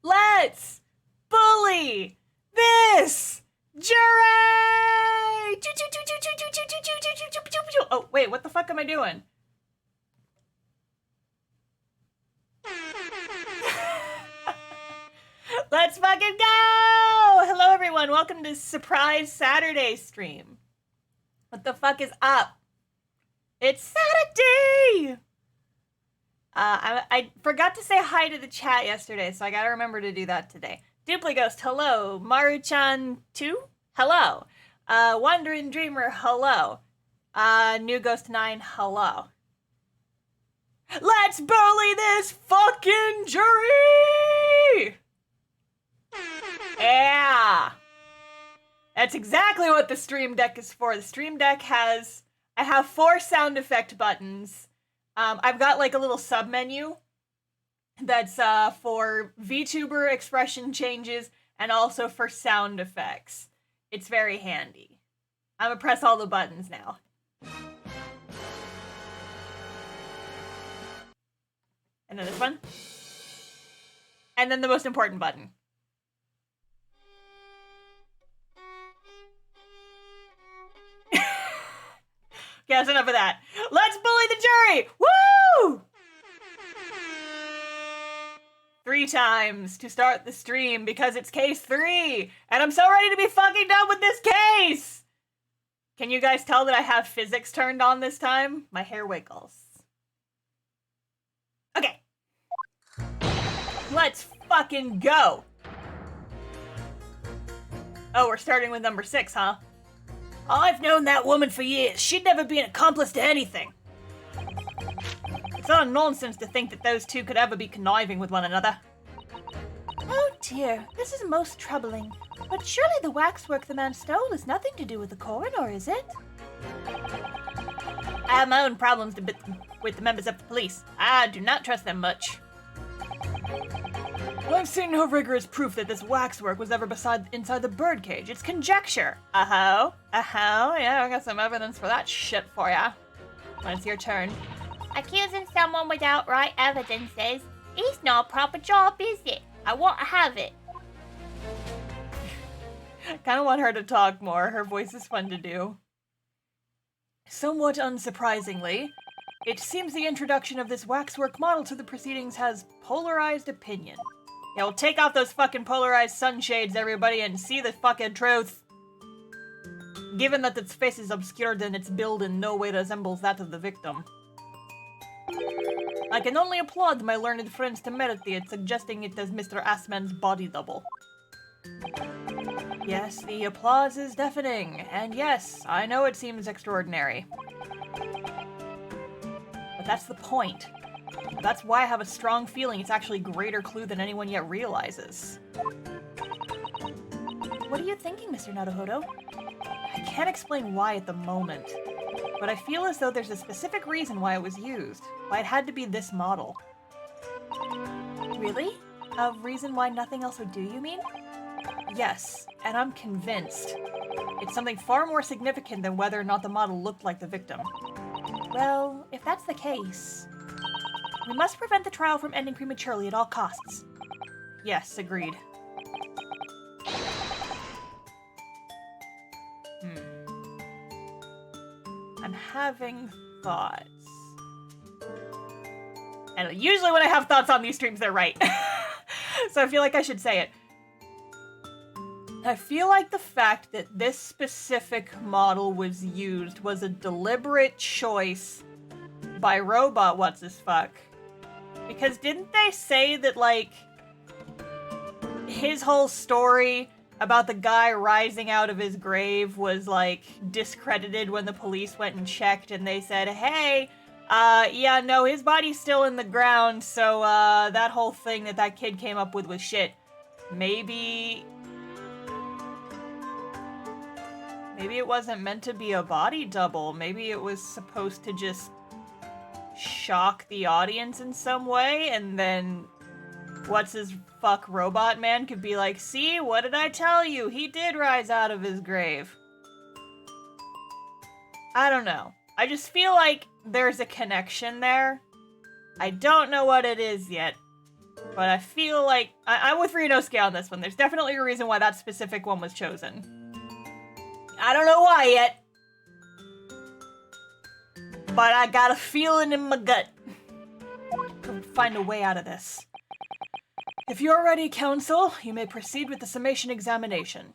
Let's bully this jury! Oh, wait, what the fuck am I doing? Let's fucking go! Hello, everyone. Welcome to Surprise Saturday stream. What the fuck is up? It's Saturday! I forgot to say hi to the chat yesterday, so I gotta remember to do that today. Duplighost, hello. Maru-chan 2, hello. Wandering Dreamer, hello. New Ghost 9, hello. Let's bully this fucking jury! Yeah! That's exactly what the Stream Deck is for. The Stream Deck has... I have 4 sound effect buttons. I've got like a little sub-menu that's for VTuber expression changes and also for sound effects. It's very handy. I'm gonna press all the buttons now. And then this one. And then the most important button. Okay, that's enough of that. Let's bully the jury! Woo! 3 times to start the stream because it's case 3. And I'm so ready to be fucking done with this case! Can you guys tell that I have physics turned on this time? My hair wiggles. Okay. Let's fucking go! Oh, we're starting with number 6, huh? I've known that woman for years. She'd never be an accomplice to anything. It's all nonsense to think that those two could ever be conniving with one another. Oh dear, this is most troubling. But surely the waxwork the man stole has nothing to do with the coroner, is it? I have my own problems with the members of the police. I do not trust them much. Well, I've seen no rigorous proof that this waxwork was ever inside the birdcage. It's conjecture. Yeah, I got some evidence for that shit for ya. When it's your turn. Accusing someone without right evidences is not a proper job, is it? I won't have it. I kind of want her to talk more. Her voice is fun to do. Somewhat unsurprisingly, it seems the introduction of this waxwork model to the proceedings has polarized opinion. Yeah, well, take off those fucking polarized sunshades, everybody, and see the fucking truth. Given that its face is obscured and its build in no way resembles that of the victim. I can only applaud my learned friends' temerity at suggesting it as Mr. Assman's body double. Yes, the applause is deafening, and yes, I know it seems extraordinary. But that's the point. That's why I have a strong feeling it's actually a greater clue than anyone yet realizes. What are you thinking, Mr. Naruhodo? I can't explain why at the moment, but I feel as though there's a specific reason why it was used, why it had to be this model. Really? A reason why nothing else would do, you mean? Yes, and I'm convinced. It's something far more significant than whether or not the model looked like the victim. Well, if that's the case... we must prevent the trial from ending prematurely at all costs. Yes, agreed. I'm having thoughts. And usually when I have thoughts on these streams, they're right. So I feel like I should say it. I feel like the fact that this specific model was used was a deliberate choice by Robot What's-His-Fuck. Because didn't they say that, like, his whole story about the guy rising out of his grave was, like, discredited when the police went and checked and they said, hey, yeah, no, his body's still in the ground, so, that whole thing that kid came up with was shit. Maybe it wasn't meant to be a body double. Maybe it was supposed to just shock the audience in some way, and then What's-His-Fuck Robot Man could be like, see, what did I tell you? He did rise out of his grave. I don't know. I just feel like there's a connection there. I don't know what it is yet, But I feel like I'm with Ryunosuke on this one. There's definitely a reason why that specific one was chosen. I don't know why yet, but I got a feeling in my gut. Could find a way out of this. If you're ready, counsel, you may proceed with the summation examination.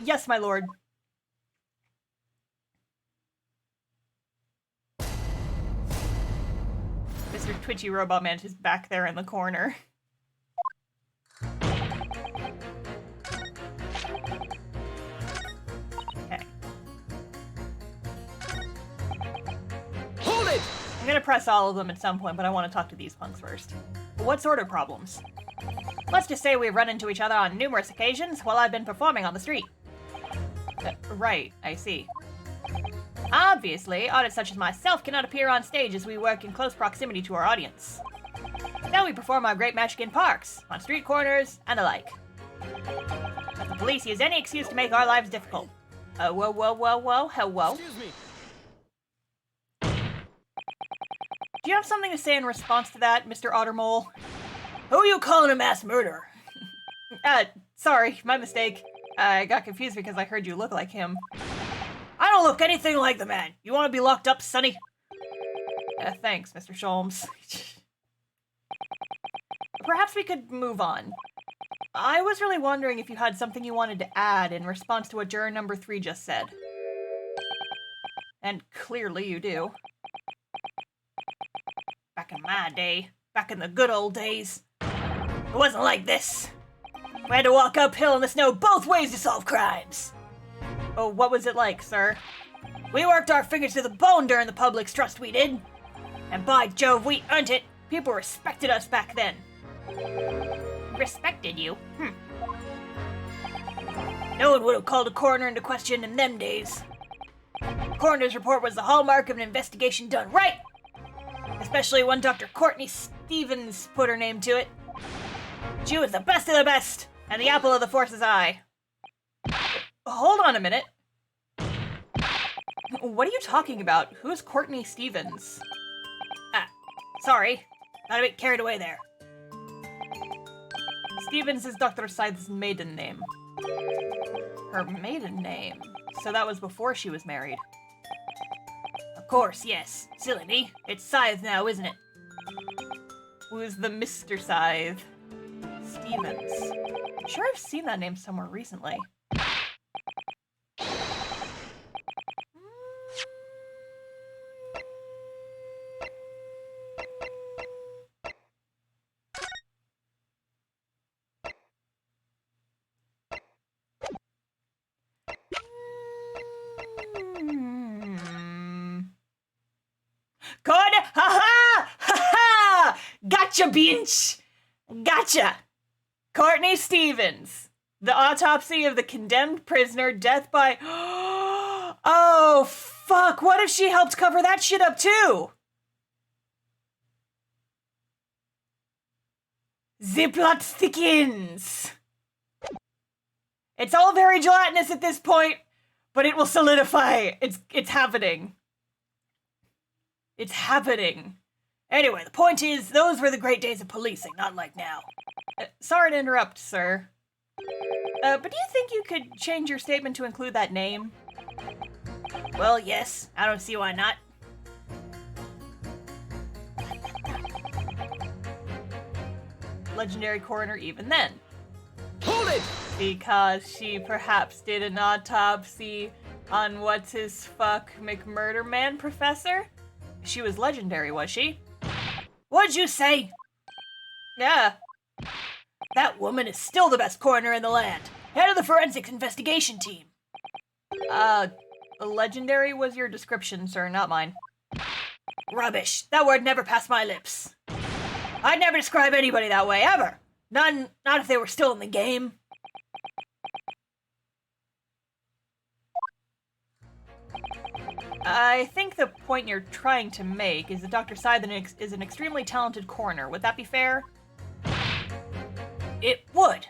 Yes, my lord. Mr. Twitchy Robot Man is back there in the corner. Okay. Hold it! I'm gonna press all of them at some point, but I want to talk to these punks first. What sort of problems? Let's just say we've run into each other on numerous occasions while I've been performing on the street. Right, I see. Obviously, artists such as myself cannot appear on stage as we work in close proximity to our audience. Now we perform our great magic in parks, on street corners, and the like. But the police use any excuse to make our lives difficult. Hello? Excuse me. Do you have something to say in response to that, Mr. Ottermole? Who are you calling a mass murderer? Sorry, my mistake. I got confused because I heard you look like him. I don't look anything like the man. You want to be locked up, Sonny? Thanks, Mr. Sholmes. Perhaps we could move on. I was really wondering if you had something you wanted to add in response to what juror number 3 just said. And clearly you do. Back in my day, back in the good old days, it wasn't like this. We had to walk uphill in the snow both ways to solve crimes. Oh, what was it like, sir? We worked our fingers to the bone during the public's trust, we did. And by Jove, we earned it. People respected us back then. Respected you? No one would have called a coroner into question in them days. Coroner's report was the hallmark of an investigation done right. Especially when Dr. Courtney Stevens put her name to it. She was the best of the best, and the apple of the force's eye. Hold on a minute. What are you talking about? Who's Courtney Stevens? Sorry. Got a bit carried away there. Stevens is Dr. Scythe's maiden name. Her maiden name? So that was before she was married. Of course, yes. Silly me. It's Scythe now, isn't it? Who's the Mr. Scythe? Stevens. I'm sure I've seen that name somewhere recently. Good! Ha-ha! Ha-ha! Gotcha, Binch! Gotcha! Courtney Stevens. The autopsy of the condemned prisoner, death by... Oh, fuck! What if she helped cover that shit up, too? The plot thickens. It's all very gelatinous at this point, but it will solidify. It's happening. It's happening. Anyway, the point is, those were the great days of policing, not like now. Sorry to interrupt, sir. But do you think you could change your statement to include that name? Well, yes. I don't see why not. Legendary coroner even then. Hold it! Because she perhaps did an autopsy on what's-his-fuck McMurderman professor? She was legendary, was she? What'd you say? Yeah. That woman is still the best coroner in the land. Head of the forensics investigation team. Legendary was your description, sir, not mine. Rubbish. That word never passed my lips. I'd never describe anybody that way, ever. Not if they were still in the game. I think the point you're trying to make is that Dr. Scythe is an extremely talented coroner. Would that be fair? It would.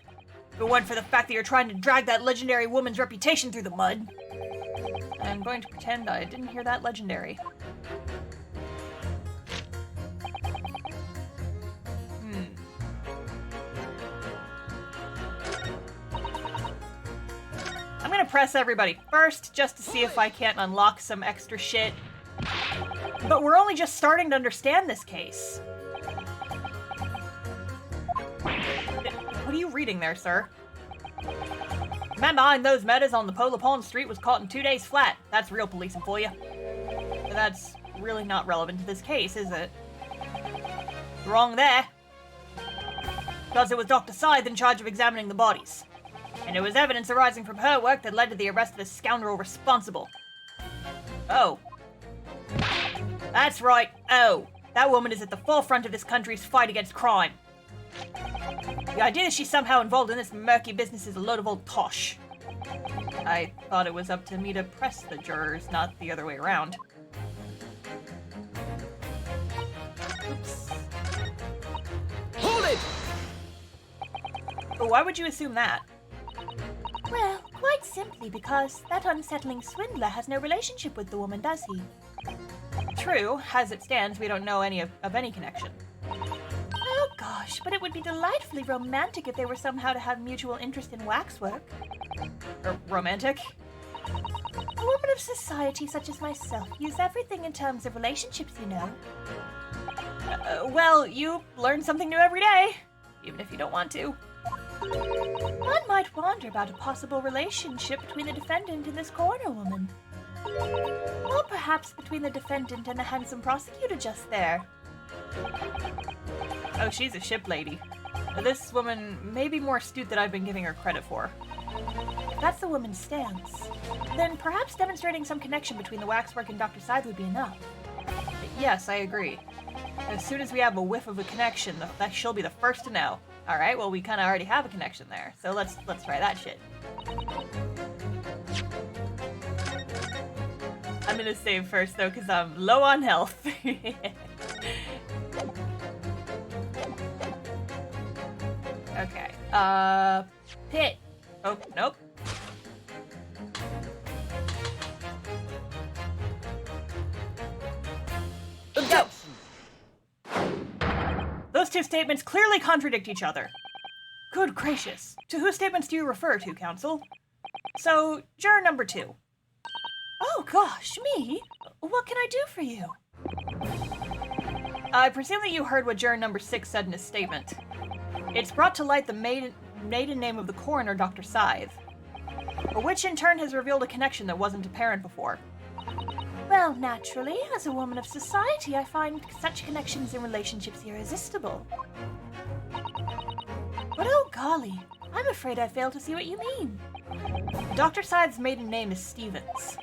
If it weren't for the fact that you're trying to drag that legendary woman's reputation through the mud. I'm going to pretend I didn't hear that legendary. press everybody first, just to see if I can't unlock some extra shit. But we're only just starting to understand this case. What are you reading there, sir? Man behind those metas on the Polar Pond Street was caught in 2 days flat. That's real policing for you. But that's really not relevant to this case, is it? Wrong there. Because it was Dr. Scythe in charge of examining the bodies. And it was evidence arising from her work that led to the arrest of the scoundrel responsible. Oh. That's right. Oh. That woman is at the forefront of this country's fight against crime. The idea that she's somehow involved in this murky business is a load of old tosh. I thought it was up to me to press the jurors, not the other way around. Oops. Hold it! But why would you assume that? Well, quite simply because that unsettling swindler has no relationship with the woman, does he? True, as it stands, we don't know any of any connection. Oh gosh, but it would be delightfully romantic if they were somehow to have mutual interest in waxwork. Romantic? A woman of society such as myself views everything in terms of relationships, you know. Well, you learn something new every day, even if you don't want to. One might wonder about a possible relationship between the defendant and this coroner woman. Or perhaps between the defendant and the handsome prosecutor just there. Oh, she's a ship lady. This woman may be more astute than I've been giving her credit for. If that's the woman's stance, then perhaps demonstrating some connection between the waxwork and Dr. Scythe would be enough. Yes, I agree. As soon as we have a whiff of a connection, she'll be the first to know. Alright, well, we kind of already have a connection there, so let's try that shit. I'm gonna save first, though, because I'm low on health. Okay, Pit. oh, nope. Go! Those two statements clearly contradict each other. Good gracious. To whose statements do you refer to, counsel? So, juror number 2. Oh gosh, me? What can I do for you? I presume that you heard what juror number 6 said in his statement. It's brought to light the maiden name of the coroner, Dr. Scythe, which in turn has revealed a connection that wasn't apparent before. Well, naturally, as a woman of society, I find such connections and relationships irresistible. But oh golly, I'm afraid I fail to see what you mean. Dr. Scythe's maiden name is Stevens.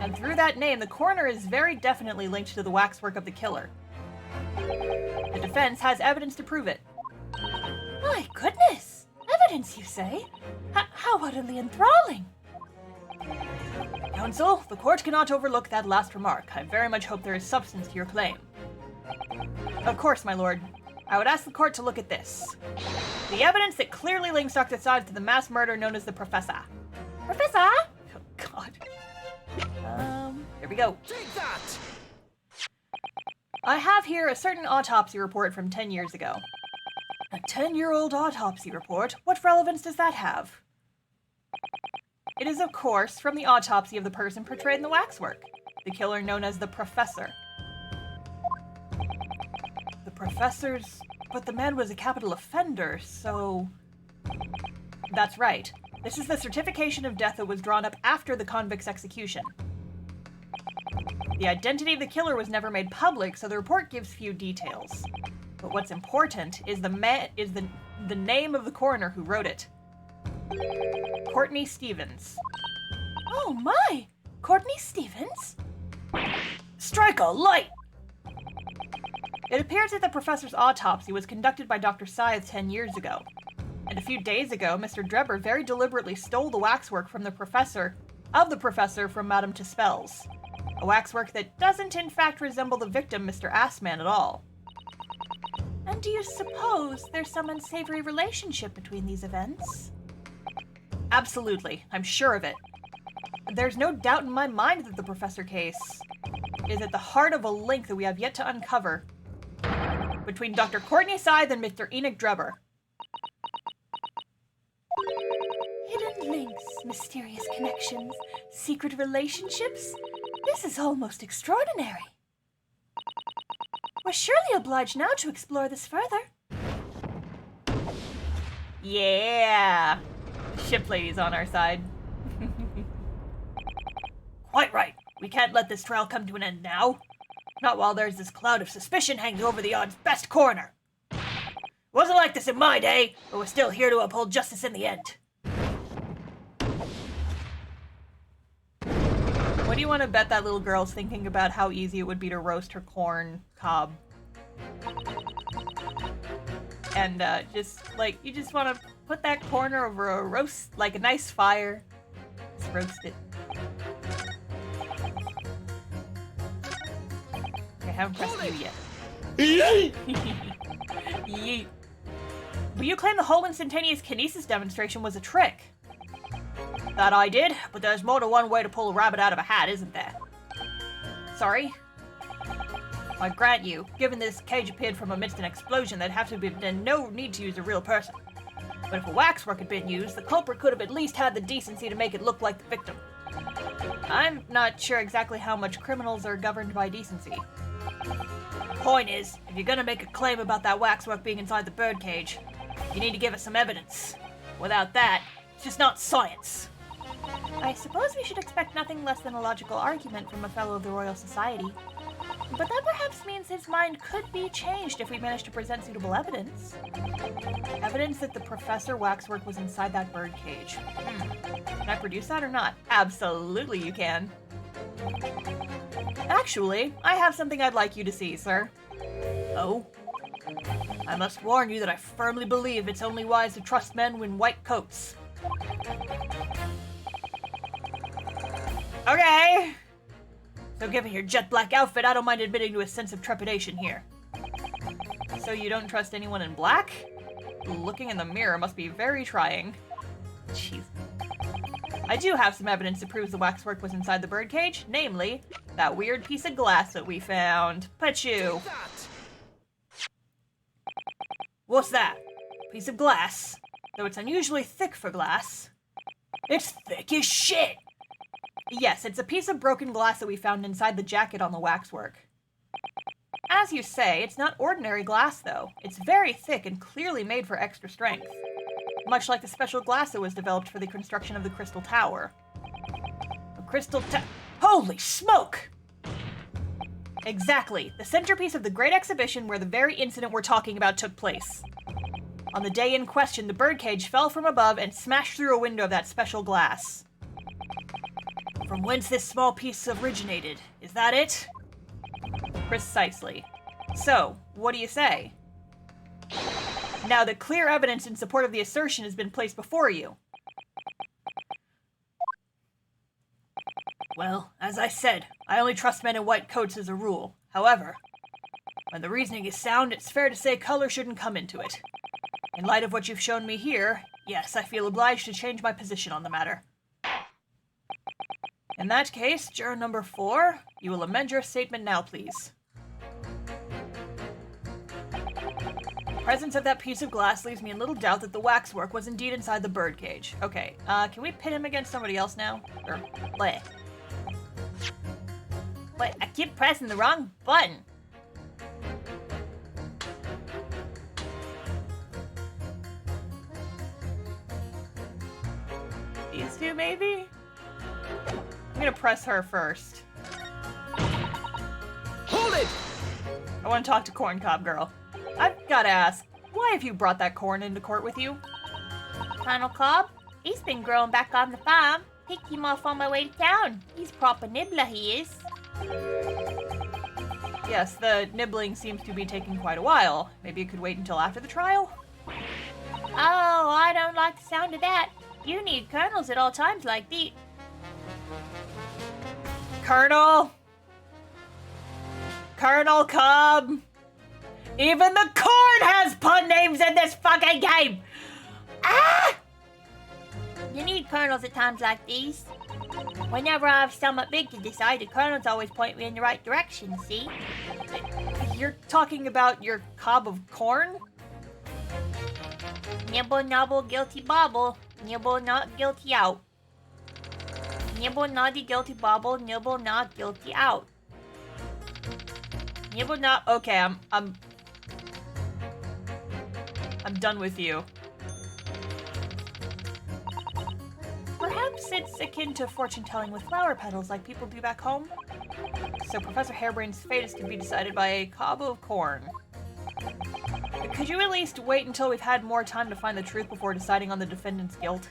And through that name, the coroner is very definitely linked to the waxwork of the killer. The defense has evidence to prove it. My goodness! Evidence, you say? How utterly enthralling! Counsel, the court cannot overlook that last remark. I very much hope there is substance to your claim. Of course, my lord. I would ask the court to look at this. The evidence that clearly links Dr. Scythe to the mass murder known as the Professor. Professor? Oh, God. Here we go. Take that! I have here a certain autopsy report from 10 years ago. A 10-year-old autopsy report? What relevance does that have? It is, of course, from the autopsy of the person portrayed in the waxwork, the killer known as the Professor. The Professor's... But the man was a capital offender, so... That's right. This is the certification of death that was drawn up after the convict's execution. The identity of the killer was never made public, so the report gives few details. But what's important is the name of the coroner who wrote it. Courtney Stevens. Oh my! Courtney Stevens? Strike a light! It appears that the professor's autopsy was conducted by Dr. Scythe 10 years ago. And a few days ago, Mr. Drebber very deliberately stole the waxwork from the professor from Madame Tispel's. A waxwork that doesn't in fact resemble the victim, Mr. Assman, at all. And do you suppose there's some unsavory relationship between these events? Absolutely. I'm sure of it. There's no doubt in my mind that the Professor case is at the heart of a link that we have yet to uncover between Dr. Courtney Scythe and Mr. Enoch Drebber. Hidden Links, mysterious connections, secret relationships? This is almost extraordinary. We're surely obliged now to explore this further. Yeah! The ship lady's on our side. Quite right. We can't let this trial come to an end now. Not while there's this cloud of suspicion hanging over the odd's best coroner. Wasn't like this in my day, but we're still here to uphold justice in the end. What do you want to bet that little girl's thinking about how easy it would be to roast her corn cob? And you just want to put that corner over a roast, like a nice fire. Just roast it. I haven't pressed you yet. Yeet. But you claim the whole instantaneous kinesis demonstration was a trick. That I did, but there's more than one way to pull a rabbit out of a hat, isn't there? Sorry? I grant you, given this cage appeared from amidst an explosion, there'd have to have been no need to use a real person. But if a waxwork had been used, the culprit could have at least had the decency to make it look like the victim. I'm not sure exactly how much criminals are governed by decency. Point is, if you're gonna make a claim about that waxwork being inside the birdcage, you need to give us some evidence. Without that, it's just not science. I suppose we should expect nothing less than a logical argument from a fellow of the Royal Society. But that perhaps means his mind could be changed if we manage to present suitable evidence. Evidence that the Professor Waxwork was inside that birdcage. Can I produce that or not? Absolutely you can. Actually, I have something I'd like you to see, sir. Oh? I must warn you that I firmly believe it's only wise to trust men in white coats. Okay! So given your jet black outfit, I don't mind admitting to a sense of trepidation here. So you don't trust anyone in black? Looking in the mirror must be very trying. Jeez. I do have some evidence that proves the waxwork was inside the birdcage, namely, that weird piece of glass that we found. Pachu! What's that? Piece of glass? Though it's unusually thick for glass. It's thick as shit! Yes, it's a piece of broken glass that we found inside the jacket on the waxwork. As you say, it's not ordinary glass, though. It's very thick and clearly made for extra strength. Much like the special glass that was developed for the construction of the Crystal Tower. The Crystal Holy smoke! Exactly, the centerpiece of the Great Exhibition where the very incident we're talking about took place. On the day in question, the birdcage fell from above and smashed through a window of that special glass. From whence this small piece originated, is that it? Precisely. So, what do you say? Now that clear evidence in support of the assertion has been placed before you. Well, as I said, I only trust men in white coats as a rule. However, when the reasoning is sound, it's fair to say color shouldn't come into it. In light of what you've shown me here, yes, I feel obliged to change my position on the matter. In that case, juror number 4, you will amend your statement now, please. The presence of that piece of glass leaves me in little doubt that the waxwork was indeed inside the birdcage. Okay, can we pit him against somebody else now? Or, what? Wait, I keep pressing the wrong button. These two, maybe? I'm gonna press her first. Hold it! I want to talk to Corn Cob Girl. I've gotta ask, why have you brought that corn into court with you? Colonel Cobb, he's been growing back on the farm. Picked him off on my way to town. He's proper nibbler, he is. Yes, the nibbling seems to be taking quite a while. Maybe you could wait until after the trial? Oh, I don't like the sound of that. You need colonels at all times like these. Colonel? Colonel Cobb? Even the corn has pun names in this fucking game! Ah! You need colonels at times like these. Whenever I have somewhat big to decide, the colonels always point me in the right direction, see? You're talking about your cob of corn? Nibble, nobble, guilty bobble. Nibble not guilty out. Nibble naughty guilty bobble, nibble not guilty out. Nibble not. Okay, I'm done with you. Perhaps it's akin to fortune telling with flower petals like people do back home. So Professor Harebrain's fate can be decided by a cob of corn. Could you at least wait until we've had more time to find the truth before deciding on the defendant's guilt?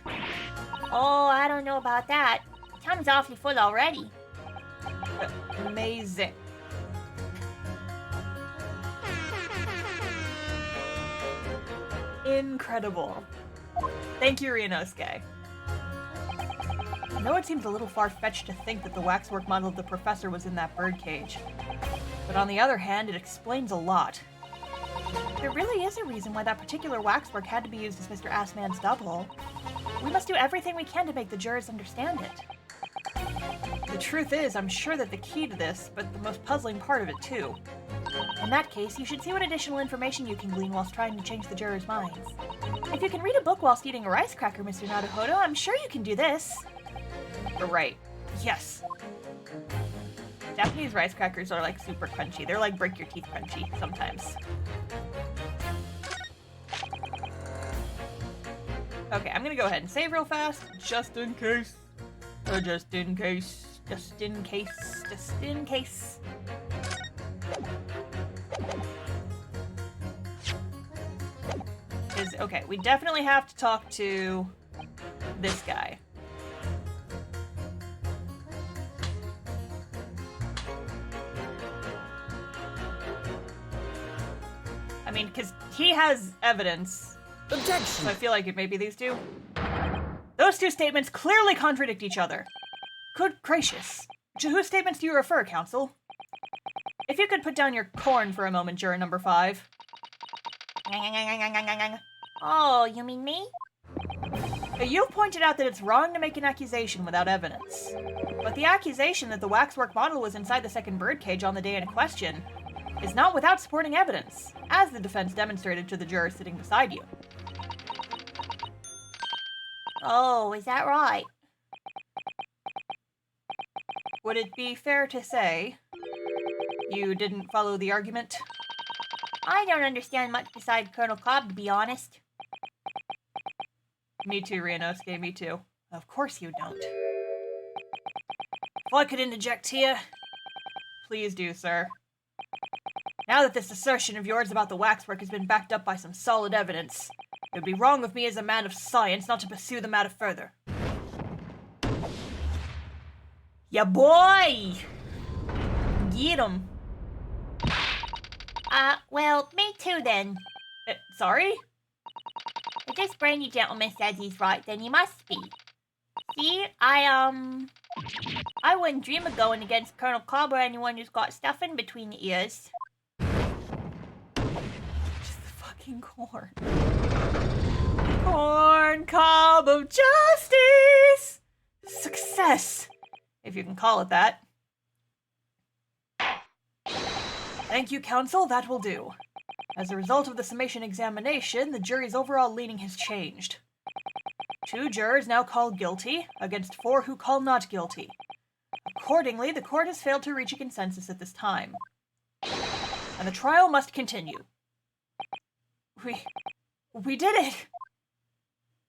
Oh, I don't know about that. Time's awfully full already. Amazing. Incredible. Thank you, Ryunosuke. I know it seems a little far-fetched to think that the waxwork model of the professor was in that birdcage. But on the other hand, it explains a lot. There really is a reason why that particular waxwork had to be used as Mr. Assman's double. We must do everything we can to make the jurors understand it. The truth is, I'm sure that the key to this, but the most puzzling part of it too. In that case, you should see what additional information you can glean whilst trying to change the jurors' minds. If you can read a book whilst eating a rice cracker, Mr. Naruhodo, I'm sure you can do this. Right. Yes. Japanese rice crackers are like super crunchy. They're like break your teeth crunchy sometimes. Okay, I'm gonna go ahead and save real fast, just in case. Just in case. Just in case. Just in case. Okay, we definitely have to talk to this guy. I mean, because he has evidence. Objection! So I feel like it may be these two. Those two statements clearly contradict each other. Good gracious. To whose statements do you refer, counsel? If you could put down your corn for a moment, juror number 5. Oh, you mean me? You've pointed out that it's wrong to make an accusation without evidence. But the accusation that the waxwork model was inside the second birdcage on the day in question is not without supporting evidence, as the defense demonstrated to the juror sitting beside you. Oh, is that right? Would it be fair to say you didn't follow the argument? I don't understand much besides Colonel Cobb, to be honest. Me too, Ryunosuke, me too. Of course you don't. If I could interject here, please do, sir. Now that this assertion of yours about the waxwork has been backed up by some solid evidence, it would be wrong of me as a man of science not to pursue the matter further. Ya boy! Get him. Well, me too then. Sorry? If this brainy gentleman says he's right, then he must be. See, I wouldn't dream of going against Colonel Cobb or anyone who's got stuff in between the ears. Just the fucking corn. Corn cob of justice! Success! If you can call it that. Thank you, counsel, that will do. As a result of the summation examination, the jury's overall leaning has changed. 2 jurors now call guilty, against 4 who call not guilty. Accordingly, the court has failed to reach a consensus at this time. And the trial must continue. We did it!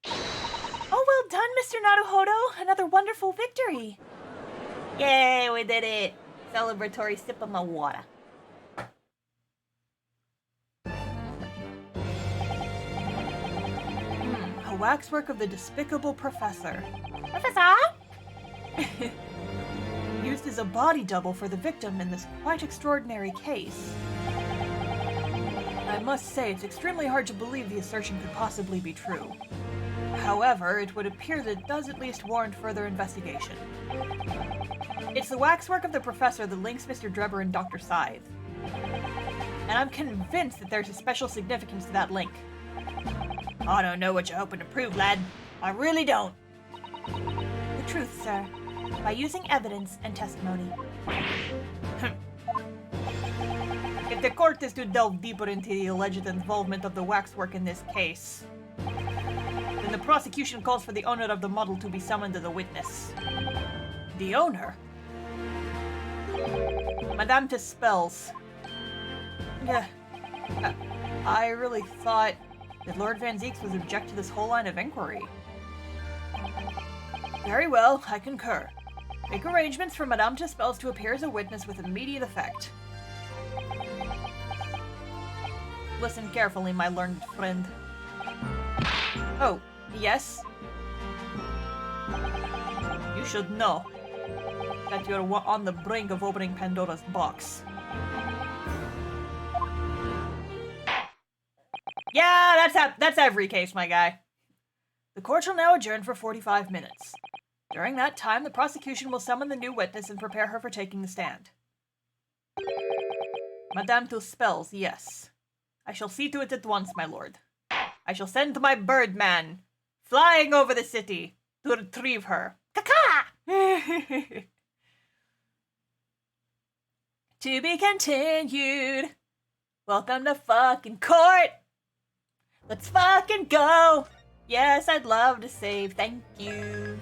Oh, well done, Mr. Naruhodo! Another wonderful victory! Yay, we did it! Celebratory sip of my water. A waxwork of the despicable professor. Professor? Used as a body double for the victim in this quite extraordinary case. I must say, it's extremely hard to believe the assertion could possibly be true. However, it would appear that it does at least warrant further investigation. It's the waxwork of the professor that links Mr. Drebber and Dr. Scythe. And I'm convinced that there's a special significance to that link. I don't know what you're hoping to prove, lad. I really don't. The truth, sir. By using evidence and testimony. If the court is to delve deeper into the alleged involvement of the waxwork in this case, the Then the prosecution calls for the owner of the model to be summoned as a witness. The owner? Madame Spells. Yeah. I really thought that Lord Van Zeeks was object to this whole line of inquiry. Very well, I concur. Make arrangements for Madame Spells to appear as a witness with immediate effect. Listen carefully, my learned friend. Oh, yes? You should know that you're on the brink of opening Pandora's box. Yeah, that's every case, my guy. The court shall now adjourn for 45 minutes. During that time, the prosecution will summon the new witness and prepare her for taking the stand. Madame Spells, yes. I shall see to it at once, my lord. I shall send my birdman flying over the city to retrieve her. Caca! To be continued. Welcome to fucking court. Let's fucking go. Yes, I'd love to save. Thank you.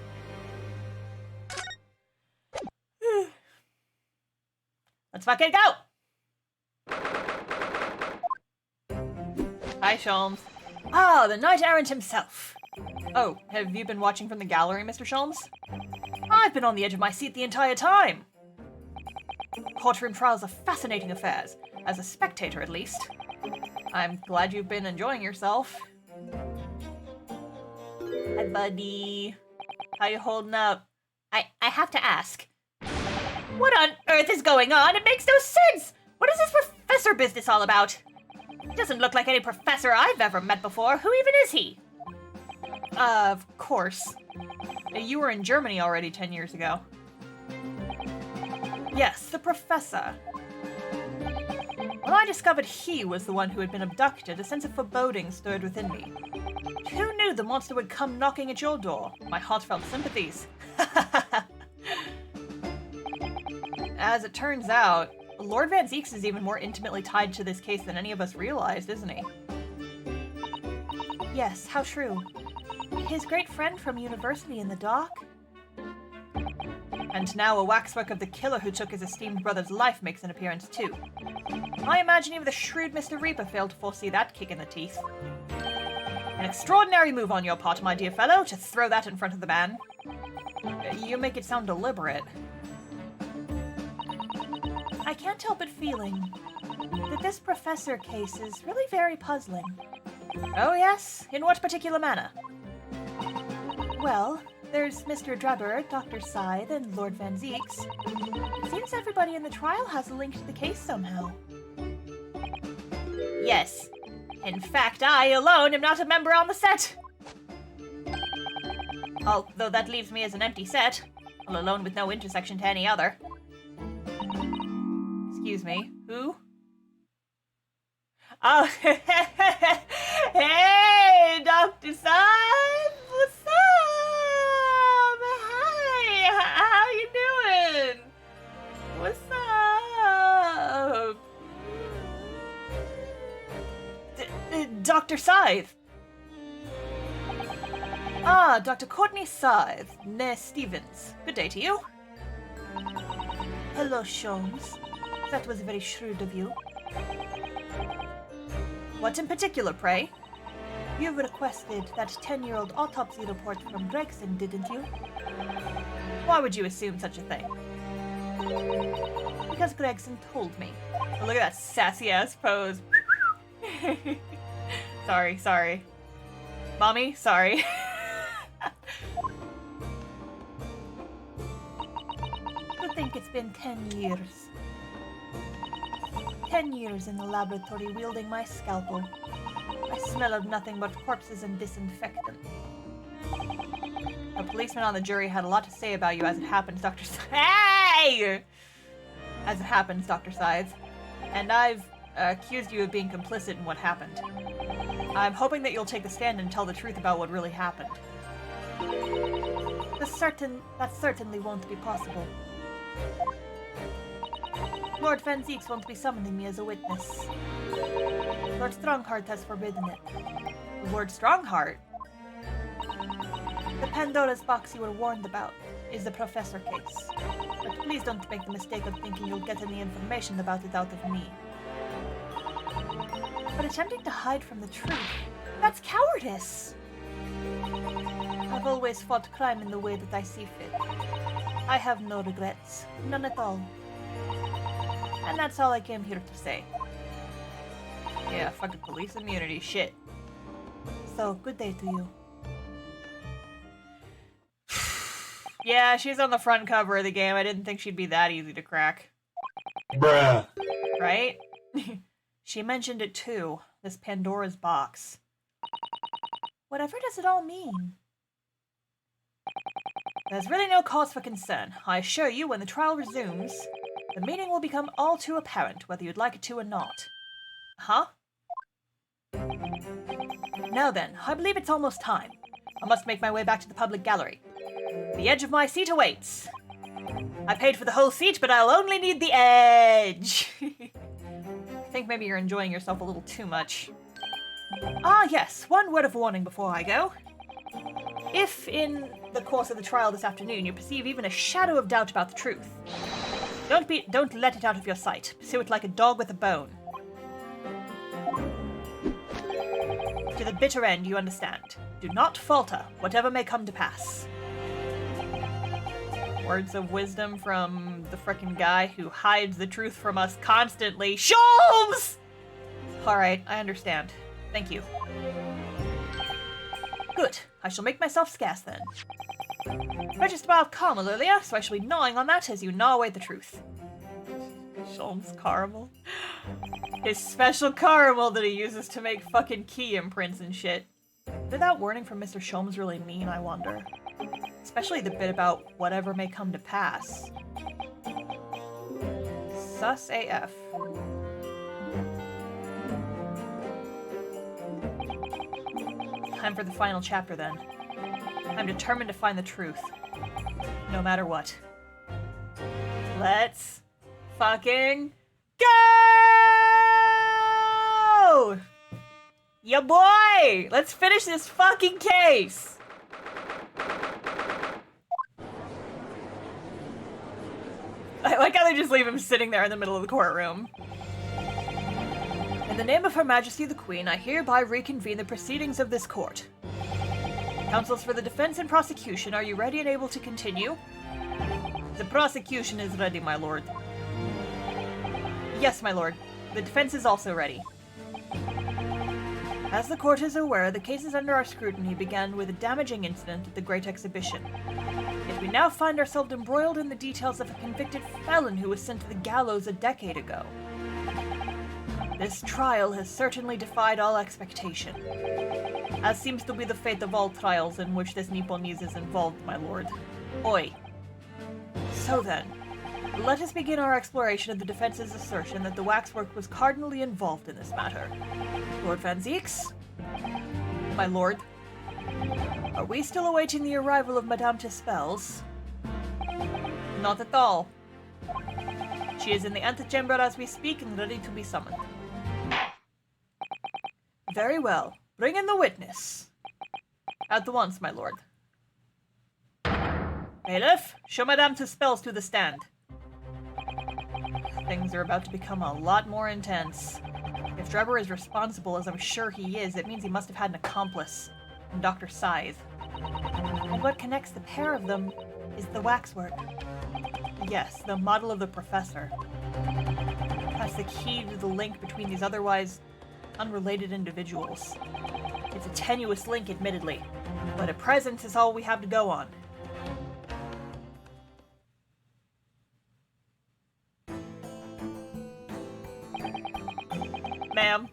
Let's fucking go. Hi, Sholmes. Ah, the knight errant himself. Oh, have you been watching from the gallery, Mr. Sholmes? I've been on the edge of my seat the entire time. Courtroom trials are fascinating affairs, as a spectator at least. I'm glad you've been enjoying yourself. Hi, buddy. How you holding up? I have to ask. What on earth is going on? It makes no sense! What is this professor business all about? Doesn't look like any professor I've ever met before. Who even is he? Of course. You were in Germany already 10 years ago. Yes, the professor. When I discovered he was the one who had been abducted, a sense of foreboding stirred within me. Who knew the monster would come knocking at your door? My heartfelt sympathies. As it turns out, Lord Van Zeeks is even more intimately tied to this case than any of us realized, isn't he? Yes, how true. His great friend from university in the dock. And now a waxwork of the killer who took his esteemed brother's life makes an appearance too. I imagine even the shrewd Mr. Reaper failed to foresee that kick in the teeth. An extraordinary move on your part, my dear fellow, to throw that in front of the man. You make it sound deliberate. I can't help but feeling that this professor case is really very puzzling. Oh yes? In what particular manner? Well, there's Mr. Drebber, Dr. Scythe, and Lord Van Zeeks. It seems everybody in the trial has a link to the case somehow. Yes. In fact, I alone am not a member on the set. Although that leaves me as an empty set, all alone with no intersection to any other. Excuse me, who? Oh, hey, Dr. Scythe, what's up? Hi, how you doing? What's up? Dr. Scythe. Ah, Dr. Courtney Scythe, née Stevens. Good day to you. Hello, Sholmes. That was very shrewd of you. What in particular, pray? You requested that 10-year-old autopsy report from Gregson, didn't you? Why would you assume such a thing? Because Gregson told me. Oh, look at that sassy-ass pose. Sorry. Mommy, sorry. To think it's been 10 years. 10 years in the laboratory wielding my scalpel. I smell of nothing but corpses and disinfectant. The policeman on the jury had a lot to say about you as it happens, Dr. Scythe. Hey! As it happens, Dr. Scythe. And I've accused you of being complicit in what happened. I'm hoping that you'll take the stand and tell the truth about what really happened. That certainly won't be possible. Lord Van Zeeks won't be summoning me as a witness. Lord Strongheart has forbidden it. Lord Strongheart? The Pandora's box you were warned about is the Professor case. But please don't make the mistake of thinking you'll get any information about it out of me. But attempting to hide from the truth, that's cowardice! I've always fought crime in the way that I see fit. I have no regrets. None at all. And that's all I came here to say. Yeah, fucking police immunity, shit. So, good day to you. Yeah, she's on the front cover of the game. I didn't think she'd be that easy to crack. Bruh. Right? She mentioned it too. This Pandora's box. Whatever does it all mean? There's really no cause for concern. I assure you, when the trial resumes, the meaning will become all too apparent, whether you'd like it to or not. Huh? Now then, I believe it's almost time. I must make my way back to the public gallery. The edge of my seat awaits. I paid for the whole seat, but I'll only need the edge. I think maybe you're enjoying yourself a little too much. Ah, yes, one word of warning before I go. If, in the course of the trial this afternoon, you perceive even a shadow of doubt about the truth, don't let it out of your sight. Pursue it like a dog with a bone. To the bitter end, you understand. Do not falter, whatever may come to pass. Words of wisdom from the frickin' guy who hides the truth from us constantly. Sholmes! Alright, I understand. Thank you. Good. I shall make myself scarce then. Purchased a bar of caramel earlier, so I shall be gnawing on that as you gnaw away the truth. Sholmes caramel? His special caramel that he uses to make fucking key imprints and shit. Did that warning from Mr. Sholmes really mean, I wonder? Especially the bit about whatever may come to pass. Sus AF. Time for the final chapter, then. I'm determined to find the truth. No matter what. Let's fucking go! Ya boy! Let's finish this fucking case! I like how they just leave him sitting there in the middle of the courtroom. In the name of Her Majesty the Queen, I hereby reconvene the proceedings of this court. Counsels for the defense and prosecution, are you ready and able to continue? The prosecution is ready, my lord. Yes, my lord. The defense is also ready. As the court is aware, the cases under our scrutiny began with a damaging incident at the Great Exhibition. Yet we now find ourselves embroiled in the details of a convicted felon who was sent to the gallows a decade ago. This trial has certainly defied all expectation, as seems to be the fate of all trials in which this Nipponese is involved, my lord. Oi. So then, let us begin our exploration of the defense's assertion that the waxwork was cardinally involved in this matter. Lord Van Zieks? My lord? Are we still awaiting the arrival of Madame Tispels? Not at all. She is in the antechamber as we speak and ready to be summoned. Very well. Bring in the witness. At once, my lord. Bailiff, show Madame Tispels to the stand. Things are about to become a lot more intense. If Drebber is responsible, as I'm sure he is, it means he must have had an accomplice. And Dr. Scythe. And what connects the pair of them is the waxwork. Yes, the model of the professor. That's the key to the link between these otherwise unrelated individuals. It's a tenuous link, admittedly, but at present is all we have to go on. Ma'am?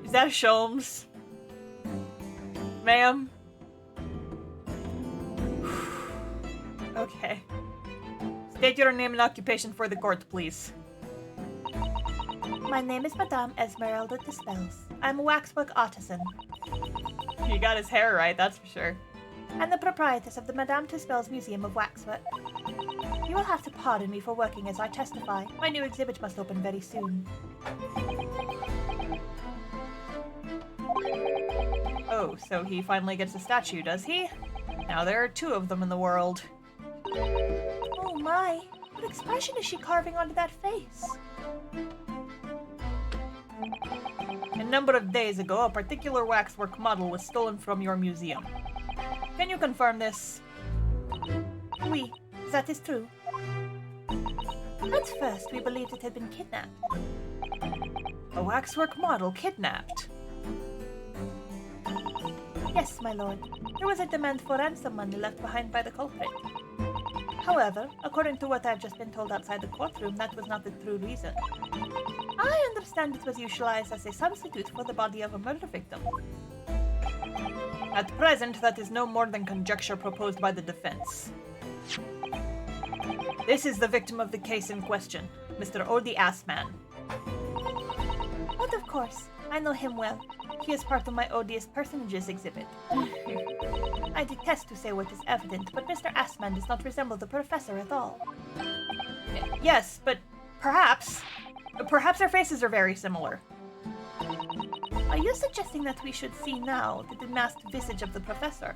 Is that Sholmes? Ma'am? Okay. State your name and occupation for the court, please. My name is Madame Esmeralda Tispels. I'm a waxwork artisan. You got his hair right, that's for sure. And the proprietress of the Madame Tispels Museum of Waxwork. You will have to pardon me for working as I testify. My new exhibit must open very soon. Oh, so he finally gets a statue, does he? Now there are 2 of them in the world. Oh my, what expression is she carving onto that face? A number of days ago, a particular waxwork model was stolen from your museum. Can you confirm this? Oui, that is true. At first, we believed it had been kidnapped. A waxwork model kidnapped? Yes, my lord. There was a demand for ransom money left behind by the culprit. However, according to what I've just been told outside the courtroom, that was not the true reason. I understand it was utilized as a substitute for the body of a murder victim. At present, that is no more than conjecture proposed by the defense. This is the victim of the case in question, Mr. Odie Assman. But of course, I know him well. He is part of my odious personages exhibit. I detest to say what is evident, but Mr. Assman does not resemble the professor at all. Yes, but perhaps their faces are very similar. Are you suggesting that we should see now the unmasked visage of the professor?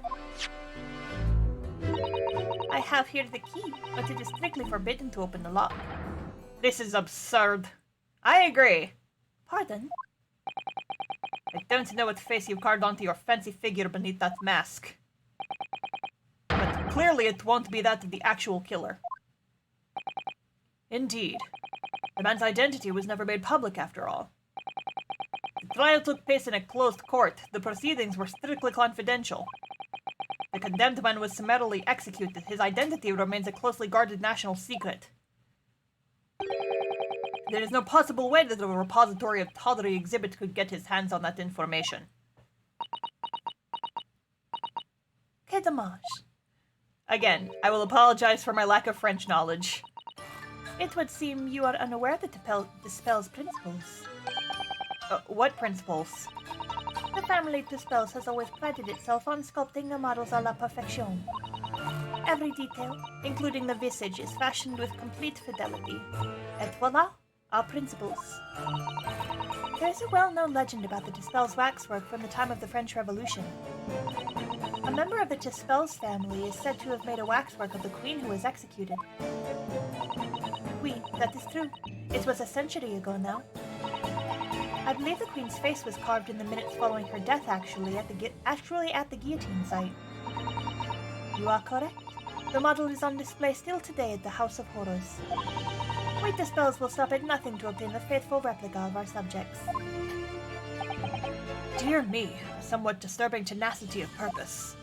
I have here the key, but it is strictly forbidden to open the lock. This is absurd. I agree. Pardon? I don't know what face you carved onto your fancy figure beneath that mask. But clearly it won't be that of the actual killer. Indeed. The man's identity was never made public after all. The trial took place in a closed court. The proceedings were strictly confidential. The condemned man was summarily executed. His identity remains a closely guarded national secret. There is no possible way that a repository of tawdry exhibit could get his hands on that information. Que dommage. Again, I will apologize for my lack of French knowledge. It would seem you are unaware that the spell's principles. What principles? The family to spells has always prided itself on sculpting the models à la perfection. Every detail, including the visage, is fashioned with complete fidelity. Et voila, our principles. There is a well-known legend about the Dispel's waxwork from the time of the French Revolution. A member of the Dispel's family is said to have made a waxwork of the queen who was executed. Oui, that is true. It was a century ago now. I believe the queen's face was carved in the minutes following her death, actually at the guillotine site. You are correct. The model is on display still today at the House of Horrors. We Dispels will stop at nothing to obtain a faithful replica of our subjects. Dear me, a somewhat disturbing tenacity of purpose.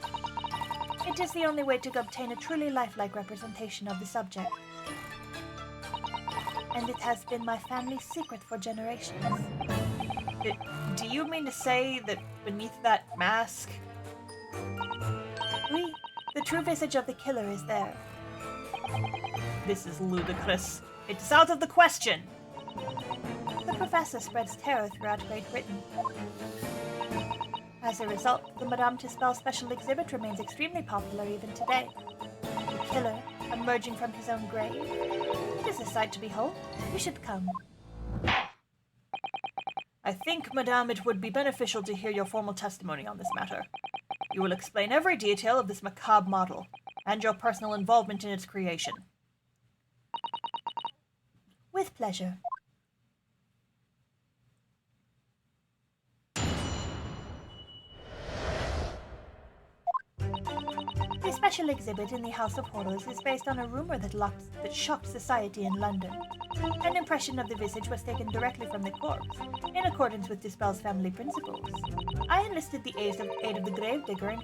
It is the only way to obtain a truly lifelike representation of the subject. And it has been my family's secret for generations. Do you mean to say that beneath that mask? Oui, the true visage of the killer is there. This is ludicrous. It's out of the question! The professor spreads terror throughout Great Britain. As a result, the Madame Dispel special exhibit remains extremely popular even today. The killer, emerging from his own grave. It is a sight to behold. You should come. I think, Madame, it would be beneficial to hear your formal testimony on this matter. You will explain every detail of this macabre model, and your personal involvement in its creation. With pleasure. The special exhibit in the House of Horrors is based on a rumor that shocked society in London. An impression of the visage was taken directly from the corpse, in accordance with Dispel's family principles. I enlisted the aid of the gravedigger and...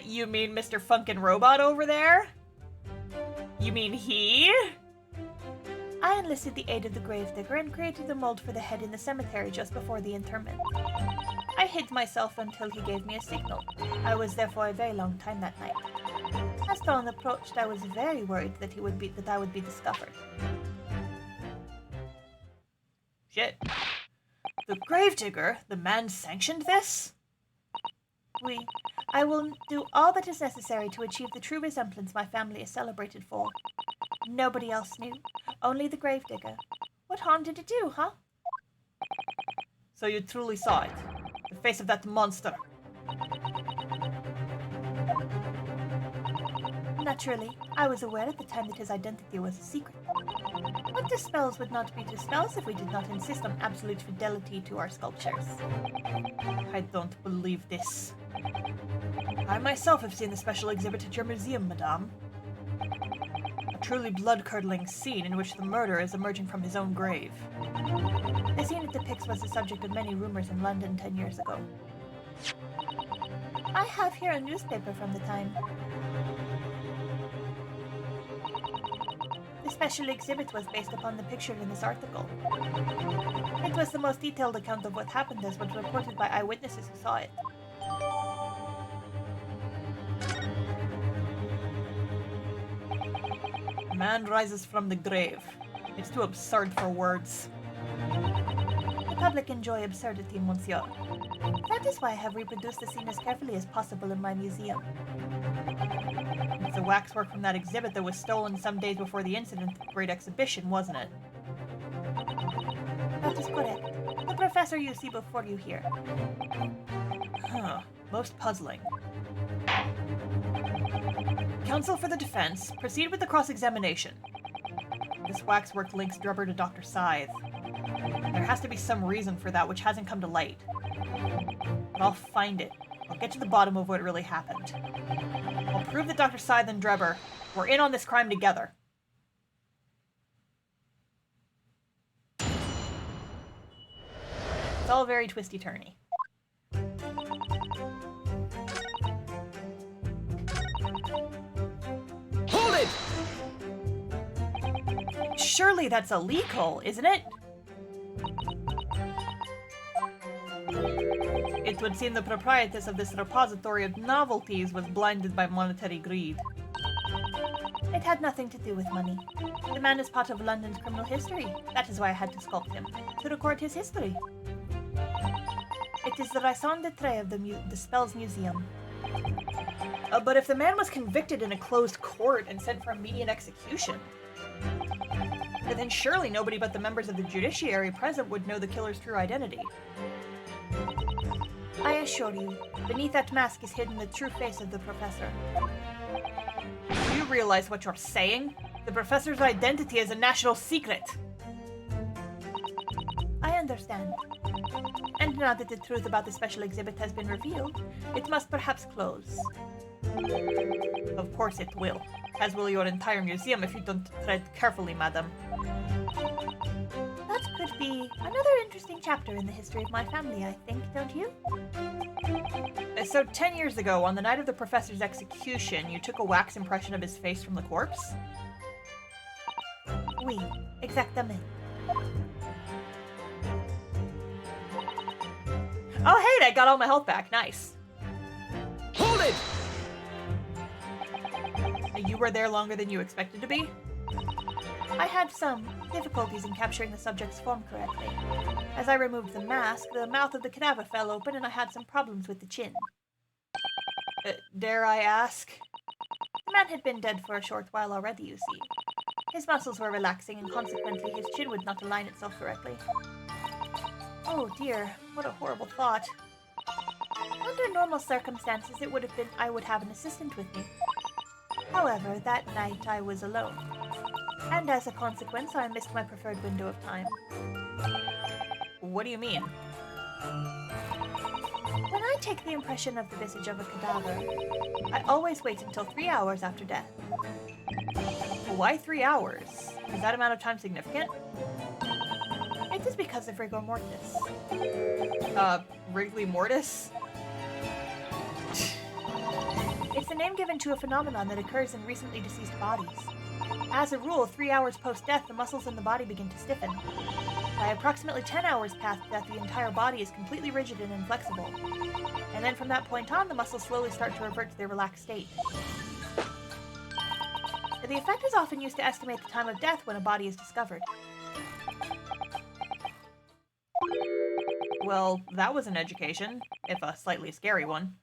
You mean Mr. Funkin' Robot over there? You mean he? I enlisted the aid of the gravedigger and created the mold for the head in the cemetery just before the interment. I hid myself until he gave me a signal. I was there for a very long time that night. As dawn approached, I was very worried that I would be discovered. Shit. The gravedigger? The man sanctioned this? Oui. I will do all that is necessary to achieve the true resemblance my family is celebrated for. Nobody else knew. Only the gravedigger. What harm did it do, huh? So you truly saw it? The face of that monster? Naturally, I was aware at the time that his identity was a secret. But dispels would not be dispels if we did not insist on absolute fidelity to our sculptures. I don't believe this. I myself have seen the special exhibit at your museum, madame. A truly blood-curdling scene in which the murderer is emerging from his own grave. The scene it depicts was the subject of many rumors in London 10 years ago. I have here a newspaper from the time. The special exhibit was based upon the picture in this article. It was the most detailed account of what happened as was reported by eyewitnesses who saw it. A man rises from the grave. It's too absurd for words. The public enjoy absurdity, monsieur. That is why I have reproduced the scene as carefully as possible in my museum. It's the waxwork from that exhibit that was stolen some days before the incident at the Great Exhibition, wasn't it? That is correct. The professor you see before you here. Huh. Most puzzling. Counsel for the defense, proceed with the cross-examination. This waxwork links Drebber to Dr. Scythe. There has to be some reason for that which hasn't come to light. But I'll find it. I'll get to the bottom of what really happened. I'll prove that Dr. Scythe and Drebber were in on this crime together. It's all very twisty-turny. Hold it! Surely that's illegal, isn't it? It would seem the proprietress of this repository of novelties was blinded by monetary greed. It had nothing to do with money. The man is part of London's criminal history. That is why I had to sculpt him, to record his history. It is the raison d'etre of the Spells Museum. But if the man was convicted in a closed court and sent for immediate execution, then surely nobody but the members of the judiciary present would know the killer's true identity. I assure you, beneath that mask is hidden the true face of the professor. Do you realize what you're saying? The professor's identity is a national secret! I understand. And now that the truth about the special exhibit has been revealed, it must perhaps close. Of course it will. As will your entire museum if you don't tread carefully, madam. That could be another interesting chapter in the history of my family, I think, don't you? So 10 years ago, on the night of the professor's execution, you took a wax impression of his face from the corpse? Oui, exactement. Oh hey, I got all my health back. Nice. Hold it! You were there longer than you expected to be? I had some difficulties in capturing the subject's form correctly. As I removed the mask, the mouth of the cadaver fell open and I had some problems with the chin. Dare I ask? The man had been dead for a short while already, you see. His muscles were relaxing and consequently his chin would not align itself correctly. Oh dear, what a horrible thought. Under normal circumstances, it would have been I would have an assistant with me. However, that night I was alone. And as a consequence, I missed my preferred window of time. What do you mean? When I take the impression of the visage of a cadaver, I always wait until 3 hours after death. Why 3 hours? Is that amount of time significant? It is because of Rigor Mortis. Rigor Mortis? It's the name given to a phenomenon that occurs in recently deceased bodies. As a rule, 3 hours post-death, the muscles in the body begin to stiffen. By approximately 10 hours past death, the entire body is completely rigid and inflexible. And then from that point on, the muscles slowly start to revert to their relaxed state. The effect is often used to estimate the time of death when a body is discovered. Well, that was an education, if a slightly scary one.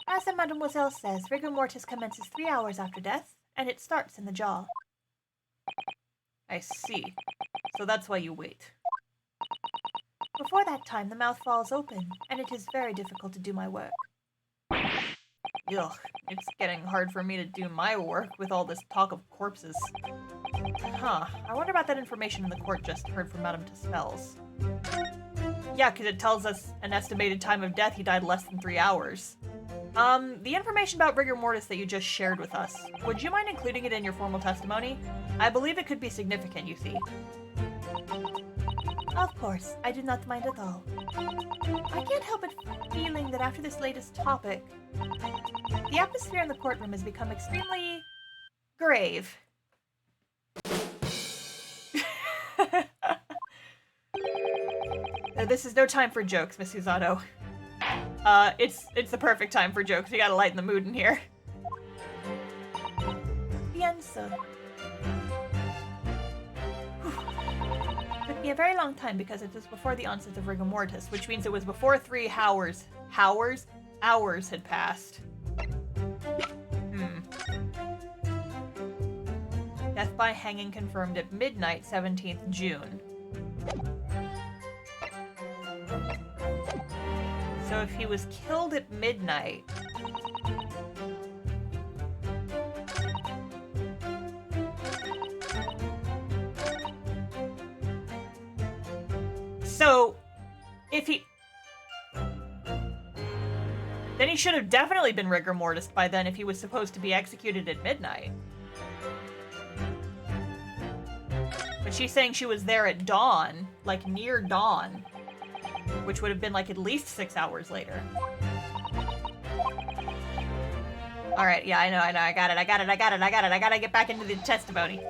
As the Mademoiselle says, Rigor Mortis commences 3 hours after death, and it starts in the jaw. I see. So that's why you wait. Before that time, the mouth falls open, and it is very difficult to do my work. Ugh, it's getting hard for me to do my work with all this talk of corpses. Huh, I wonder about that information in the court just heard from Madame Tusfel's. Yeah, because it tells us an estimated time of death. He died less than 3 hours. The information about Rigor Mortis that you just shared with us, would you mind including it in your formal testimony? I believe it could be significant, you see. Of course, I do not mind at all. I can't help but feeling that after this latest topic, the atmosphere in the courtroom has become extremely grave. This is no time for jokes, Miss Usato. It's the perfect time for jokes. You gotta lighten the mood in here. Bien, sir. It took me a very long time because it was before the onset of Rigor Mortis, which means it was before 3 hours. Hours had passed. Death by hanging confirmed at midnight, 17th June. So if he was killed at midnight... So, if he... Then he should have definitely been rigor mortis by then if he was supposed to be executed at midnight. But she's saying she was there at dawn, like near dawn, which would have been like at least 6 hours later. Alright, yeah, I know, I got it, I gotta get back into the testimony.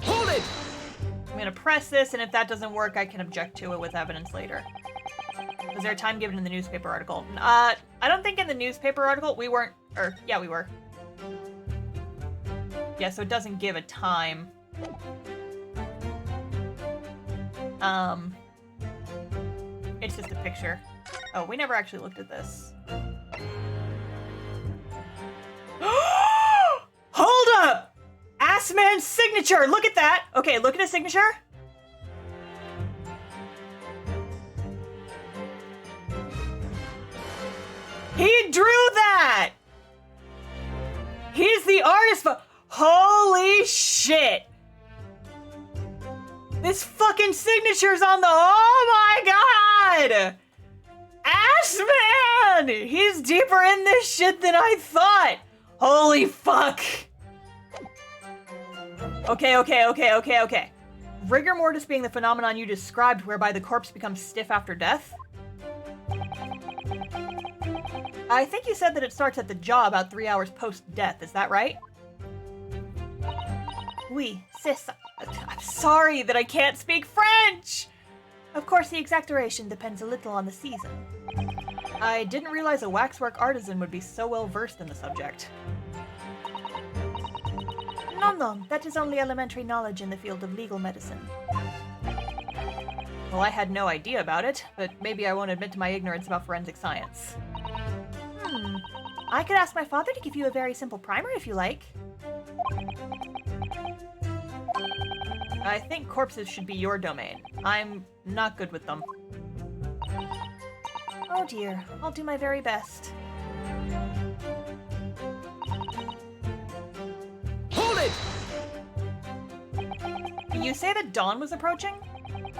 Hold it! I'm gonna press this, and if that doesn't work, I can object to it with evidence later. Was there a time given in the newspaper article? I don't think in the newspaper article we weren't, or, yeah, we were. Yeah, so it doesn't give a time. It's just a picture. Oh, we never actually looked at this. Hold up! Assman's signature! Look at that! Okay, look at his signature. He drew that! He's the artist for... Holy shit! This fucking signature's on the... Oh my god! Assman! He's deeper in this shit than I thought! Holy fuck! Okay. Rigor mortis being the phenomenon you described whereby the corpse becomes stiff after death? I think you said that it starts at the jaw about 3 hours post-death, is that right? Oui, c'est ça. I'm sorry that I can't speak French! Of course, the exact duration depends a little on the season. I didn't realize a waxwork artisan would be so well versed in the subject. No, that is only elementary knowledge in the field of legal medicine. Well, I had no idea about it, but maybe I won't admit to my ignorance about forensic science. I could ask my father to give you a very simple primer if you like. I think corpses should be your domain. I'm not good with them. Oh dear, I'll do my very best. Hold it! You say that dawn was approaching?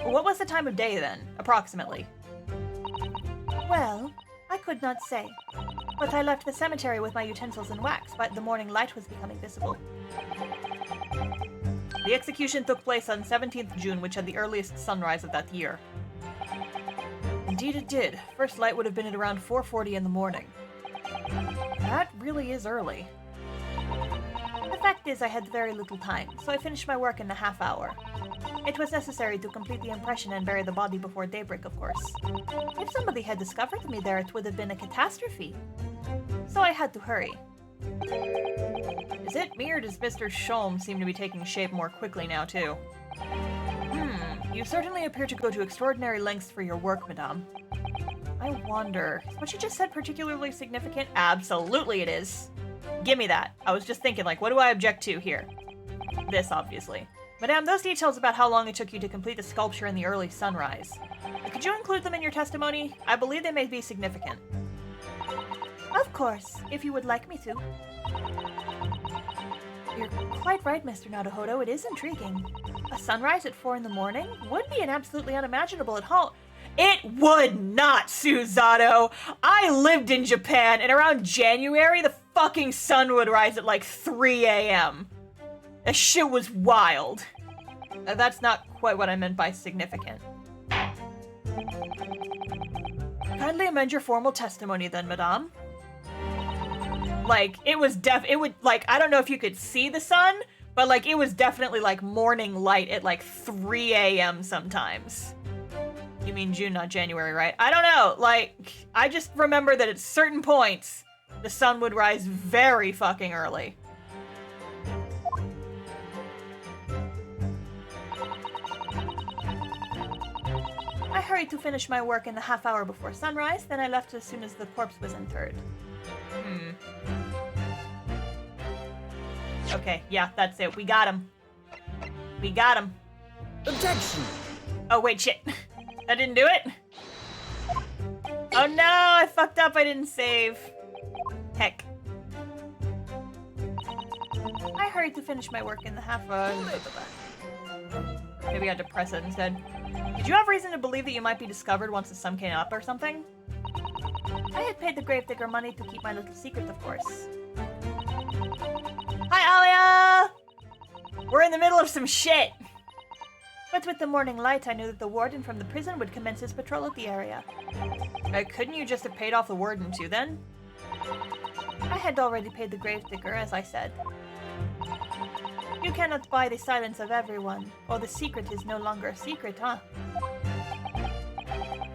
What was the time of day then, approximately? Well, I could not say. But I left the cemetery with my utensils and wax, but the morning light was becoming visible. The execution took place on 17th June, which had the earliest sunrise of that year. Indeed it did. First light would have been at around 4:40 in the morning. That really is early. The fact is I had very little time, so I finished my work in a half hour. It was necessary to complete the impression and bury the body before daybreak, of course. If somebody had discovered me there, it would have been a catastrophe. So I had to hurry. Is it me, or does Mr. Sholm seem to be taking shape more quickly now, too? You certainly appear to go to extraordinary lengths for your work, madame. I wonder, is what you just said particularly significant? Absolutely it is. Give me that. I was just thinking, like, what do I object to here? This, obviously. Madame, those details about how long it took you to complete the sculpture in the early sunrise. Could you include them in your testimony? I believe they may be significant. Of course, if you would like me to. You're quite right, Mr. Naruhodo. It is intriguing. A sunrise at 4 in the morning would be an absolutely unimaginable at home. It would not, Suzato! I lived in Japan, and around January, the fucking sun would rise at like 3 a.m. That shit was wild. That's not quite what I meant by significant. Kindly amend your formal testimony then, madame. Like, it was I don't know if you could see the sun, but like, it was definitely like morning light at like 3 a.m. sometimes. You mean June, not January, right? I don't know, like, I just remember that at certain points, the sun would rise very fucking early. I hurried to finish my work in the half hour before sunrise, then I left as soon as the corpse was interred. Okay, yeah, that's it. We got him. We got him. Objection! Oh, wait, shit. That didn't do it? Oh no, I fucked up. I didn't save. Heck. I hurried to finish my work in the half hour. Maybe I had to press it instead. Did you have reason to believe that you might be discovered once the sun came up or something? I had paid the gravedigger money to keep my little secret, of course. Hi, Alia! We're in the middle of some shit. But with the morning light, I knew that the warden from the prison would commence his patrol at the area. Couldn't you just have paid off the warden too, then? I had already paid the gravedigger, as I said. You cannot buy the silence of everyone, or the secret is no longer a secret, huh?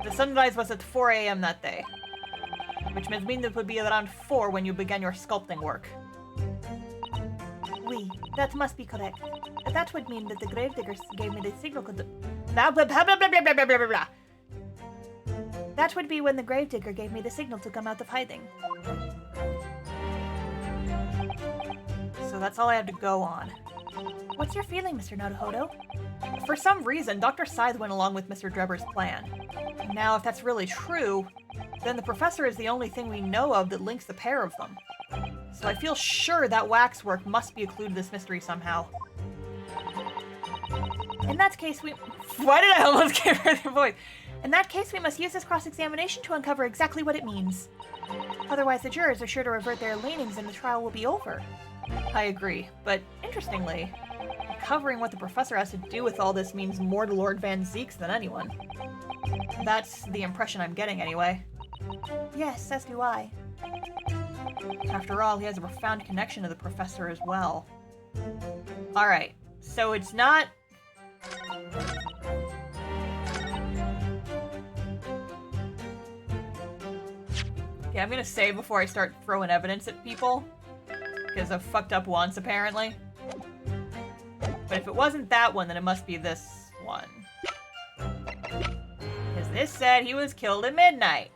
The sunrise was at 4 a.m. that day, which must mean it would be around 4 when you began your sculpting work. Oui, that must be correct. That would mean that the gravedigger gave me the signal to... Blah, blah, blah, blah, blah, blah, blah, blah, blah, blah. That would be when the gravedigger gave me the signal to come out of hiding. So that's all I have to go on. What's your feeling, Mr. Naruhodo? For some reason, Dr. Scythe went along with Mr. Drebber's plan. Now, if that's really true, then the professor is the only thing we know of that links the pair of them. So I feel sure that waxwork must be a clue to this mystery somehow. In that case, Why did I almost give her the voice? In that case, we must use this cross-examination to uncover exactly what it means. Otherwise, the jurors are sure to revert their leanings and the trial will be over. I agree, but interestingly, uncovering what the professor has to do with all this means more to Lord Van Zeeks than anyone. That's the impression I'm getting anyway. Yes, as do I. After all, he has a profound connection to the professor as well. Alright, so it's not... Okay, I'm gonna save before I start throwing evidence at people. Because I've fucked up once, apparently. But if it wasn't that one, then it must be this one. Because this said he was killed at midnight.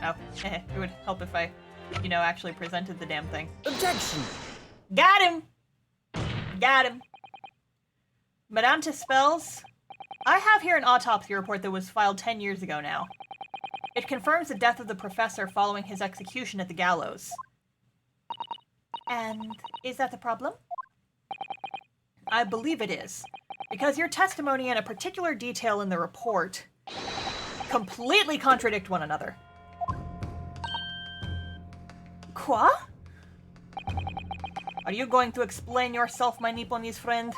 Oh, it would help if I, actually presented the damn thing. Objection! Got him! Got him. Madame Tispels, I have here an autopsy report that was filed 10 years ago now. It confirms the death of the professor following his execution at the gallows. And is that the problem? I believe it is, because your testimony and a particular detail in the report completely contradict one another. Quoi? Are you going to explain yourself, my Nipponese friend?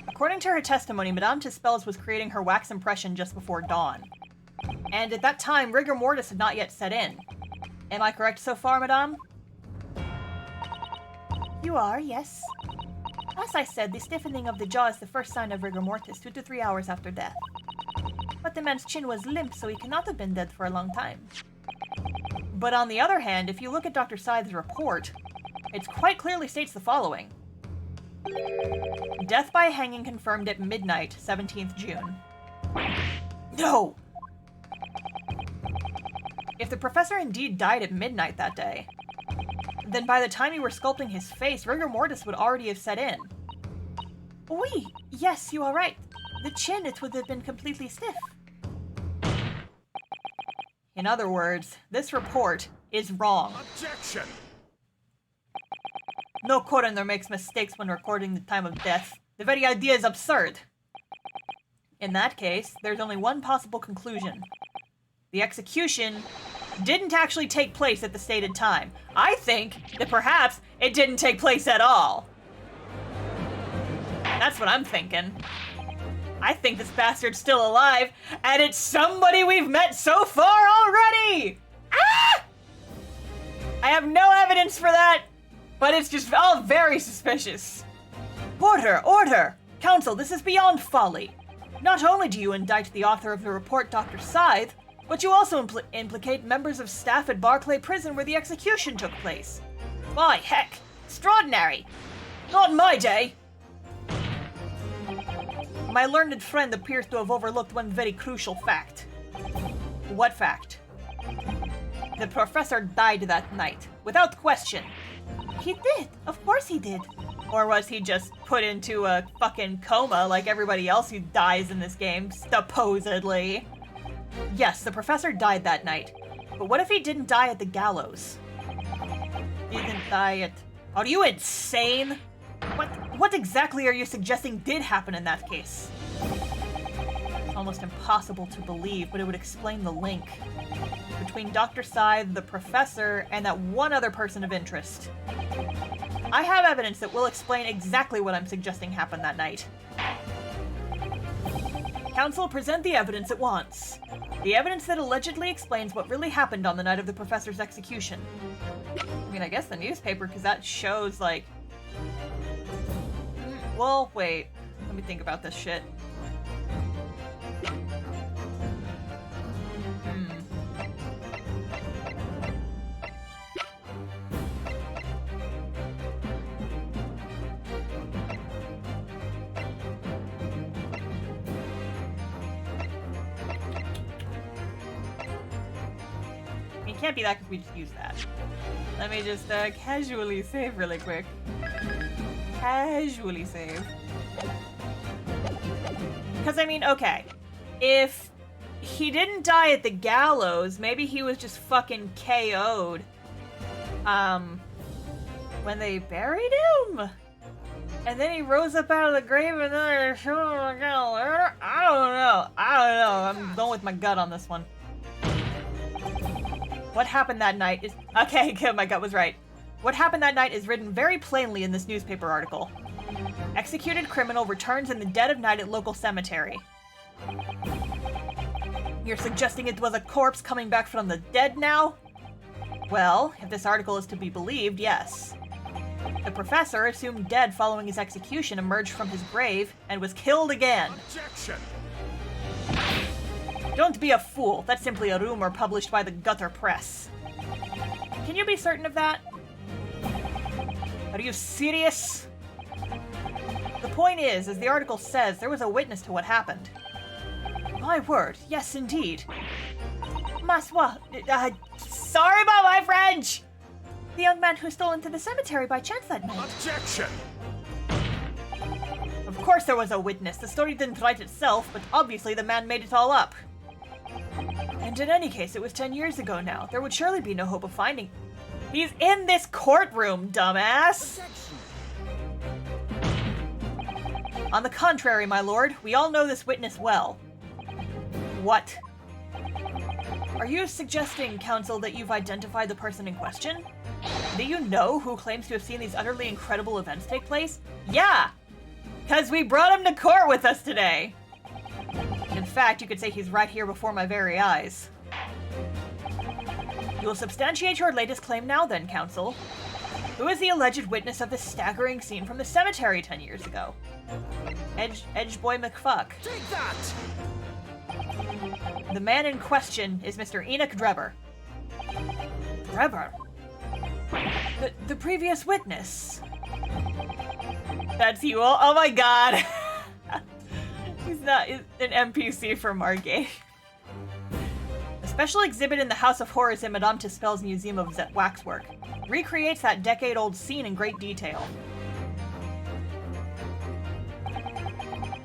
According to her testimony, Madame Tispels was creating her wax impression just before dawn. And at that time, Rigor Mortis had not yet set in. Am I correct so far, Madame? You are, yes. As I said, the stiffening of the jaw is the first sign of rigor mortis 2 to 3 hours after death. But the man's chin was limp, so he cannot have been dead for a long time. But on the other hand, if you look at Dr. Scythe's report, it quite clearly states the following. Death by hanging confirmed at midnight, 17th June. No! If the professor indeed died at midnight that day, then by the time you were sculpting his face, rigor mortis would already have set in. Oui, yes, you are right. The chin, it would have been completely stiff. In other words, this report is wrong. Objection! No coroner makes mistakes when recording the time of death. The very idea is absurd. In that case, there's only one possible conclusion. The execution didn't actually take place at the stated time. I think that perhaps it didn't take place at all. That's what I'm thinking. I think this bastard's still alive, and it's somebody we've met so far already! Ah! I have no evidence for that, but it's just all very suspicious. Order, order! Counsel, this is beyond folly. Not only do you indict the author of the report, Dr. Scythe, but you also implicate members of staff at Barclay Prison where the execution took place. By heck, extraordinary! Not in my day! My learned friend appears to have overlooked one very crucial fact. What fact? The professor died that night, without question. He did. Of course he did. Or was he just put into a fucking coma like everybody else who dies in this game, supposedly? Yes, the professor died that night. But what if he didn't die at the gallows? He didn't die at... Are you insane? What exactly are you suggesting did happen in that case? It's almost impossible to believe, but it would explain the link between Dr. Scythe, the professor, and that one other person of interest. I have evidence that will explain exactly what I'm suggesting happened that night. Counsel, present the evidence at once. The evidence that allegedly explains what really happened on the night of the professor's execution. I mean, I guess the newspaper, because that shows, like... Well, wait. Let me think about this shit. It can't be that because we just used that. Let me just casually save really quick. Casually save. Because, I mean, okay. If he didn't die at the gallows, maybe he was just fucking KO'd. When they buried him? And then he rose up out of the grave and then they showed him again. I don't know. I'm going with my gut on this one. What happened that night is... Okay, good, my gut was right. What happened that night is written very plainly in this newspaper article. Executed criminal returns in the dead of night at local cemetery. You're suggesting it was a corpse coming back from the dead now? Well, if this article is to be believed, yes. The professor, assumed dead following his execution, emerged from his grave and was killed again. Objection! Don't be a fool. That's simply a rumor published by the gutter press. Can you be certain of that? Are you serious? The point is, as the article says, there was a witness to what happened. My word, yes indeed. Maswa, sorry about my French! The young man who stole into the cemetery by chance that night. Objection! Of course there was a witness. The story didn't write itself, but obviously the man made it all up. And in any case, it was 10 years ago now. There would surely be no hope of finding... He's in this courtroom, dumbass! On the contrary, my lord, we all know this witness well. What? Are you suggesting, counsel, that you've identified the person in question? Do you know who claims to have seen these utterly incredible events take place? Yeah! Because we brought him to court with us today! In fact, you could say he's right here before my very eyes. You will substantiate your latest claim now then, counsel. Who is the alleged witness of this staggering scene from the cemetery 10 years ago? Edge Boy McFuck. Take that! The man in question is Mr. Enoch Drebber. Drebber? The previous witness. That's you all? Oh my god! He's an NPC for Margate. Special exhibit in the House of Horrors in Madame Tussauds Museum of Waxwork. Recreates that decade-old scene in great detail.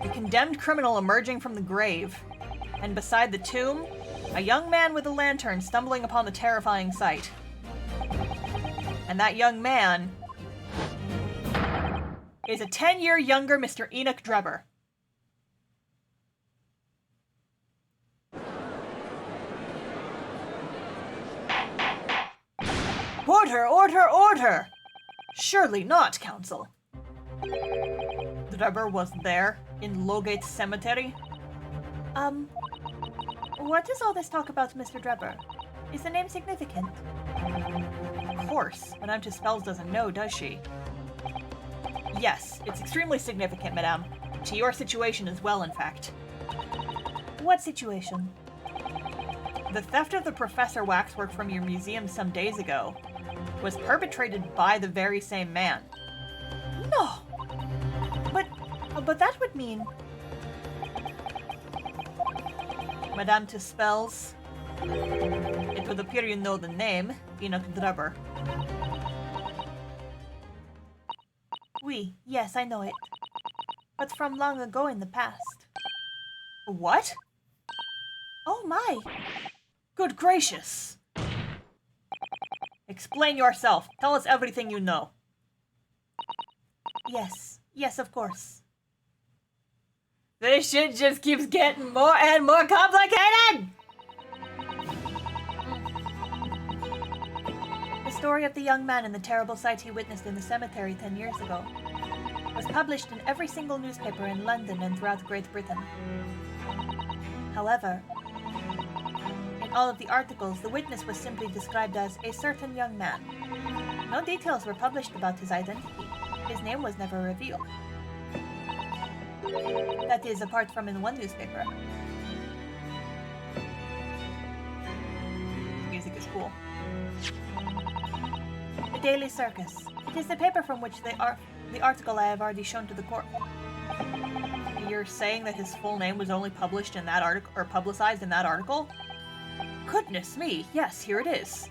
A condemned criminal emerging from the grave. And beside the tomb, a young man with a lantern stumbling upon the terrifying sight. And that young man is a 10-year younger Mr. Enoch Drebber. Order, order, order! Surely not, Counsel. Drebber was there, in Lowgate Cemetery. What is all this talk about Mr. Drebber? Is the name significant? Of course, Madame Tussauds doesn't know, does she? Yes, it's extremely significant, Madame. To your situation as well, in fact. What situation? The theft of the Professor waxwork from your museum some days ago was perpetrated by the very same man. No! But that would mean... Madame Tussauds, it would appear you know the name, Enoch Drebber. Oui, yes, I know it. But from long ago in the past. What? Oh my! Good gracious! Explain yourself. Tell us everything you know. Yes, of course. This shit just keeps getting more and more complicated! The story of the young man and the terrible sight he witnessed in the cemetery 10 years ago was published in every single newspaper in London and throughout Great Britain. However, in all of the articles, the witness was simply described as a certain young man. No details were published about his identity. His name was never revealed. That is, apart from in one newspaper. Music is cool. The Daily Circus. It is the paper from which the article I have already shown to the court. You're saying that his full name was only published in that article, or publicized in that article? Goodness me, yes, here it is.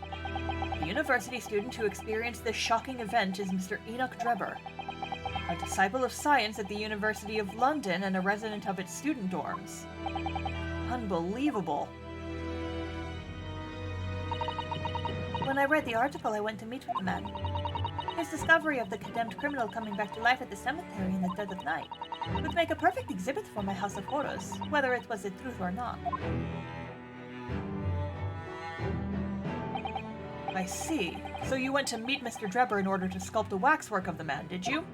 The university student who experienced this shocking event is Mr. Enoch Drebber, a disciple of science at the University of London and a resident of its student dorms. Unbelievable. When I read the article, I went to meet with the man. His discovery of the condemned criminal coming back to life at the cemetery in the dead of night would make a perfect exhibit for my House of Horrors, whether it was the truth or not. I see. So you went to meet Mr. Drebber in order to sculpt a waxwork of the man, did you?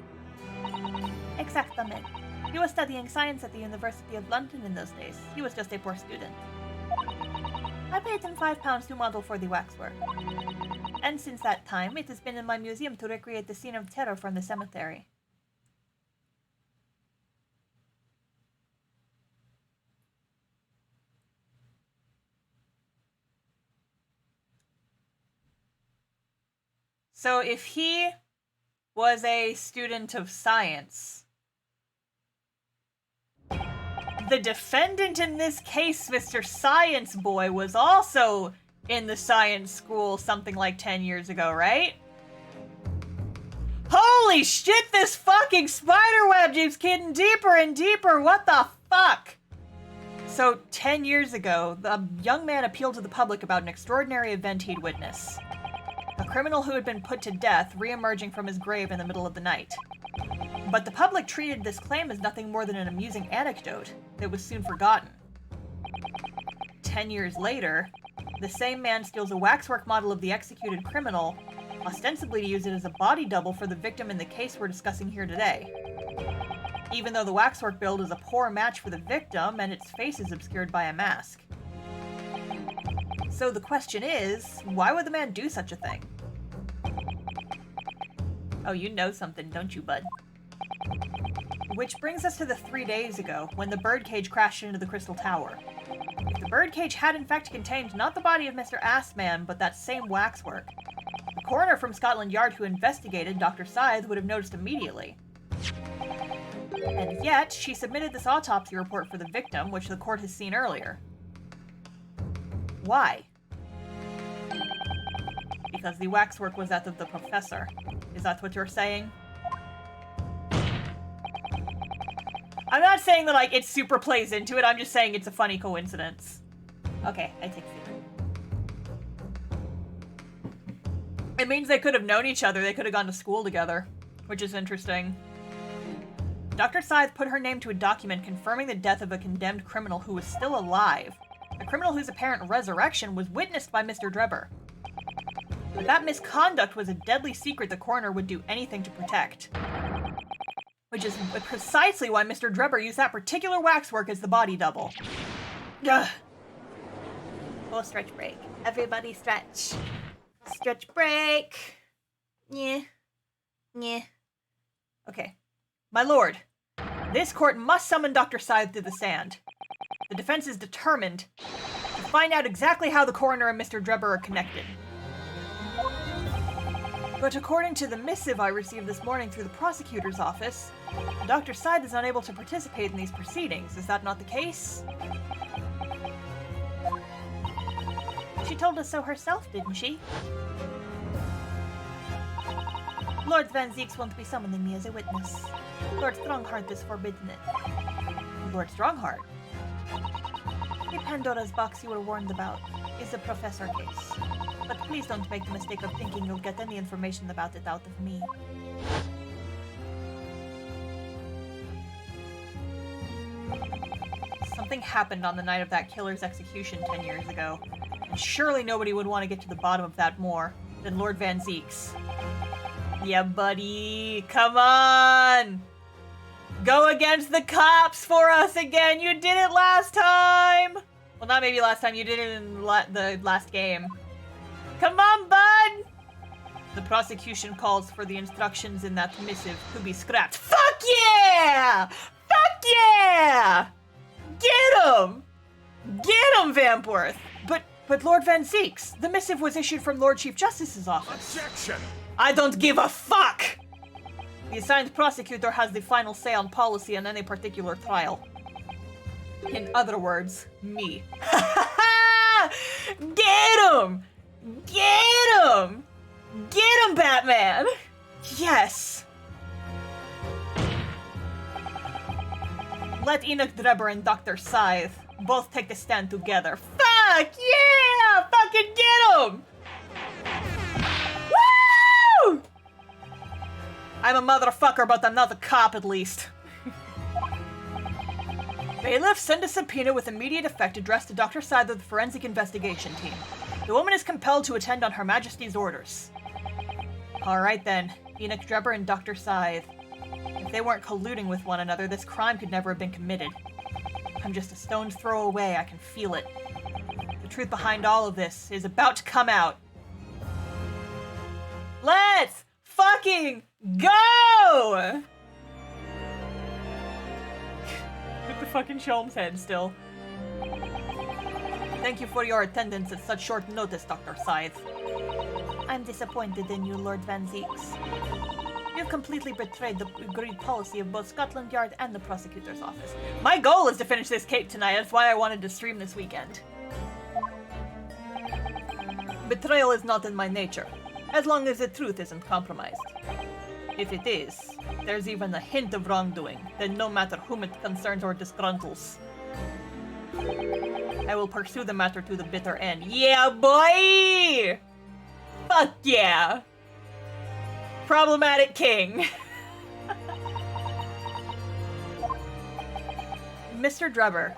Exactamente. He was studying science at the University of London in those days. He was just a poor student. I paid him £5 to model for the waxwork. And since that time, it has been in my museum to recreate the scene of terror from the cemetery. So if he was a student of science, the defendant in this case, Mr. Science Boy, was also in the science school something like 10 years ago, right? Holy shit, this fucking spiderweb keeps getting deeper and deeper. What the fuck? So 10 years ago, the young man appealed to the public about an extraordinary event he'd witnessed. A criminal who had been put to death re-emerging from his grave in the middle of the night. But the public treated this claim as nothing more than an amusing anecdote that was soon forgotten. 10 years later, the same man steals a waxwork model of the executed criminal, ostensibly to use it as a body double for the victim in the case we're discussing here today. Even though the waxwork build is a poor match for the victim and its face is obscured by a mask. So the question is, why would the man do such a thing? Oh, you know something, don't you, bud? Which brings us to the 3 days ago, when the birdcage crashed into the Crystal Tower. If the birdcage had in fact contained not the body of Mr. Assman, but that same waxwork, the coroner from Scotland Yard who investigated, Dr. Scythe, would have noticed immediately. And yet, she submitted this autopsy report for the victim, which the court has seen earlier. Why? Because the waxwork was that of the professor. Is that what you're saying? I'm not saying that, like, it super plays into it. I'm just saying it's a funny coincidence. Okay, I take it. It means they could have known each other. They could have gone to school together, which is interesting. Dr. Scythe put her name to a document confirming the death of a condemned criminal who was still alive. A criminal whose apparent resurrection was witnessed by Mr. Drebber. But that misconduct was a deadly secret the coroner would do anything to protect. Which is precisely why Mr. Drebber used that particular waxwork as the body double. Ugh. Full stretch break. Everybody stretch. Stretch break. Yeah. Yeah. Okay. My lord, this court must summon Dr. Scythe to the stand. The defense is determined to find out exactly how the coroner and Mr. Drebber are connected. But according to the missive I received this morning through the prosecutor's office, Dr. Scythe is unable to participate in these proceedings. Is that not the case? She told us so herself, didn't she? Lord Van Zieks won't be summoning me as a witness. Lord Strongheart has forbidden it. Lord Strongheart? The Pandora's box you were warned about is the professor case. But please don't make the mistake of thinking you'll get any information about it out of me. Something happened on the night of that killer's execution 10 years ago, and surely nobody would want to get to the bottom of that more than Lord Van Zieks. Yeah, buddy, come on! Go against the cops for us again! You did it last time! Well, not maybe last time, you did it in the last game. Come on, bud! The prosecution calls for the instructions in that missive to be scrapped. Fuck yeah! Fuck yeah! Get him! Get him, Vampworth! But Lord Van Zieks, the missive was issued from Lord Chief Justice's office. Objection! I don't give a fuck! The assigned prosecutor has the final say on policy on any particular trial. In other words, me. Get him! Get him! Get him, Batman! Yes! Let Enoch Drebber and Dr. Scythe both take the stand together. Fuck yeah! Fucking get him! Woo! I'm a motherfucker, but I'm not a cop at least. Bailiff, send a subpoena with immediate effect addressed to Dr. Scythe of the Forensic Investigation Team. The woman is compelled to attend on Her Majesty's orders. Alright then, Enoch Drebber and Dr. Scythe. If they weren't colluding with one another, this crime could never have been committed. I'm just a stone's throw away, I can feel it. The truth behind all of this is about to come out. Let's fucking go! With the fucking Sholmes head still. Thank you for your attendance at such short notice, Dr. Scythe. I'm disappointed in you, Lord Van Zieks. You've completely betrayed the agreed policy of both Scotland Yard and the prosecutor's office. My goal is to finish this cape tonight, that's why I wanted to stream this weekend. Betrayal is not in my nature, as long as the truth isn't compromised. If it is, there's even a hint of wrongdoing, then no matter whom it concerns or disgruntles, I will pursue the matter to the bitter end. Yeah, boy! Fuck yeah! Problematic king. Mr. Drebber,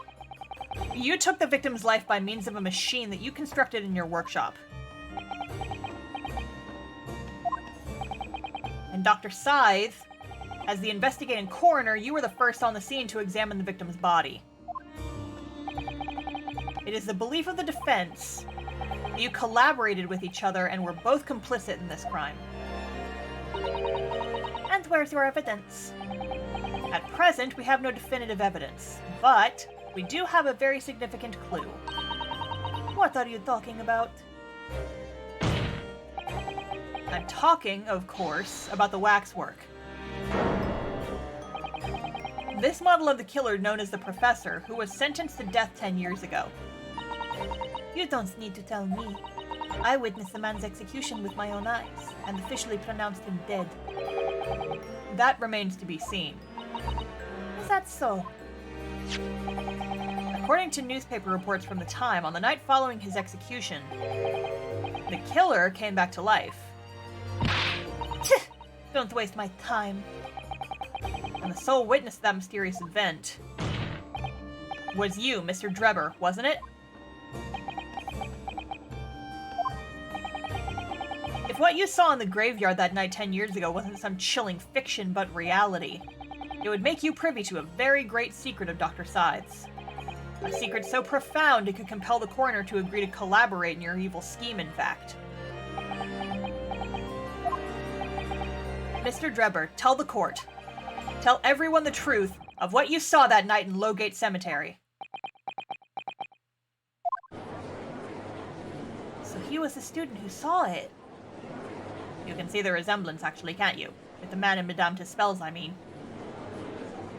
you took the victim's life by means of a machine that you constructed in your workshop. And Dr. Scythe, as the investigating coroner, you were the first on the scene to examine the victim's body. It is the belief of the defense that you collaborated with each other and were both complicit in this crime. And where's your evidence? At present, we have no definitive evidence, but we do have a very significant clue. What are you talking about? I'm talking, of course, about the waxwork. This model of the killer known as the Professor, who was sentenced to death 10 years ago. You don't need to tell me. I witnessed the man's execution with my own eyes, and officially pronounced him dead. That remains to be seen. Is that so? According to newspaper reports from the time, on the night following his execution, the killer came back to life. Don't waste my time. And the sole witness to that mysterious event was you, Mr. Drebber, wasn't it? If what you saw in the graveyard that night 10 years ago wasn't some chilling fiction but reality, it would make you privy to a very great secret of Dr. Scythe's. A secret so profound it could compel the coroner to agree to collaborate in your evil scheme, in fact. Mr. Drebber, tell the court. Tell everyone the truth of what you saw that night in Lowgate Cemetery. So he was the student who saw it. You can see the resemblance, actually, can't you? With the man in Madame Tussauds, I mean.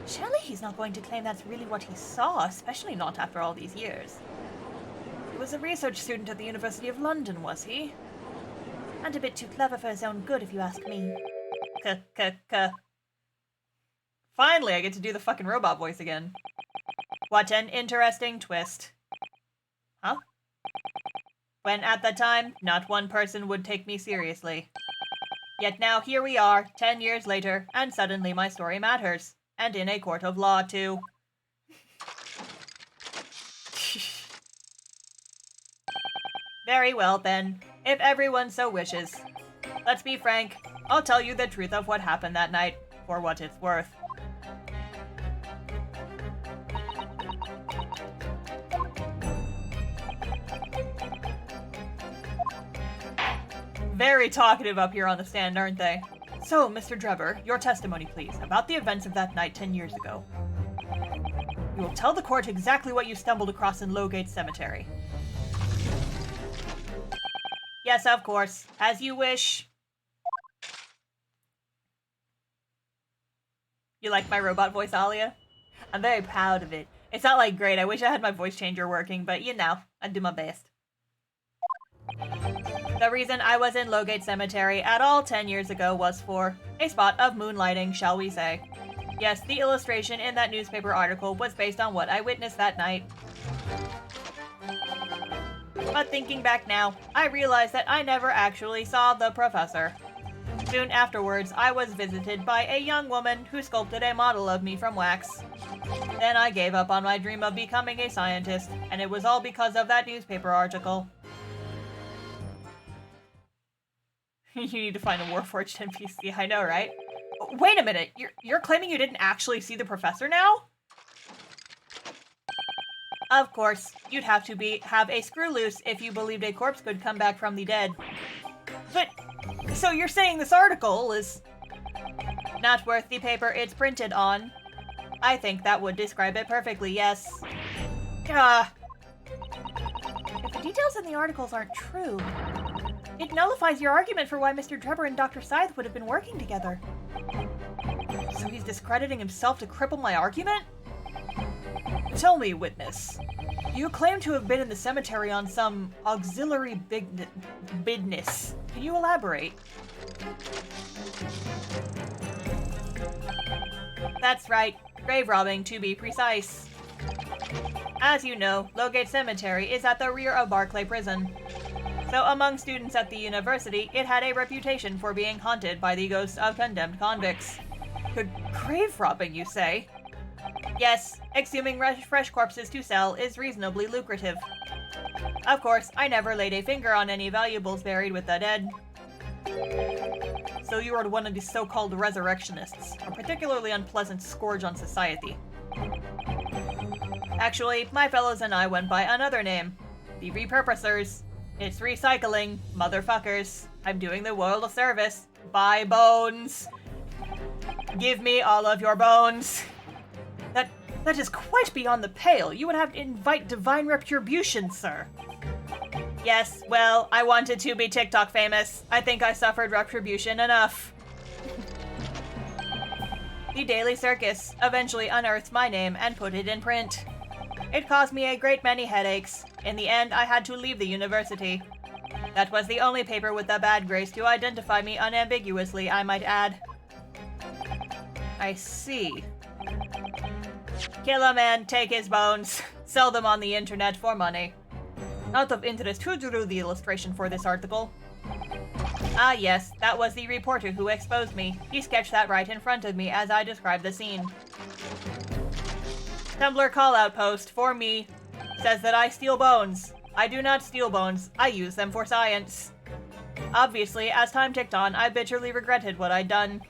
Surely he's not going to claim that's really what he saw, especially not after all these years. He was a research student at the University of London, was he? And a bit too clever for his own good, if you ask me. Finally, I get to do the fucking robot voice again. What an interesting twist. Huh? When at the time, not one person would take me seriously. Yet now here we are, 10 years later, and suddenly my story matters. And in a court of law, too. Very well, then. If everyone so wishes. Let's be frank. I'll tell you the truth of what happened that night, for what it's worth. Very talkative up here on the stand, aren't they? So, Mr. Drebber, your testimony, please, about the events of that night 10 years ago. You will tell the court exactly what you stumbled across in Lowgate Cemetery. Yes, of course. As you wish. You like my robot voice, Alia? I'm very proud of it. It's not, like, great. I wish I had my voice changer working, but, you know, I do my best. The reason I was in Lowgate Cemetery at all 10 years ago was for a spot of moonlighting, shall we say. Yes, the illustration in that newspaper article was based on what I witnessed that night. But thinking back now, I realized that I never actually saw the professor. Soon afterwards, I was visited by a young woman who sculpted a model of me from wax. Then I gave up on my dream of becoming a scientist, and it was all because of that newspaper article. You need to find a Warforged NPC, I know, right? Wait a minute, you're claiming you didn't actually see the professor now? Of course, you'd have to have a screw loose if you believed a corpse could come back from the dead. But, so you're saying this article is not worth the paper it's printed on? I think that would describe it perfectly, yes. If the details in the articles aren't true, it nullifies your argument for why Mr. Drebber and Dr. Scythe would have been working together. So he's discrediting himself to cripple my argument? Tell me, witness. You claim to have been in the cemetery on some auxiliary business. Can you elaborate? That's right. Grave robbing, to be precise. As you know, Lowgate Cemetery is at the rear of Barclay Prison. So among students at the university, it had a reputation for being haunted by the ghosts of condemned convicts. Grave robbing, you say? Yes, exhuming fresh corpses to sell is reasonably lucrative. Of course, I never laid a finger on any valuables buried with the dead. So you are one of the so-called resurrectionists, a particularly unpleasant scourge on society. Actually, my fellows and I went by another name. The Repurposers. It's recycling, motherfuckers. I'm doing the world a service. Buy bones. Give me all of your bones. That is quite beyond the pale. You would have to invite divine retribution, sir. Yes, well, I wanted to be TikTok famous. I think I suffered retribution enough. The Daily Circus eventually unearthed my name and put it in print. It caused me a great many headaches, In the end, I had to leave the university. That was the only paper with the bad grace to identify me unambiguously, I might add. I see. Kill a man, take his bones, sell them on the internet for money. Out of interest, who drew the illustration for this article? Ah yes, that was the reporter who exposed me. He sketched that right in front of me as I described the scene. Tumblr call-out post for me says that I steal bones. I do not steal bones, I use them for science. Obviously, as time ticked on, I bitterly regretted what I'd done.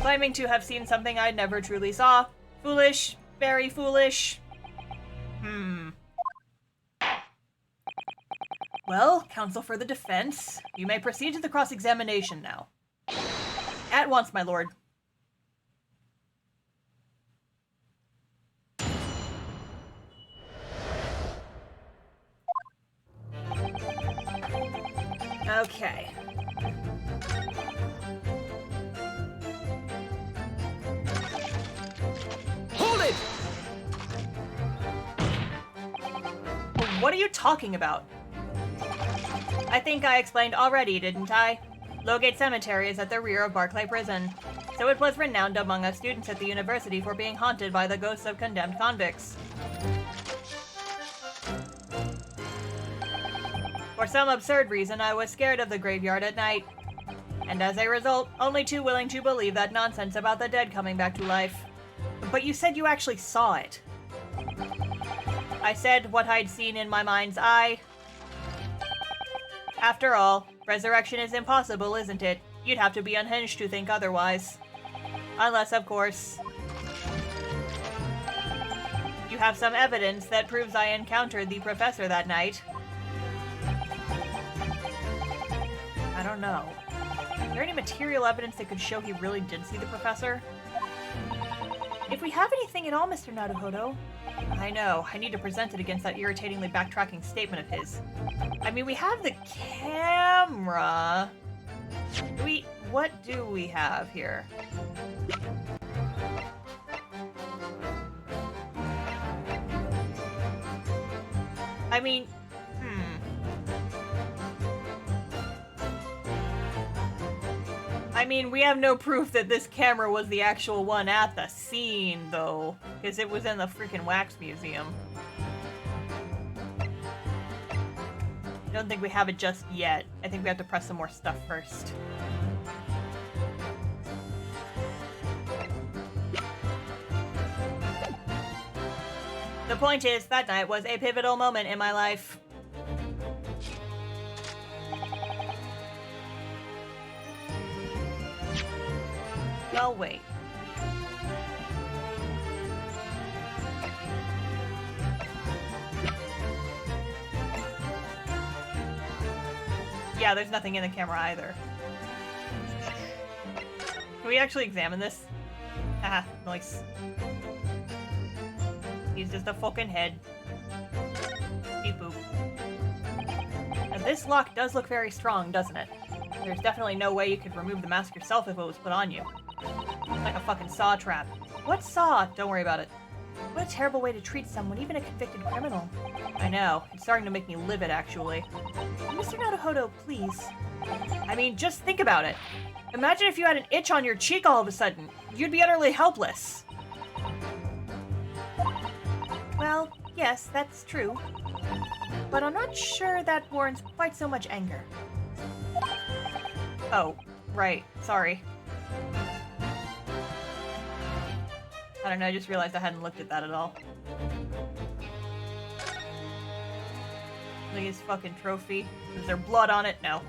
Claiming to have seen something I never truly saw. Foolish, very foolish. Well, counsel for the defense, you may proceed to the cross-examination now. At once, my lord. Okay. Hold it! What are you talking about? I think I explained already, didn't I? Lowgate Cemetery is at the rear of Barclay Prison, so it was renowned among us students at the university for being haunted by the ghosts of condemned convicts. For some absurd reason, I was scared of the graveyard at night, and as a result, only too willing to believe that nonsense about the dead coming back to life. But you said you actually saw it. I said what I'd seen in my mind's eye. After all, resurrection is impossible, isn't it? You'd have to be unhinged to think otherwise. Unless, of course, you have some evidence that proves I encountered the professor that night. I don't know. Is there any material evidence that could show he really did see the professor? If we have anything at all, Mr. Naruhodo. I know. I need to present it against that irritatingly backtracking statement of his. I mean, we have the camera. What do we have here? I mean, I mean, we have no proof that this camera was the actual one at the scene, though, because it was in the freaking wax museum. I don't think we have it just yet. I think we have to press some more stuff first. The point is, that night was a pivotal moment in my life. Well, wait. Yeah, there's nothing in the camera either. Can we actually examine this? Haha, nice. He's just a fucking head. Beep boop. And this lock does look very strong, doesn't it? There's definitely no way you could remove the mask yourself if it was put on you. It's like a fucking saw trap. What saw? Don't worry about it. What a terrible way to treat someone, even a convicted criminal. I know. It's starting to make me livid, actually. Mr. Naruhodo, please. I mean, just think about it. Imagine if you had an itch on your cheek all of a sudden. You'd be utterly helpless. Well, yes, that's true. But I'm not sure that warrants quite so much anger. Oh, right. Sorry. I don't know, I just realized I hadn't looked at that at all. Look at his fucking trophy. Is there blood on it? No.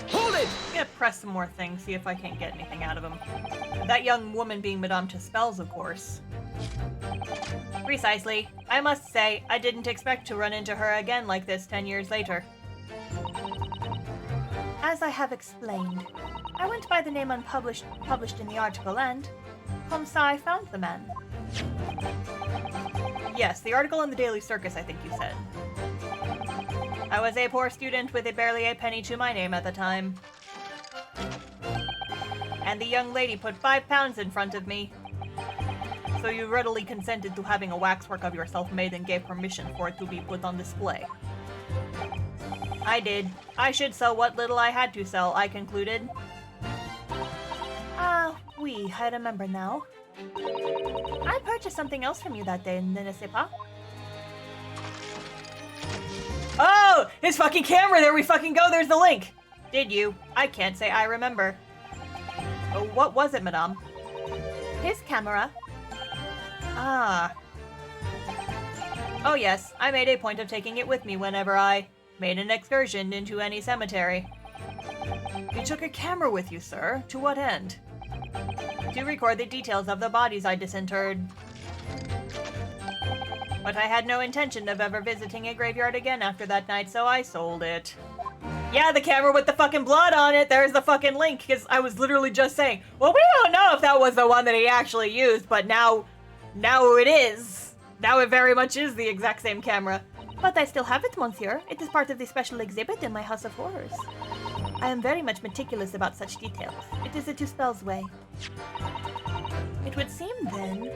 Hold it! I'm gonna press some more things, see if I can't get anything out of him. That young woman being Madame Tuspel's, of course. Precisely. I must say, I didn't expect to run into her again like this 10 years later. As I have explained, I went by the name published in the article, and Homsai found the man. Yes, the article in the Daily Circus, I think you said. I was a poor student with barely a penny to my name at the time. And the young lady put 5 pounds in front of me. So you readily consented to having a waxwork of yourself made and gave permission for it to be put on display. I did. I should sell what little I had to sell, I concluded. Oui, I remember now. I purchased something else from you that day, ne sais pas? Oh! His fucking camera! There we fucking go! There's the link! Did you? I can't say I remember. Oh, what was it, madame? His camera. Ah. Oh yes, I made a point of taking it with me whenever I made an excursion into any cemetery. You took a camera with you, sir? To what end? To record the details of the bodies I disinterred. But I had no intention of ever visiting a graveyard again after that night, so I sold it. Yeah, the camera with the fucking blood on it! There's the fucking link, because I was literally just saying, well, we don't know if that was the one that he actually used, but now it is. Now it very much is the exact same camera. But I still have it, monsieur. It is part of the special exhibit in my House of Horrors. I am very much meticulous about such details. It is a Tuspel's way. It would seem, then,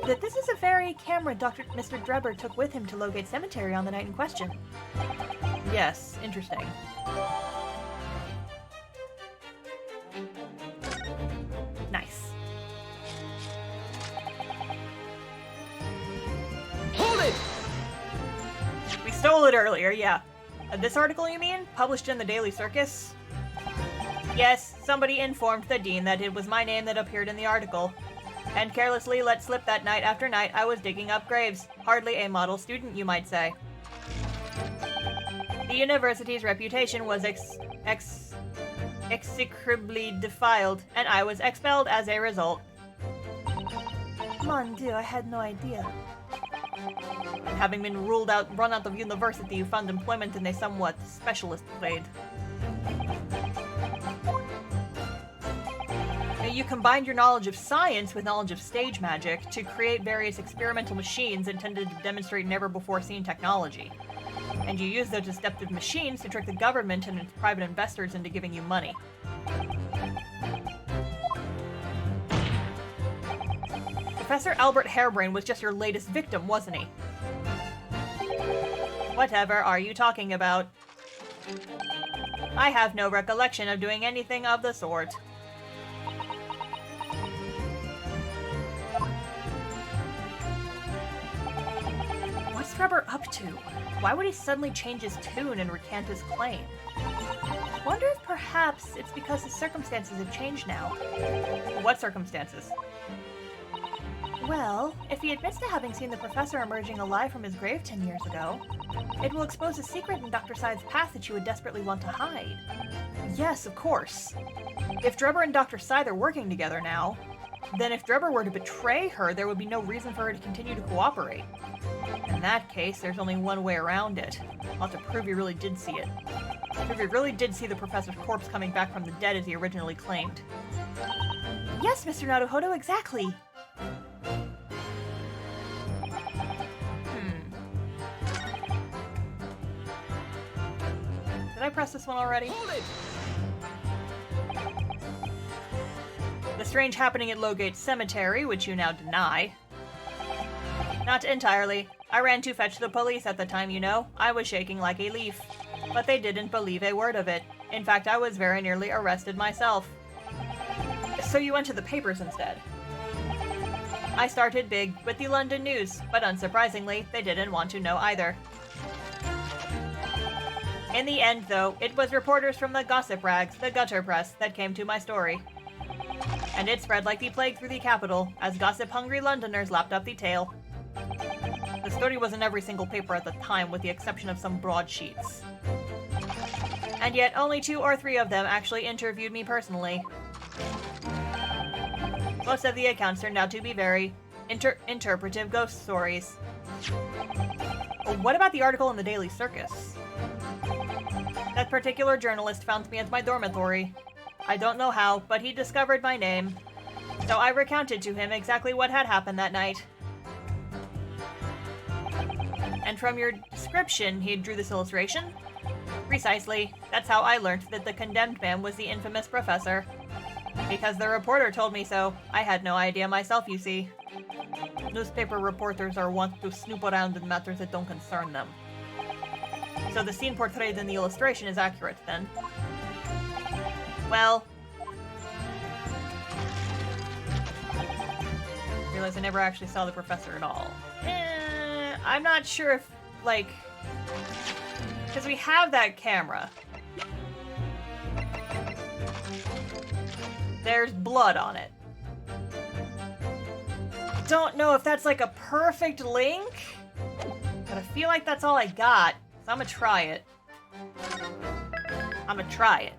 that this is the very camera Mr. Drebber took with him to Lowgate Cemetery on the night in question. Yes, interesting. Nice. Hold it! We stole it earlier, yeah. This article, you mean? Published in the Daily Circus? Yes, somebody informed the dean that it was my name that appeared in the article, and carelessly let slip that night after night I was digging up graves. Hardly a model student, you might say. The university's reputation was execrably defiled, and I was expelled as a result. Mon Dieu, I had no idea. Having been run out of university, you found employment in a somewhat specialist trade. You combined your knowledge of science with knowledge of stage magic to create various experimental machines intended to demonstrate never-before-seen technology. And you used those deceptive machines to trick the government and its private investors into giving you money. Professor Albert Harebrain was just your latest victim, wasn't he? Whatever are you talking about? I have no recollection of doing anything of the sort. What's Drebber up to? Why would he suddenly change his tune and recant his claim? Wonder if perhaps it's because his circumstances have changed now. What circumstances? Well, if he admits to having seen the professor emerging alive from his grave 10 years ago, it will expose a secret in Dr. Syde's past that you would desperately want to hide. Yes, of course. If Drebber and Dr. Syde are working together now, then if Drebber were to betray her, there would be no reason for her to continue to cooperate. In that case, there's only one way around it. I'll have to prove you really did see it. Prove you really did see the professor's corpse coming back from the dead as he originally claimed. Yes, Mr. Naruhodo, exactly. Did I press this one already? Hold it! The strange happening at Lowgate Cemetery, which you now deny. Not entirely. I ran to fetch the police at the time, you know. I was shaking like a leaf. But they didn't believe a word of it. In fact, I was very nearly arrested myself. So you went to the papers instead? I started big with the London News, but unsurprisingly, they didn't want to know either. In the end, though, it was reporters from the gossip rags, the gutter press, that came to my story. And it spread like the plague through the capital, as gossip-hungry Londoners lapped up the tale. The story was in every single paper at the time, with the exception of some broadsheets. And yet, only 2 or 3 of them actually interviewed me personally. Most of the accounts turned out to be very interpretive ghost stories. What about the article in the Daily Circus? That particular journalist found me at my dormitory. I don't know how, but he discovered my name. So I recounted to him exactly what had happened that night. And from your description, he drew this illustration. Precisely. That's how I learned that the condemned man was the infamous professor. Because the reporter told me so. I had no idea myself, you see. Newspaper reporters are wont to snoop around in matters that don't concern them. So the scene portrayed in the illustration is accurate, then? Well... realize I never actually saw the professor at all. I'm not sure if, like... because we have that camera. There's blood on it. Don't know if that's like a perfect link, but I feel like that's all I got. So I'm gonna try it. I'm gonna try it.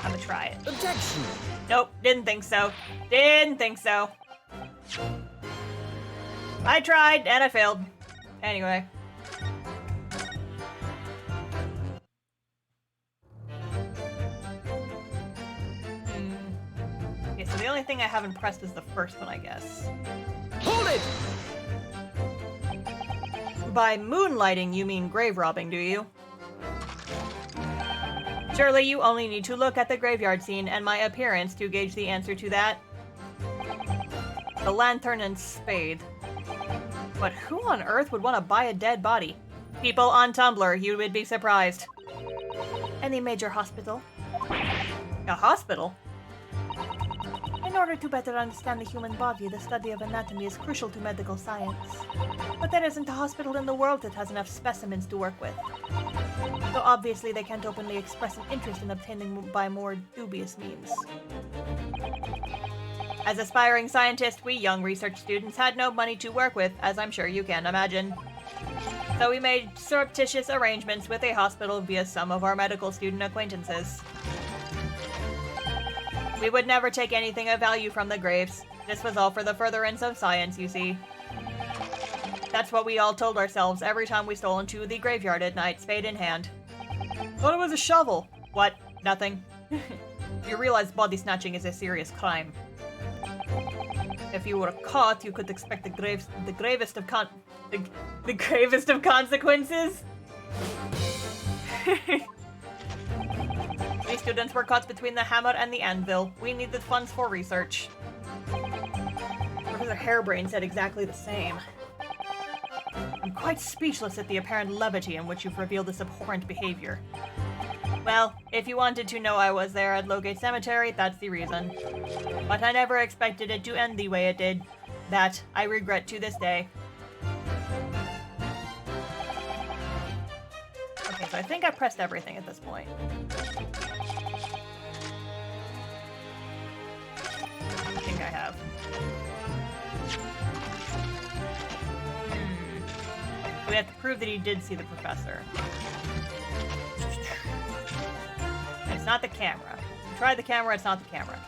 I'm gonna try it. Objection! Nope, didn't think so. Didn't think so. I tried, and I failed. Anyway. Okay, so the only thing I haven't pressed is the first one, I guess. Hold it! By moonlighting, you mean grave robbing, do you? Surely you only need to look at the graveyard scene and my appearance to gauge the answer to that. The lantern and spade. But who on earth would want to buy a dead body? People on Tumblr, you would be surprised. Any major hospital? A hospital? In order to better understand the human body, the study of anatomy is crucial to medical science. But there isn't a hospital in the world that has enough specimens to work with. So obviously they can't openly express an interest in obtaining by more dubious means. As aspiring scientists, we young research students had no money to work with, as I'm sure you can imagine. So we made surreptitious arrangements with a hospital via some of our medical student acquaintances. We would never take anything of value from the graves. This was all for the furtherance of science, you see. That's what we all told ourselves every time we stole into the graveyard at night, spade in hand. Thought it was a shovel. What? Nothing. You realize body snatching is a serious crime. If you were caught, you could expect the gravest of consequences. We students were caught between the hammer and the anvil. We needed funds for research. Professor Hairbrain said exactly the same. I'm quite speechless at the apparent levity in which you've revealed this abhorrent behavior. Well, if you wanted to know I was there at Logate Cemetery, that's the reason. But I never expected it to end the way it did. That I regret to this day. Okay, so I think I pressed everything at this point. I think I have. We have to prove that he did see the professor. It's not the camera. You tried the camera, it's not the camera.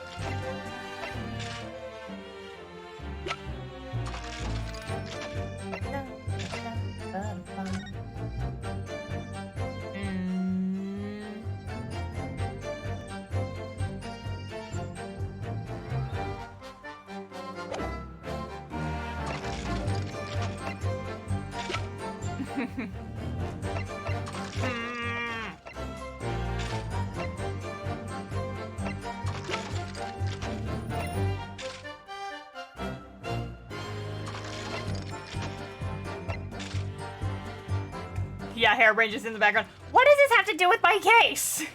Yeah, Hairbrain just in the background. What does this have to do with my case?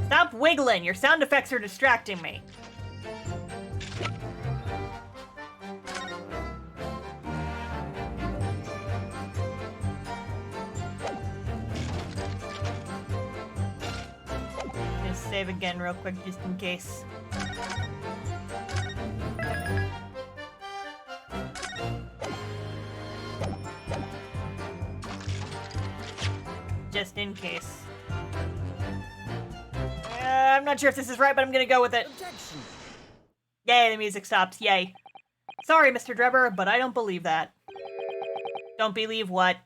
Stop wiggling! Your sound effects are distracting me. save again real quick, just in case. Just in case. I'm not sure if this is right, but I'm gonna go with it. Objection. Yay, the music stops. Yay. Sorry, Mr. Drebber, but I don't believe that. Don't believe what?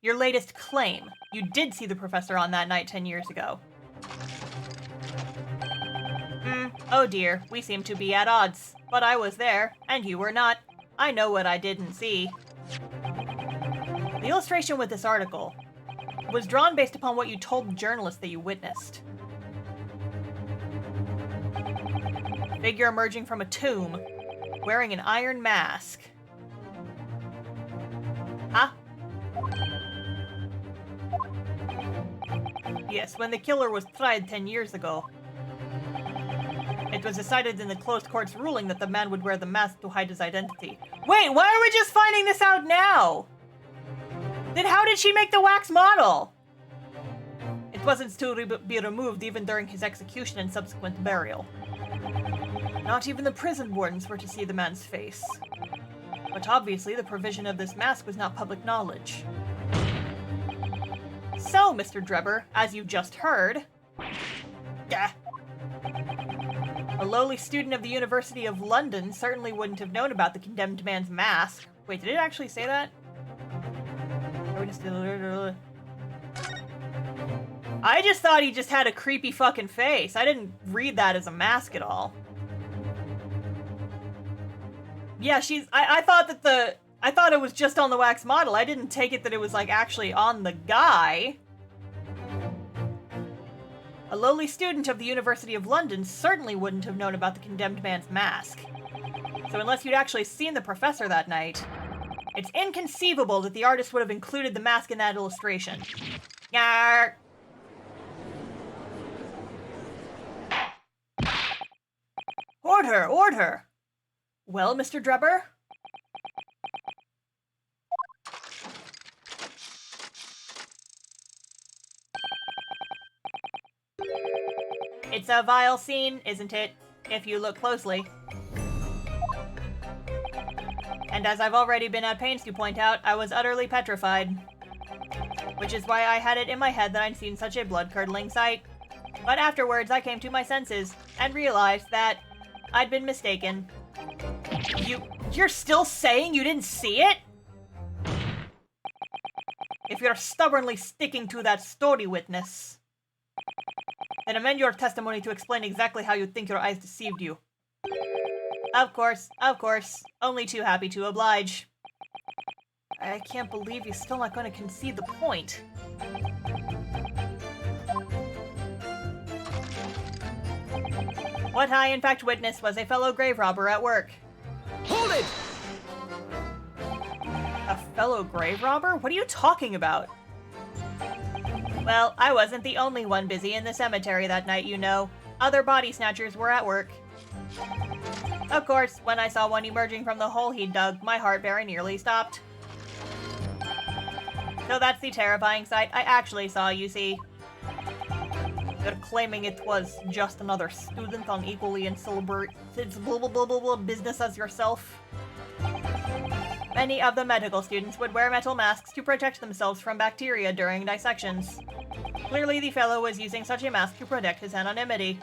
Your latest claim. You did see the professor on that night 10 years ago. Oh dear, we seem to be at odds. But I was there, and you were not. I know what I didn't see. The illustration with this article was drawn based upon what you told the journalist that you witnessed. Figure emerging from a tomb, wearing an iron mask. Huh? Yes, when the killer was tried 10 years ago, it was decided in the closed court's ruling that the man would wear the mask to hide his identity. Wait, why are we just finding this out now? Then how did she make the wax model? It wasn't to be removed even during his execution and subsequent burial. Not even the prison wardens were to see the man's face. But obviously the provision of this mask was not public knowledge. So, Mr. Drebber, as you just heard... A lowly student of the University of London certainly wouldn't have known about the condemned man's mask. Wait, did it actually say that? I just thought he just had a creepy fucking face. I didn't read that as a mask at all. Yeah, I thought it was just on the wax model. I didn't take it that it was, like, actually on the guy. A lowly student of the University of London certainly wouldn't have known about the condemned man's mask. So unless you'd actually seen the professor that night, it's inconceivable that the artist would have included the mask in that illustration. Yarr! Order! Order! Well, Mr. Drebber? It's a vile scene, isn't it? If you look closely. And as I've already been at pains to point out, I was utterly petrified. Which is why I had it in my head that I'd seen such a blood-curdling sight. But afterwards, I came to my senses and realized that I'd been mistaken. You're still saying you didn't see it? If you're stubbornly sticking to that story, witness, then amend your testimony to explain exactly how you think your eyes deceived you. Of course, only too happy to oblige. I can't believe you're still not going to concede the point. What I in fact witnessed was a fellow grave robber at work. Hold it! A fellow grave robber? What are you talking about? Well, I wasn't the only one busy in the cemetery that night, you know. Other body snatchers were at work. Of course, when I saw one emerging from the hole he'd dug, my heart very nearly stopped. So that's the terrifying sight I actually saw, you see. They're claiming it was just another student on equally insalubrious business as yourself. Many of the medical students would wear metal masks to protect themselves from bacteria during dissections. Clearly, the fellow was using such a mask to protect his anonymity.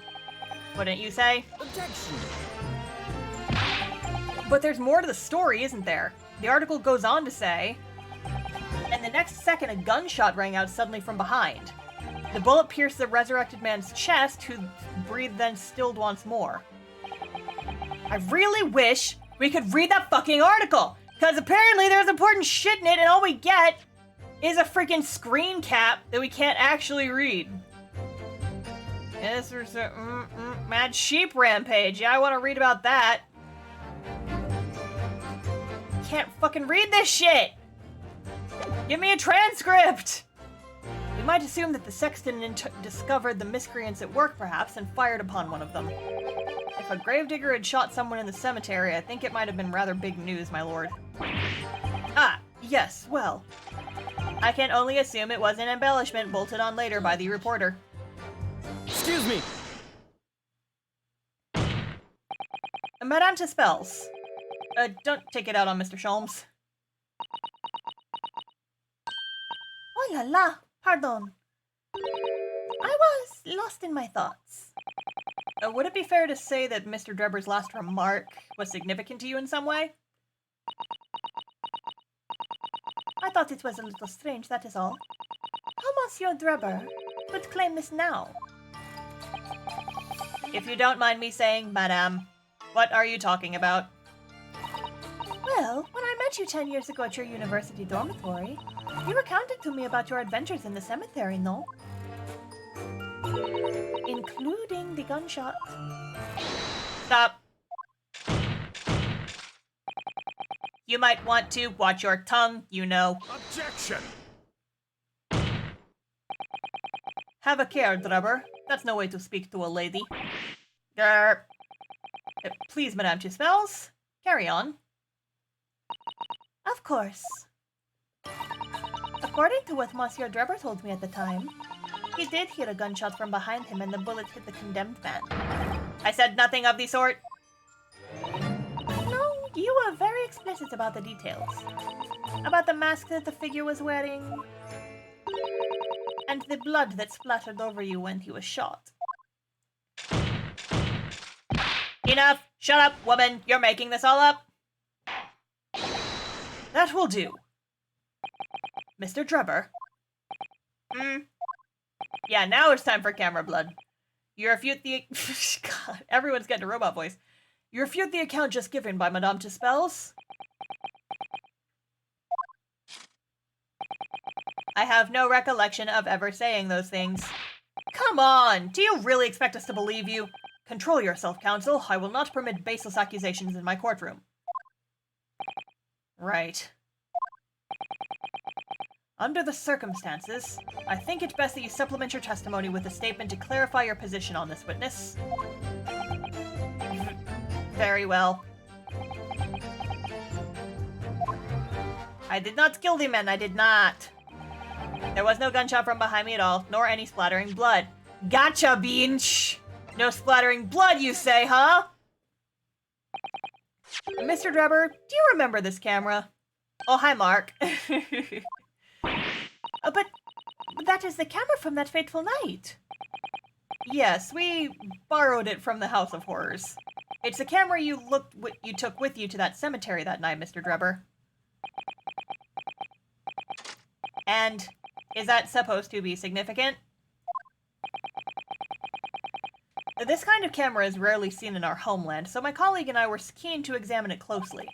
Wouldn't you say? Objection. But there's more to the story, isn't there? The article goes on to say, and the next second a gunshot rang out suddenly from behind. The bullet pierced the resurrected man's chest, who breathed then stilled once more. I really wish we could read that fucking article! Because apparently there's important shit in it, and all we get is a freaking screen cap that we can't actually read. Yes, there's a mad sheep rampage. Yeah, I want to read about that. Can't fucking read this shit! Give me a transcript! We might assume that the sexton discovered the miscreants at work, perhaps, and fired upon one of them. If a gravedigger had shot someone in the cemetery, I think it might have been rather big news, my lord. Ah, yes, well. I can only assume it was an embellishment bolted on later by the reporter. Excuse me. Madame Tispels. Don't take it out on Mr. Sholmes. Oh la la, pardon. I was lost in my thoughts. Would it be fair to say that Mr. Drebber's last remark was significant to you in some way? I thought it was a little strange, that is all. How Monsieur Drebber could claim this now? If you don't mind me saying, Madame, what are you talking about? Well, when I met you 10 years ago at your university dormitory, you recounted to me about your adventures in the cemetery, no? Including the gunshot. Stop. You might want to watch your tongue, you know. Objection. Have a care, Drebber. That's no way to speak to a lady. Please, Madame Tispels, carry on. Of course. According to what Monsieur Drebber told me at the time, he did hear a gunshot from behind him and the bullet hit the condemned man. I said nothing of the sort. No, you were very explicit about the details. About the mask that the figure was wearing, and the blood that splattered over you when he was shot. Enough! Shut up, woman! You're making this all up! That will do. Mr. Drebber? Yeah, now it's time for camera blood. You refute the... God, everyone's getting a robot voice. You refute the account just given by Madame Tispels? I have no recollection of ever saying those things. Come on! Do you really expect us to believe you? Control yourself, counsel. I will not permit baseless accusations in my courtroom. Right. Under the circumstances, I think it best that you supplement your testimony with a statement to clarify your position on this witness. Very well. I did not kill the man, I did not. There was no gunshot from behind me at all, nor any splattering blood. Gotcha, Beanch! No splattering blood, you say, huh? Mr. Drebber, do you remember this camera? Oh, hi, Mark. But that is the camera from that fateful night. Yes, we borrowed it from the House of Horrors. It's the camera you took with you to that cemetery that night, Mr. Drebber. And is that supposed to be significant? This kind of camera is rarely seen in our homeland, so my colleague and I were keen to examine it closely.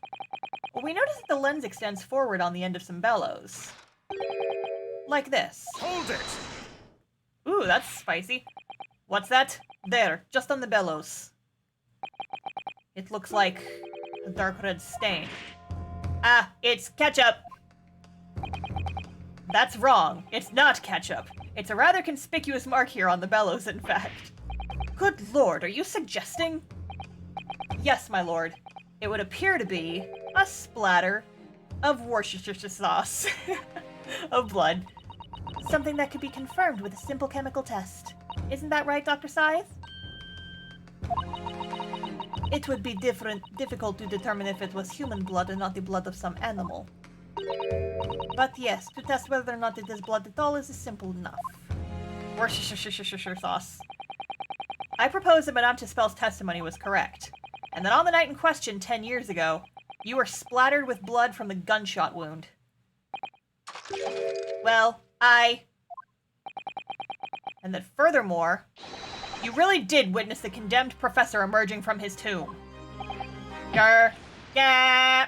We noticed that the lens extends forward on the end of some bellows. Like this. Hold it! Ooh, that's spicy. What's that? There, just on the bellows. It looks like a dark red stain. Ah, it's ketchup! That's wrong. It's not ketchup. It's a rather conspicuous mark here on the bellows, in fact. Good lord, are you suggesting? Yes, my lord. It would appear to be a splatter of Worcestershire sauce. Of blood. Something that could be confirmed with a simple chemical test. Isn't that right, Dr. Scythe? It would be difficult to determine if it was human blood and not the blood of some animal. But yes, to test whether or not it is blood at all is simple enough. Worcestershire sauce. I propose that Madame Tispel's testimony was correct, and that on the night in question 10 years ago, you were splattered with blood from the gunshot wound. Well, and that furthermore, you really did witness the condemned professor emerging from his tomb. Grr. Yeah.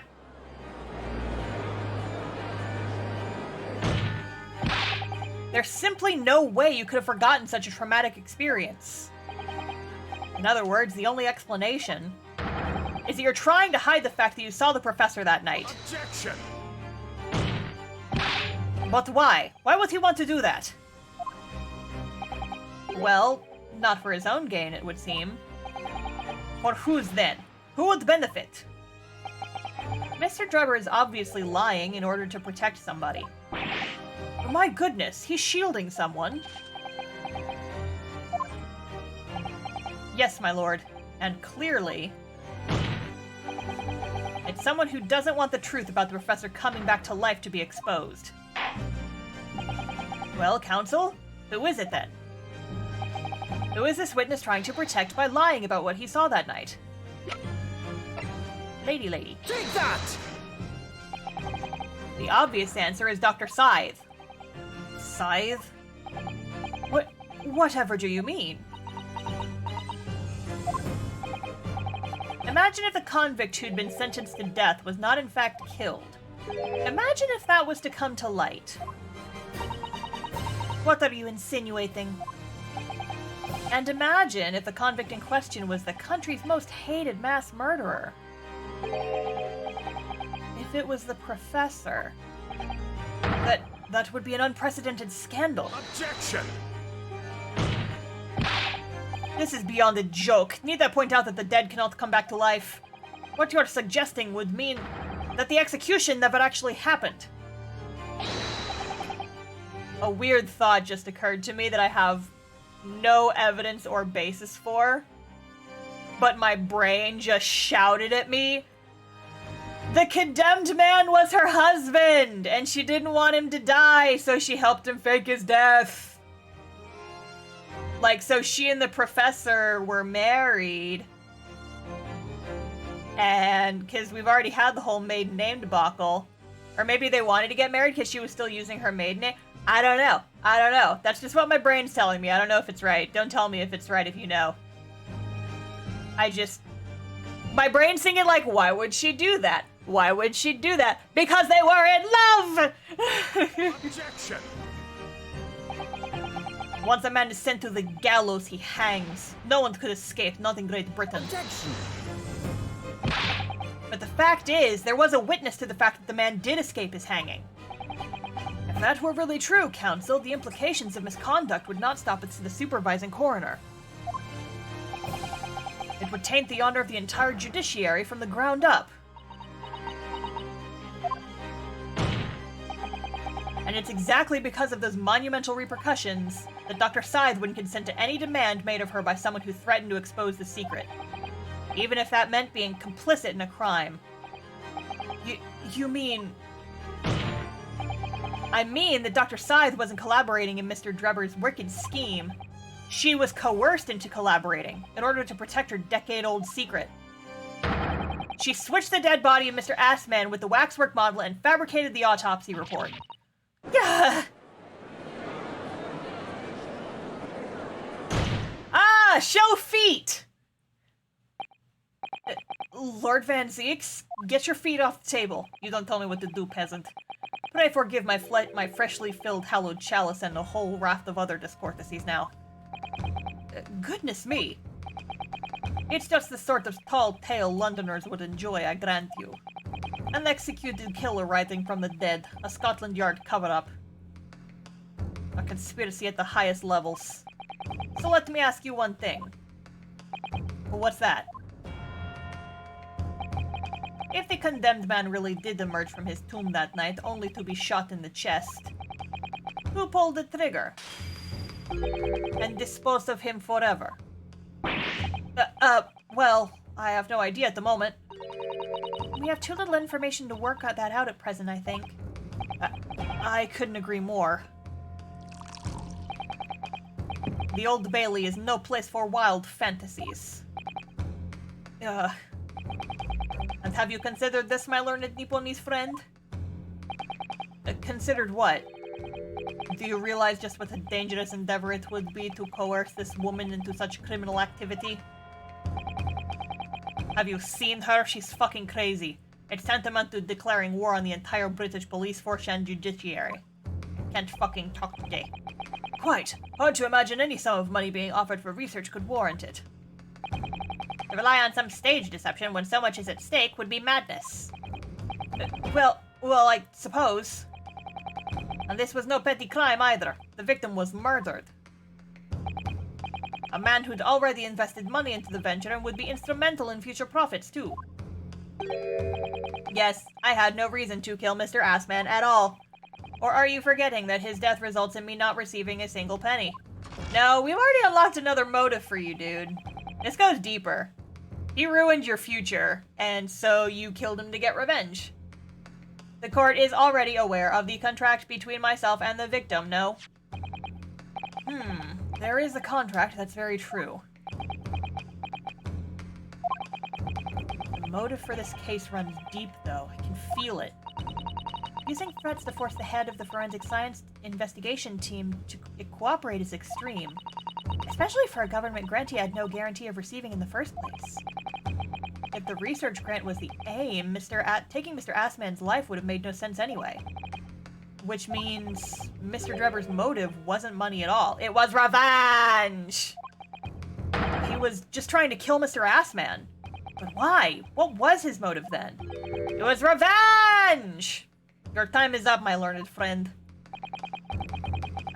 There's simply no way you could have forgotten such a traumatic experience. In other words, the only explanation is that you're trying to hide the fact that you saw the professor that night. Objection! But why? Why would he want to do that? Well, not for his own gain, it would seem. For whose then? Who would benefit? Mr. Drebber is obviously lying in order to protect somebody. My goodness, he's shielding someone. Yes, my lord. And clearly, it's someone who doesn't want the truth about the professor coming back to life to be exposed. Well, counsel, who is it then? Who is this witness trying to protect by lying about what he saw that night? Lady. Take that! The obvious answer is Dr. Scythe. Scythe? Whatever do you mean? Imagine if the convict who'd been sentenced to death was not in fact killed. Imagine if that was to come to light. What are you insinuating? And imagine if the convict in question was the country's most hated mass murderer. If it was the professor. That would be an unprecedented scandal. Objection! This is beyond a joke. Need I point out that the dead cannot come back to life? What you're suggesting would mean that the execution never actually happened. A weird thought just occurred to me that I have no evidence or basis for, but my brain just shouted at me. The condemned man was her husband, and she didn't want him to die, so she helped him fake his death. Like, so she and the professor were married, and because we've already had the whole maiden name debacle, or maybe they wanted to get married because she was still using her maiden name. I don't know. That's just what my brain's telling me. I don't know if it's right. Don't tell me if it's right if you know. My brain's thinking like, why would she do that? Why would she do that? Because they were in love! Objection! Once a man is sent to the gallows, he hangs. No one could escape, not in Great Britain. Objection! But the fact is, there was a witness to the fact that the man did escape his hanging. If that were really true, counsel, the implications of misconduct would not stop at the supervising coroner. It would taint the honor of the entire judiciary from the ground up. And it's exactly because of those monumental repercussions that Dr. Scythe wouldn't consent to any demand made of her by someone who threatened to expose the secret. Even if that meant being complicit in a crime. You mean... I mean that Dr. Scythe wasn't collaborating in Mr. Drebber's wicked scheme. She was coerced into collaborating in order to protect her decade-old secret. She switched the dead body of Mr. Assman with the waxwork model and fabricated the autopsy report. Gah! Ah, show feet! Lord Van Zeeks, get your feet off the table. You don't tell me what to do, peasant. Pray forgive my freshly filled hallowed chalice and a whole raft of other discourtesies now. Goodness me. It's just the sort of tall tale Londoners would enjoy, I grant you. An executed killer rising from the dead, a Scotland Yard cover-up. A conspiracy at the highest levels. So let me ask you one thing. What's that? If the condemned man really did emerge from his tomb that night only to be shot in the chest, who pulled the trigger? And disposed of him forever? Well, I have no idea at the moment. We have too little information to work that out at present, I think. I couldn't agree more. The Old Bailey is no place for wild fantasies. And have you considered this, my learned Nipponese friend? Considered what? Do you realize just what a dangerous endeavor it would be to coerce this woman into such criminal activity? Have you seen her? She's fucking crazy. It's tantamount to declaring war on the entire British police force and judiciary. Can't fucking talk today. Quite. Hard to imagine any sum of money being offered for research could warrant it. To rely on some stage deception when so much is at stake would be madness. Well, I suppose. And this was no petty crime either. The victim was murdered. A man who'd already invested money into the venture and would be instrumental in future profits, too. Yes, I had no reason to kill Mr. Assman at all. Or are you forgetting that his death results in me not receiving a single penny? No, we've already unlocked another motive for you, dude. This goes deeper. He ruined your future, and so you killed him to get revenge. The court is already aware of the contract between myself and the victim, no? There is a contract, that's very true. The motive for this case runs deep, though. I can feel it. Using threats to force the head of the forensic science investigation team to cooperate is extreme. Especially for a government grant he had no guarantee of receiving in the first place. If the research grant was the aim, taking Mr. Assman's life would have made no sense anyway. Which means Mr. Drebber's motive wasn't money at all. It was revenge! He was just trying to kill Mr. Assman. But why? What was his motive then? It was revenge! Your time is up, my learned friend.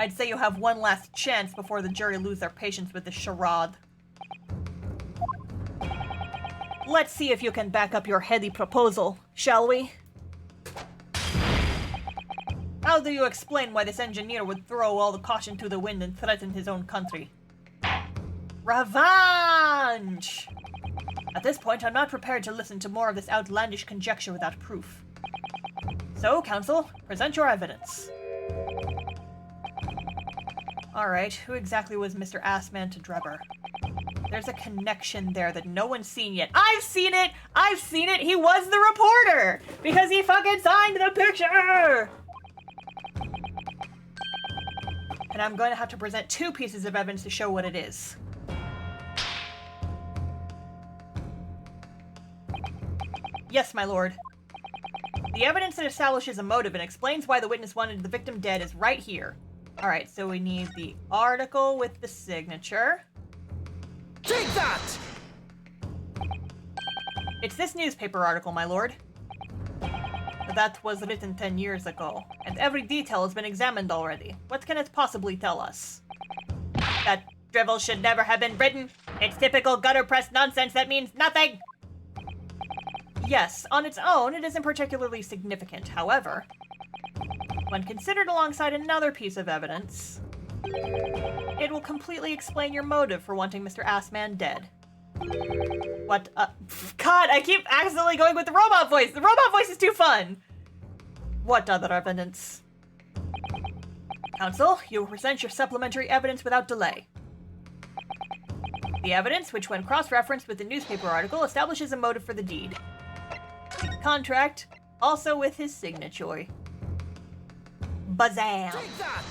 I'd say you have one last chance before the jury lose their patience with this charade. Let's see if you can back up your heady proposal, shall we? How do you explain why this engineer would throw all the caution to the wind and threaten his own country? Revenge! At this point, I'm not prepared to listen to more of this outlandish conjecture without proof. So, counsel, present your evidence. Alright, who exactly was Mr. Assman to Drebber? There's a connection there that no one's seen yet. I've seen it! I've seen it! He was the reporter! Because he fucking signed the picture! And I'm going to have to present 2 pieces of evidence to show what it is. Yes, my lord. The evidence that establishes a motive and explains why the witness wanted the victim dead is right here. Alright, so we need the article with the signature. Take that! It's this newspaper article, my lord. That was written 10 years ago, and every detail has been examined already. What can it possibly tell us? That drivel should never have been written. It's typical gutter press nonsense that means nothing! Yes, on its own, it isn't particularly significant. However, when considered alongside another piece of evidence, it will completely explain your motive for wanting Mr. Assman dead. What, God, I keep accidentally going with the robot voice! The robot voice is too fun! What other evidence? Counsel, you will present your supplementary evidence without delay. The evidence, which when cross-referenced with the newspaper article, establishes a motive for the deed. Contract, also with his signature. Bazam! Take that!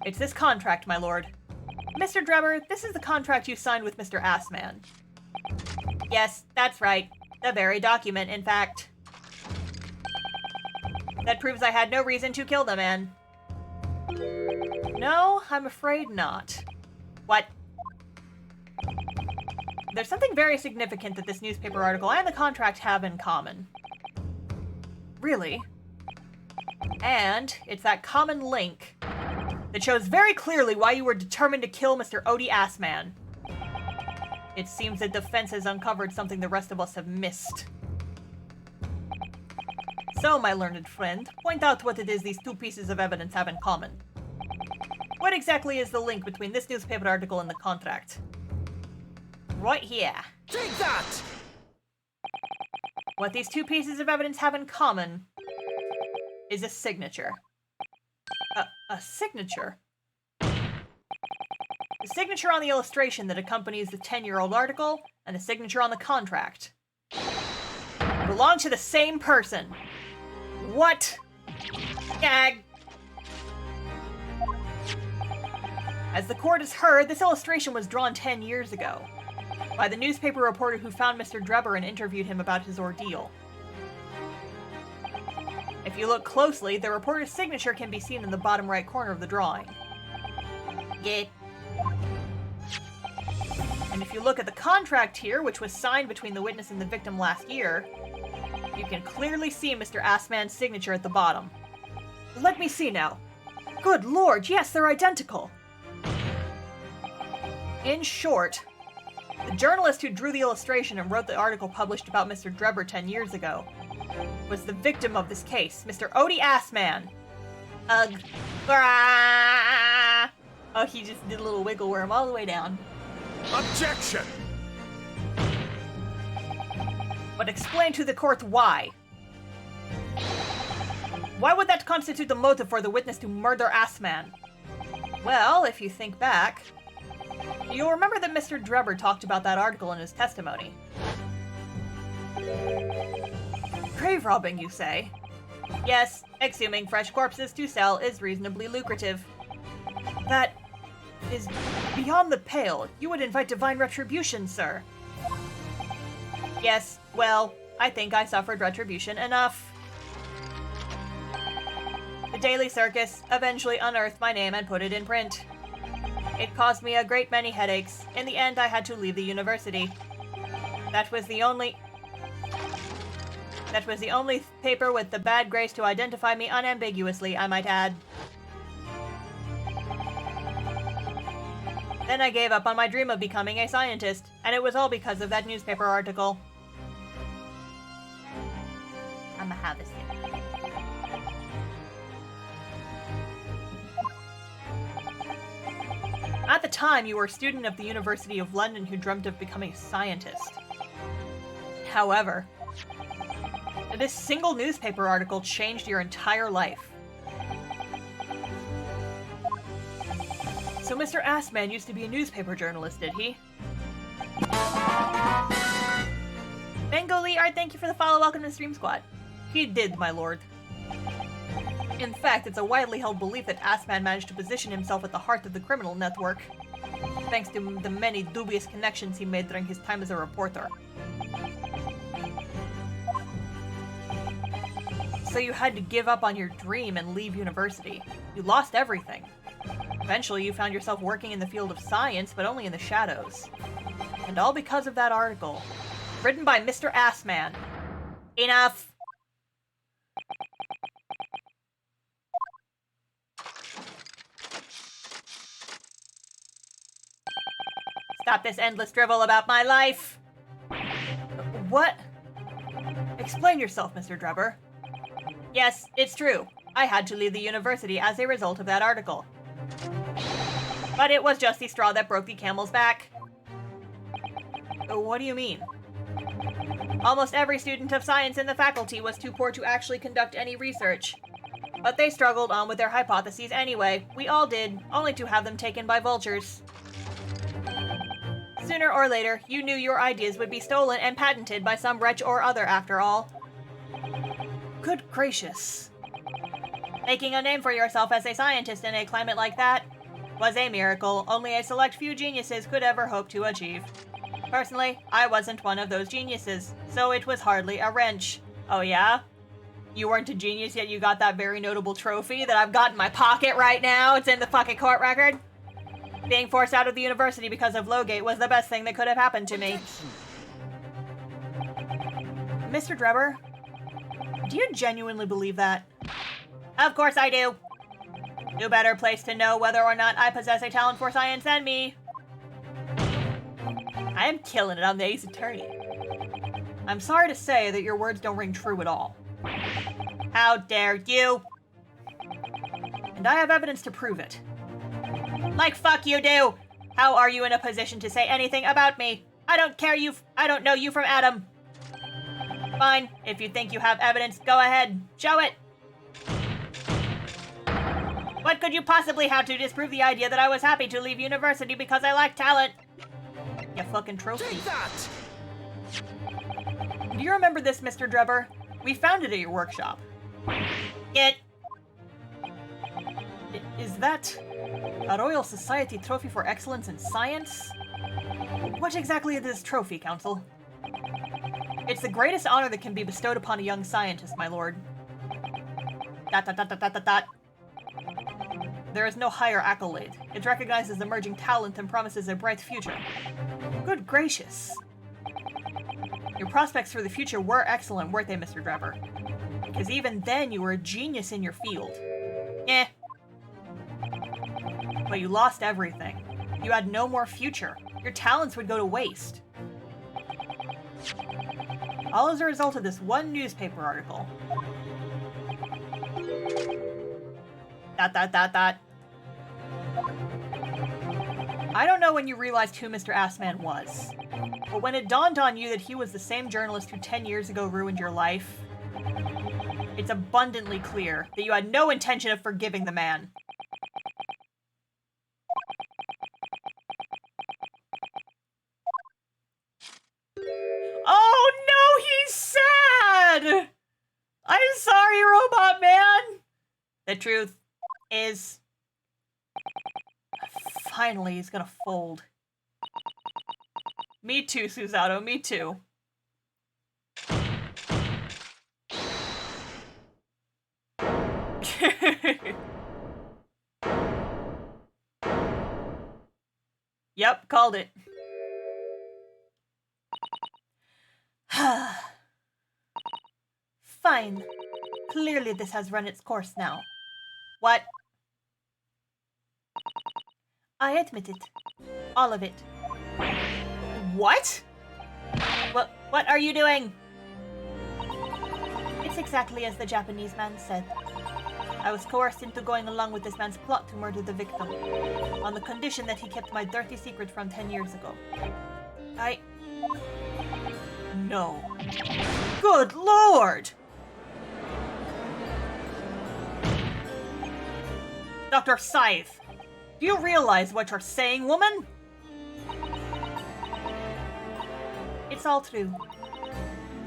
It's this contract, my lord. Mr. Drebber, this is the contract you signed with Mr. Assman. Yes, that's right. The very document, in fact. That proves I had no reason to kill the man. No, I'm afraid not. What? There's something very significant that this newspaper article and the contract have in common. Really? And it's that common link that shows very clearly why you were determined to kill Mr. Odie Assman. It seems the defense has uncovered something the rest of us have missed. So, my learned friend, point out what it is these 2 pieces of evidence have in common. What exactly is the link between this newspaper article and the contract? Right here. Take that! What these 2 pieces of evidence have in common is a signature. A signature? The signature on the illustration that accompanies the 10-year-old article, and the signature on the contract belong to the same person. What? Gag! As the court has heard, this illustration was drawn 10 years ago by the newspaper reporter who found Mr. Drebber and interviewed him about his ordeal. If you look closely, the reporter's signature can be seen in the bottom right corner of the drawing. Yeah. And if you look at the contract here, which was signed between the witness and the victim last year, you can clearly see Mr. Assman's signature at the bottom. Let me see now. Good lord, yes, they're identical. In short, the journalist who drew the illustration and wrote the article published about Mr. Drebber 10 years ago was the victim of this case, Mr. Odie Assman. Ugh. Grah! Oh, he just did a little wiggle worm all the way down. Objection! But explain to the court why. Why would that constitute the motive for the witness to murder Assman? Well, if you think back, you'll remember that Mr. Drebber talked about that article in his testimony. Grave robbing, you say? Yes, exhuming fresh corpses to sell is reasonably lucrative. That is beyond the pale. You would invite divine retribution, sir. Yes, well, I think I suffered retribution enough. The Daily Circus eventually unearthed my name and put it in print. It caused me a great many headaches. In the end, I had to leave the university. That was the only paper with the bad grace to identify me unambiguously, I might add. Then I gave up on my dream of becoming a scientist, and it was all because of that newspaper article. I'ma have a sip. At the time, you were a student of the University of London who dreamt of becoming a scientist. However, this single newspaper article changed your entire life. So Mr. Assman used to be a newspaper journalist, did he? Bengali Art, thank you for the follow. Welcome to the Stream Squad. He did, my lord. In fact, it's a widely held belief that Assman managed to position himself at the heart of the criminal network, thanks to the many dubious connections he made during his time as a reporter. So you had to give up on your dream and leave university. You lost everything. Eventually, you found yourself working in the field of science, but only in the shadows. And all because of that article, written by Mr. Assman. Enough! Stop this endless drivel about my life! What? Explain yourself, Mr. Drebber. Yes, it's true. I had to leave the university as a result of that article. But it was just the straw that broke the camel's back. What do you mean? Almost every student of science in the faculty was too poor to actually conduct any research. But they struggled on with their hypotheses anyway. We all did, only to have them taken by vultures. Sooner or later, you knew your ideas would be stolen and patented by some wretch or other, after all. Good gracious. Making a name for yourself as a scientist in a climate like that was a miracle only a select few geniuses could ever hope to achieve. Personally, I wasn't one of those geniuses, so it was hardly a wrench. Oh yeah? You weren't a genius, yet you got that very notable trophy that I've got in my pocket right now. It's in the fucking court record. Being forced out of the university because of Lowgate was the best thing that could have happened to me. Mr. Drebber, do you genuinely believe that? Of course I do. No better place to know whether or not I possess a talent for science than me. I am killing it on the Ace Attorney. I'm sorry to say that your words don't ring true at all. How dare you? And I have evidence to prove it. Like fuck you do! How are you in a position to say anything about me? I don't know you from Adam. Fine, if you think you have evidence, go ahead, show it. What could you possibly have to disprove the idea that I was happy to leave university because I lacked talent? You fucking trophy. Take that! Do you remember this, Mr. Drebber? We found it at your workshop. Is that a Royal Society trophy for excellence in science? What exactly is this trophy, Counsel? It's the greatest honor that can be bestowed upon a young scientist, my lord. ... There is no higher accolade. It recognizes emerging talent and promises a bright future. Good gracious. Your prospects for the future were excellent, weren't they, Mr. Drebber? Because even then, you were a genius in your field. But you lost everything. You had no more future. Your talents would go to waste. All as a result of this one newspaper article. ... I don't know when you realized who Mr. Assman was, but when it dawned on you that he was the same journalist who 10 years ago ruined your life, it's abundantly clear that you had no intention of forgiving the man. Oh no, he's sad! I'm sorry, Robot Man! The truth is... finally, he's gonna fold. Me too, Susato, me too. Yep, called it. Fine. Clearly this has run its course now. What? I admit it. All of it. What? What are you doing? It's exactly as the Japanese man said. I was coerced into going along with this man's plot to murder the victim, on the condition that he kept my dirty secret from 10 years ago. No. Good Lord! Dr. Scythe, do you realize what you're saying, woman? It's all true.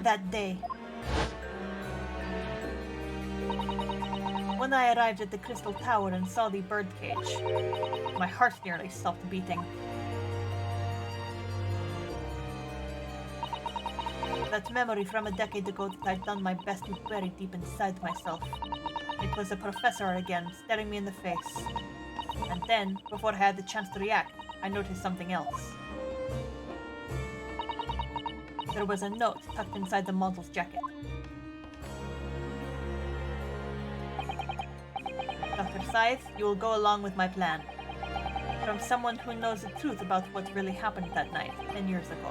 That day. When I arrived at the Crystal Tower and saw the birdcage, my heart nearly stopped beating. That memory from a decade ago that I'd done my best to bury deep inside myself. It was the professor again, staring me in the face. And then, before I had the chance to react, I noticed something else. There was a note tucked inside the model's jacket. Dr. Scythe, you will go along with my plan. From someone who knows the truth about what really happened that night, 10 years ago.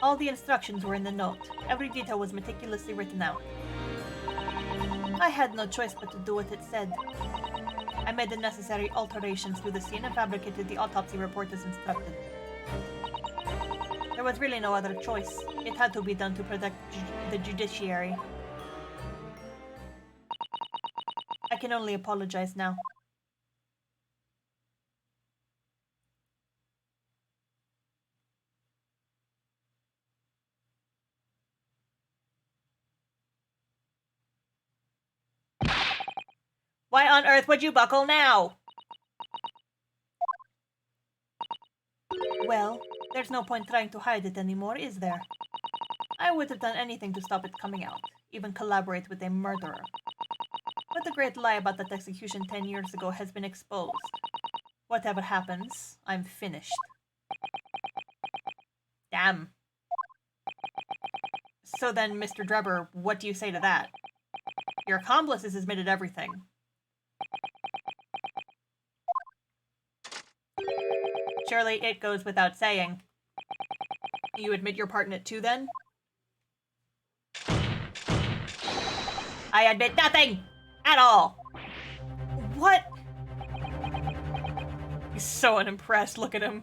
All the instructions were in the note. Every detail was meticulously written out. I had no choice but to do what it said. I made the necessary alterations to the scene and fabricated the autopsy report as instructed. There was really no other choice. It had to be done to protect the judiciary. I can only apologize now. Why on earth would you buckle now? Well, there's no point trying to hide it anymore, is there? I would have done anything to stop it coming out, even collaborate with a murderer. But the great lie about that execution 10 years ago has been exposed. Whatever happens, I'm finished. Damn. So then, Mr. Drebber, what do you say to that? Your accomplice has admitted everything. Surely it goes without saying. You admit your part in it too, then? I admit nothing! At all! What? He's so unimpressed, look at him.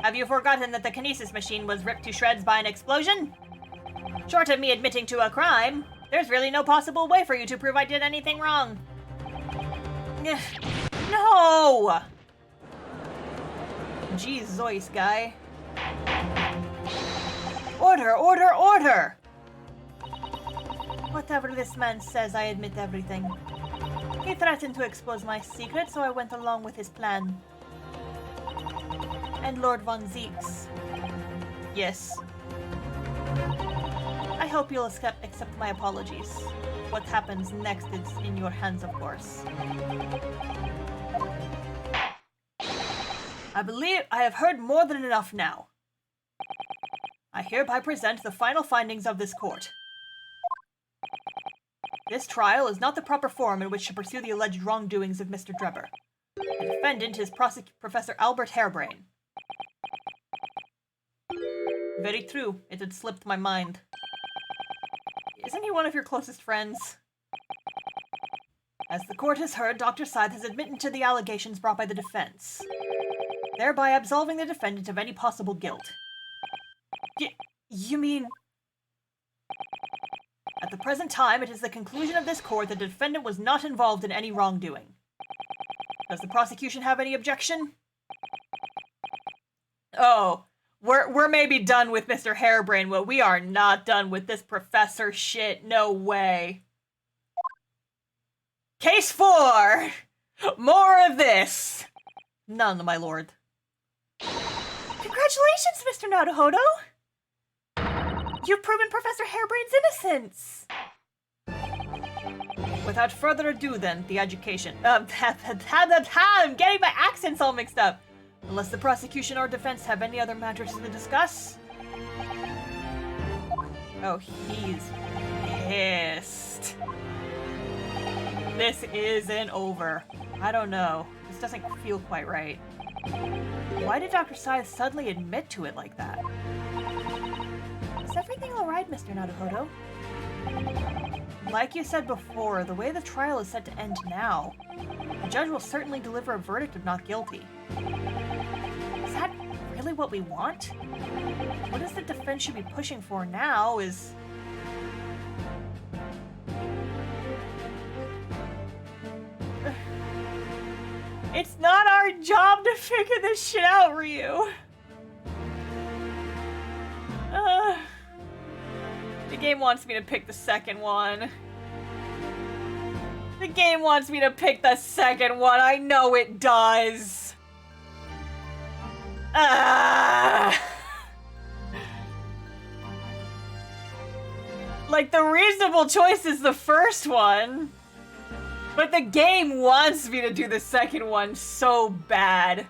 Have you forgotten that the kinesis machine was ripped to shreds by an explosion? Short of me admitting to a crime, there's really no possible way for you to prove I did anything wrong. No! Jeez, Zois, guy. Order, order, order! Whatever this man says, I admit everything. He threatened to expose my secret, so I went along with his plan. And Lord Von Zeeks. Yes. I hope you'll accept my apologies. What happens next is in your hands, of course. I believe I have heard more than enough now. I hereby present the final findings of this court. This trial is not the proper forum in which to pursue the alleged wrongdoings of Mr. Drebber. The defendant is Professor Albert Harebrain. Very true. It had slipped my mind. Isn't he one of your closest friends? As the court has heard, Dr. Scythe has admitted to the allegations brought by the defense, thereby absolving the defendant of any possible guilt. You mean... At the present time, it is the conclusion of this court that the defendant was not involved in any wrongdoing. Does the prosecution have any objection? Oh, we're maybe done with Mr. Harebrain, but we are not done with this professor shit. No way. Case 4! More of this! None, my lord. Congratulations, Mr. Naruhodo! You've proven Professor Harebrain's innocence! Without further ado, then, the education. I'm getting my accents all mixed up. Unless the prosecution or defense have any other matters to discuss. Oh, he's pissed. This isn't over. I don't know. This doesn't feel quite right. Why did Dr. Scythe suddenly admit to it like that? Is everything alright, Mr. Naruhodo? Like you said before, the way the trial is set to end now, the judge will certainly deliver a verdict of not guilty. Is that really what we want? What is the defense should be pushing for now is... It's not our job to figure this shit out, Ryu. The game wants me to pick the second one. The game wants me to pick the second one. I know it does. Like, the reasonable choice is the first one. But the game wants me to do the second one so bad.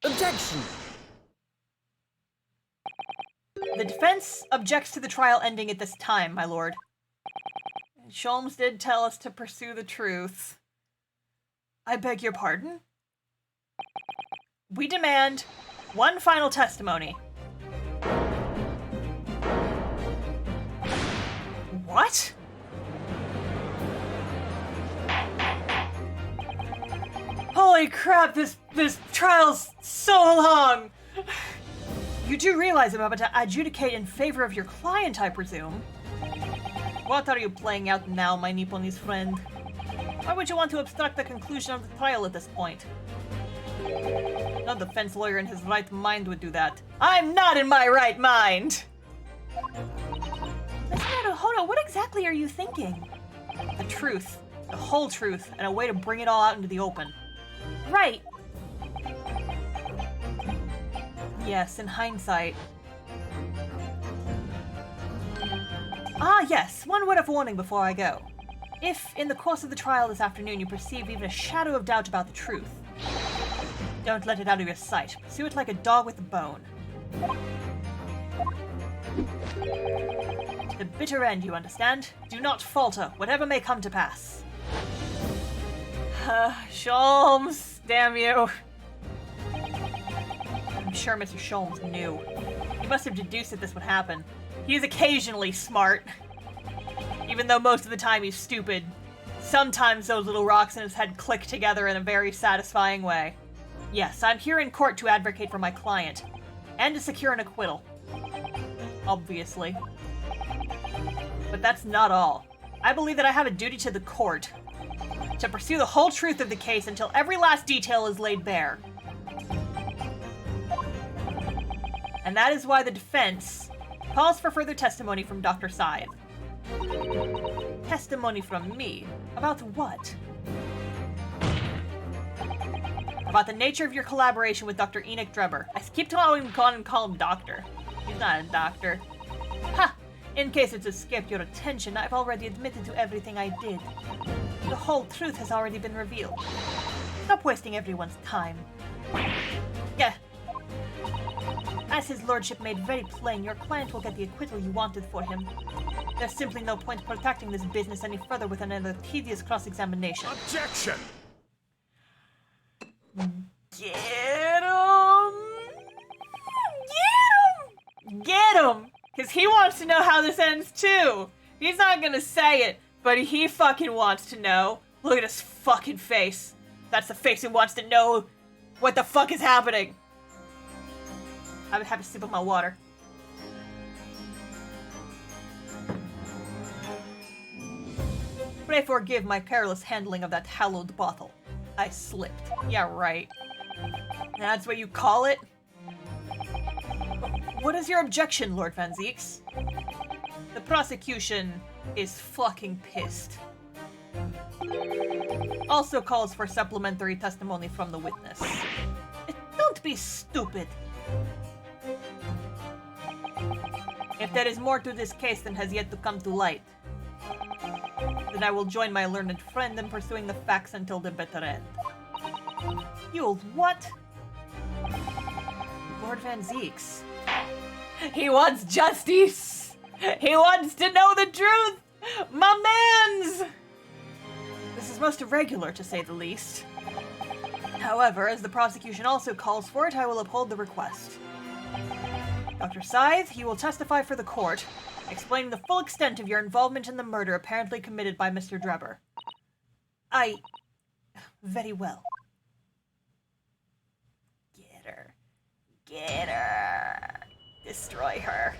Objection! The defense objects to the trial ending at this time, my lord. Sholmes did tell us to pursue the truth. I beg your pardon? We demand one final testimony. What? Holy crap, this trial's so long! You do realize I'm about to adjudicate in favor of your client, I presume? What are you playing out now, my Nipponese friend? Why would you want to obstruct the conclusion of the trial at this point? No defense lawyer in his right mind would do that. I'm not in my right mind! Mr. Naruhodo, what exactly are you thinking? The truth. The whole truth, and a way to bring it all out into the open. Right. Yes, in hindsight. Ah, yes, one word of warning before I go. If, in the course of the trial this afternoon, you perceive even a shadow of doubt about the truth, don't let it out of your sight. Pursue it like a dog with a bone. To the bitter end, you understand? Do not falter, whatever may come to pass. Sholmes, damn you. I'm sure Mr. Sholmes knew. He must have deduced that this would happen. He's occasionally smart. Even though most of the time he's stupid. Sometimes those little rocks in his head click together in a very satisfying way. Yes, I'm here in court to advocate for my client. And to secure an acquittal. Obviously. But that's not all. I believe that I have a duty to the court. To pursue the whole truth of the case until every last detail is laid bare. And that is why the defense calls for further testimony from Dr. Scythe. Testimony from me? About what? About the nature of your collaboration with Dr. Enoch Drebber. I keep calling him doctor. He's not a doctor. Ha! In case it's escaped your attention, I've already admitted to everything I did. The whole truth has already been revealed. Stop wasting everyone's time. Yeah. As his lordship made very plain, your client will get the acquittal you wanted for him. There's simply no point protecting this business any further with another tedious cross-examination. Objection! Get him! Get him! Get him! Because he wants to know how this ends too. He's not gonna say it, but he fucking wants to know. Look at his fucking face. That's the face who wants to know what the fuck is happening. I would have a sip of my water. Pray forgive my careless handling of that hallowed bottle. I slipped. Yeah, right. That's what you call it? What is your objection, Lord Van Zieks? The prosecution is fucking pissed. Also calls for supplementary testimony from the witness. Don't be stupid. If there is more to this case than has yet to come to light, then I will join my learned friend in pursuing the facts until the bitter end. You'll what? Lord Van Zieks. He wants justice! He wants to know the truth! My mans! This is most irregular, to say the least. However, as the prosecution also calls for it, I will uphold the request. Dr. Scythe, you will testify for the court, explaining the full extent of your involvement in the murder apparently committed by Mr. Drebber. Very well. Get her. Get her. Destroy her.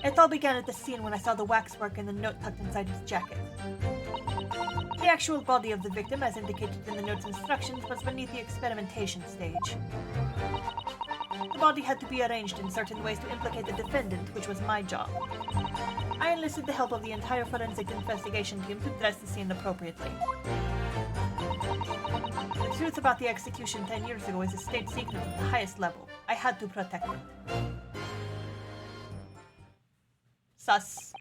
It all began at the scene when I saw the waxwork and the note tucked inside his jacket. The actual body of the victim, as indicated in the note's instructions, was beneath the experimentation stage. The body had to be arranged in certain ways to implicate the defendant, which was my job. I enlisted the help of the entire forensic investigation team to dress the scene appropriately. The truth about the execution 10 years ago is a state secret at the highest level. I had to protect it. Sus.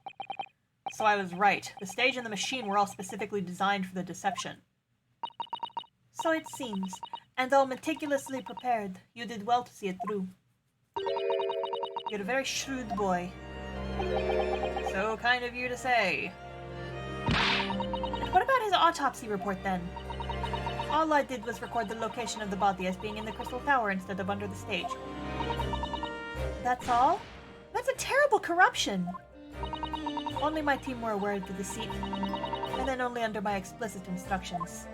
So I was right. The stage and the machine were all specifically designed for the deception. So it seems. And though meticulously prepared, you did well to see it through. You're a very shrewd boy. So kind of you to say. And what about his autopsy report then? All I did was record the location of the body as being in the Crystal Tower instead of under the stage. That's all? That's a terrible corruption! Only my team were aware of the deceit, and then only under my explicit instructions.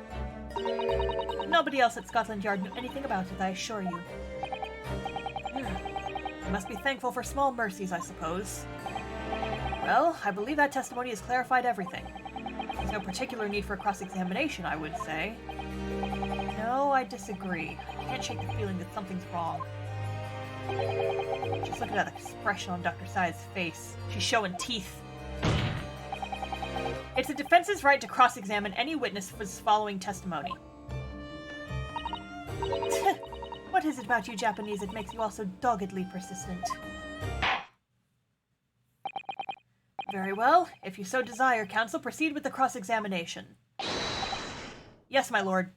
Nobody else at Scotland Yard knew anything about it, I assure you. I must be thankful for small mercies, I suppose. Well, I believe that testimony has clarified everything. There's no particular need for cross-examination, I would say. No, I disagree. I can't shake the feeling that something's wrong. Just look at that expression on Dr. Scythe's face. She's showing teeth. It's the defense's right to cross-examine any witness for his following testimony. What is it about you Japanese that makes you all so doggedly persistent? Very well. If you so desire, counsel, proceed with the cross-examination. Yes, my lord.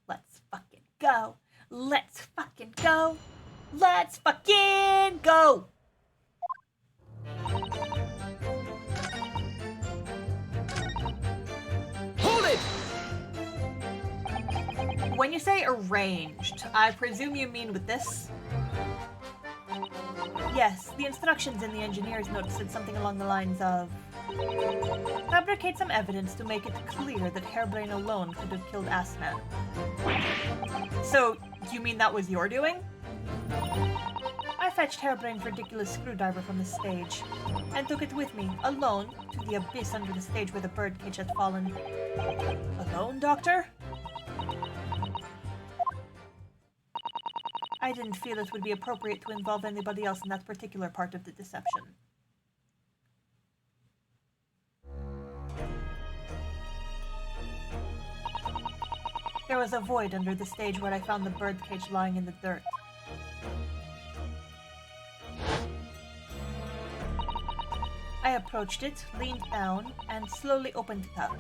Let's fucking go. Let's fucking go. Let's fucking go! Hold it! When you say arranged, I presume you mean with this? Yes, the instructions in the engineer's note said something along the lines of... fabricate some evidence to make it clear that Hairbrain alone could have killed Assman. So, you mean that was your doing? I fetched Hairbrain's ridiculous screwdriver from the stage, and took it with me, alone, to the abyss under the stage where the birdcage had fallen. Alone, Doctor? I didn't feel it would be appropriate to involve anybody else in that particular part of the deception. There was a void under the stage where I found the birdcage lying in the dirt. I approached it, leaned down, and slowly opened it up.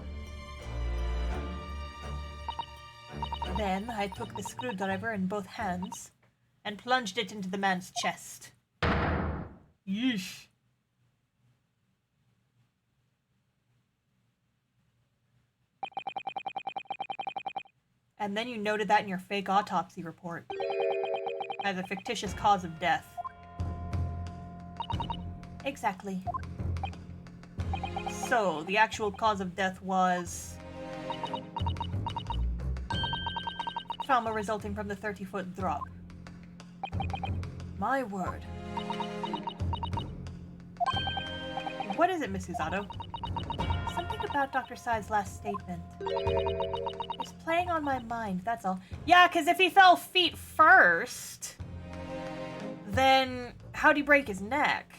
Then I took the screwdriver in both hands and plunged it into the man's chest. Yeesh. And then you noted that in your fake autopsy report as a fictitious cause of death. Exactly. So, the actual cause of death was trauma resulting from the 30-foot drop. My word. What is it, Mrs. Otto? Something about Dr. Sai's last statement. It's playing on my mind, that's all. Yeah, because if he fell feet first, then how'd he break his neck?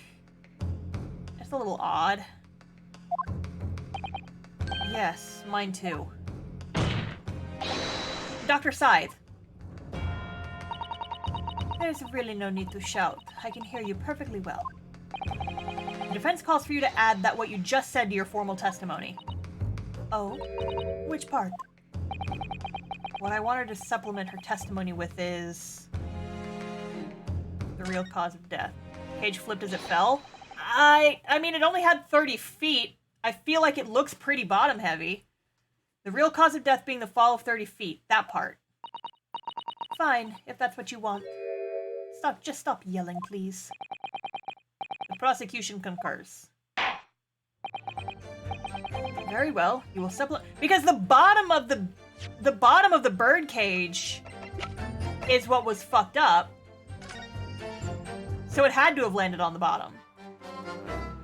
That's a little odd. Yes, mine too. Dr. Scythe. There's really no need to shout. I can hear you perfectly well. The defense calls for you to add that what you just said to your formal testimony. Oh? Which part? What I wanted to supplement her testimony with is the real cause of death. Cage flipped as it fell. I mean, it only had 30 feet. I feel like it looks pretty bottom heavy. The real cause of death being the fall of 30 feet. That part. Fine, if that's what you want. Just stop yelling, please. The prosecution concurs. Very well. You will supplement because the bottom of the bird cage is what was fucked up. So it had to have landed on the bottom.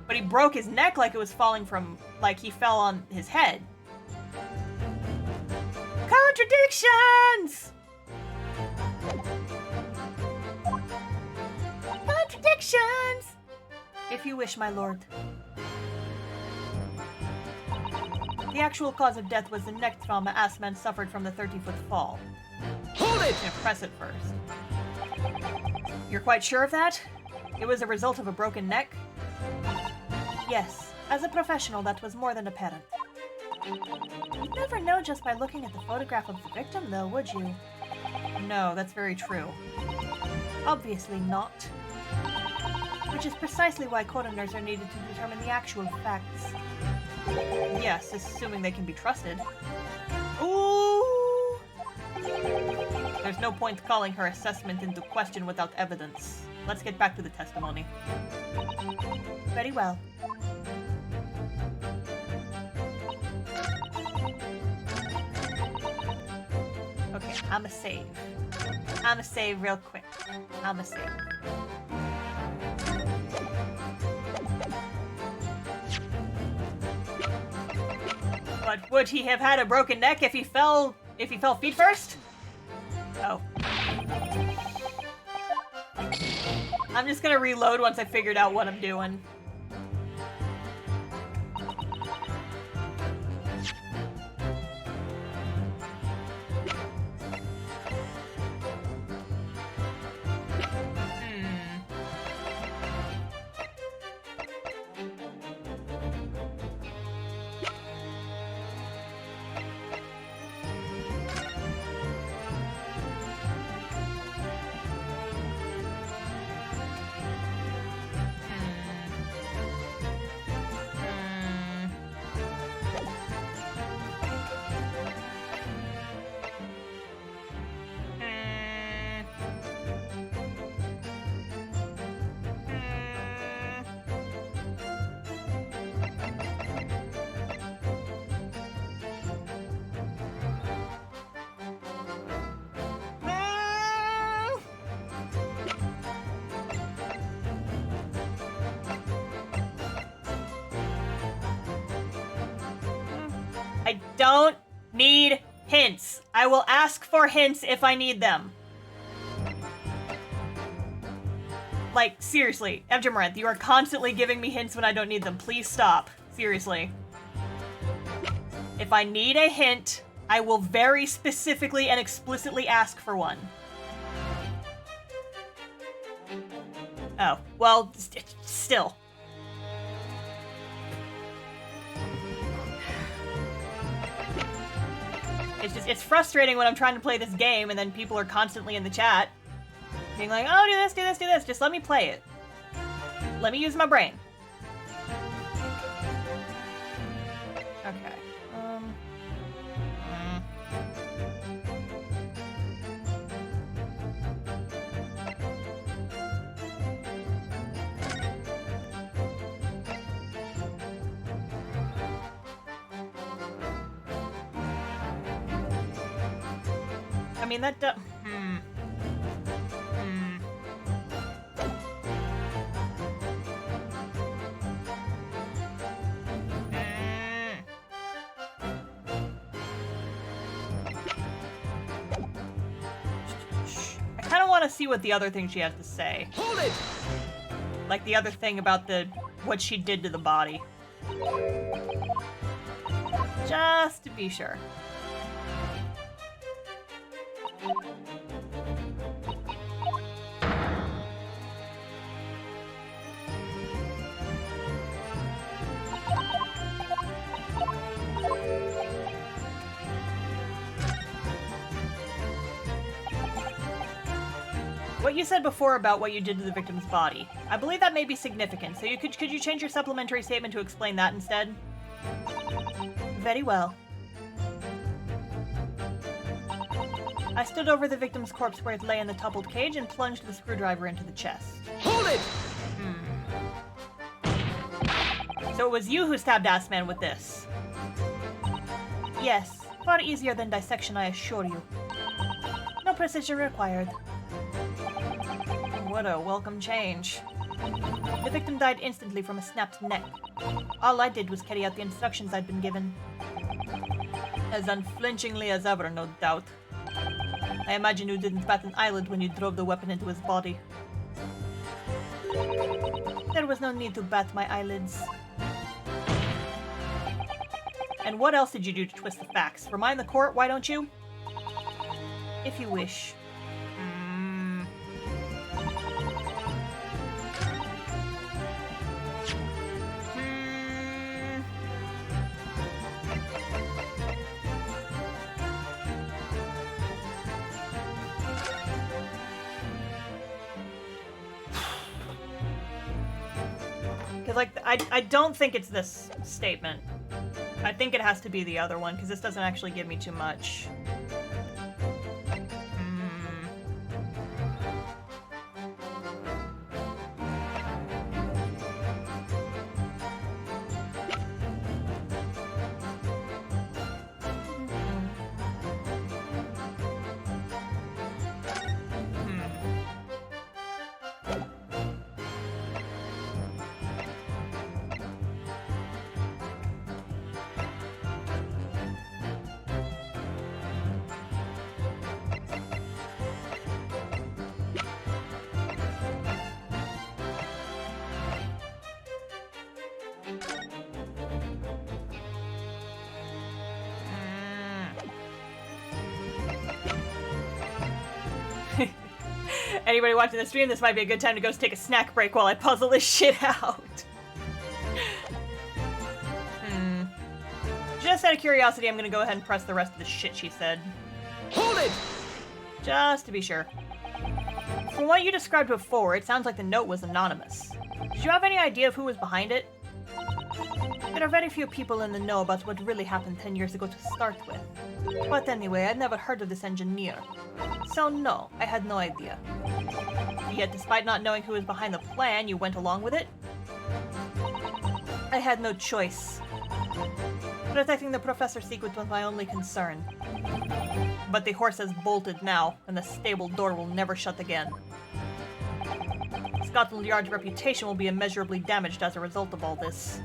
But he broke his neck like it was falling from, like he fell on his head. Contradictions! Contradictions! If you wish, my lord. The actual cause of death was the neck trauma Assman suffered from the 30-foot fall. Hold it! Press it first. You're quite sure of that? It was a result of a broken neck? Yes. As a professional, that was more than apparent. You'd never know just by looking at the photograph of the victim, though, would you? No, that's very true. Obviously not. Which is precisely why coroners are needed to determine the actual facts. Yes, assuming they can be trusted. Ooh! There's no point calling her assessment into question without evidence. Let's get back to the testimony. Very well. Okay, I'ma save. I'ma save real quick. I'ma save. But would he have had a broken neck if he fell feet first? Oh. I'm just gonna reload once I figured out what I'm doing. I don't need hints. I will ask for hints if I need them. Like, seriously, MJ Moranth, you are constantly giving me hints when I don't need them. Please stop. Seriously. If I need a hint, I will very specifically and explicitly ask for one. Oh, well, still. It's frustrating when I'm trying to play this game and then people are constantly in the chat being like, oh, do this, do this, do this. Just let me play it. Let me use my brain. Okay. mean, that does... I kind of want to see what the other thing she has to say. Hold it! Like the other thing about what she did to the body. Just to be sure. What you said before about what you did to the victim's body, I believe that may be significant, so could you change your supplementary statement to explain that instead? Very well. I stood over the victim's corpse where it lay in the toppled cage and plunged the screwdriver into the chest. Hold it! So it was you who stabbed Assman with this? Yes, far easier than dissection, I assure you. No precision required. What a welcome change. The victim died instantly from a snapped neck. All I did was carry out the instructions I'd been given. As unflinchingly as ever, no doubt. I imagine you didn't bat an eyelid when you drove the weapon into his body. There was no need to bat my eyelids. And what else did you do to twist the facts? Remind the court, why don't you? If you wish. Because, like, I don't think it's this statement. I think it has to be the other one, because this doesn't actually give me too much. Anybody watching the stream, this might be a good time to go take a snack break while I puzzle this shit out. Just out of curiosity, I'm gonna go ahead and press the rest of the shit she said. Hold it! Just to be sure. From what you described before, it sounds like the note was anonymous. Did you have any idea of who was behind it? There are very few people in the know about what really happened 10 years ago to start with. But anyway, I'd never heard of this engineer. So no, I had no idea. Yet despite not knowing who was behind the plan, you went along with it? I had no choice. Protecting the professor's secret was my only concern. But the horse has bolted now, and the stable door will never shut again. Scotland Yard's reputation will be immeasurably damaged as a result of all this.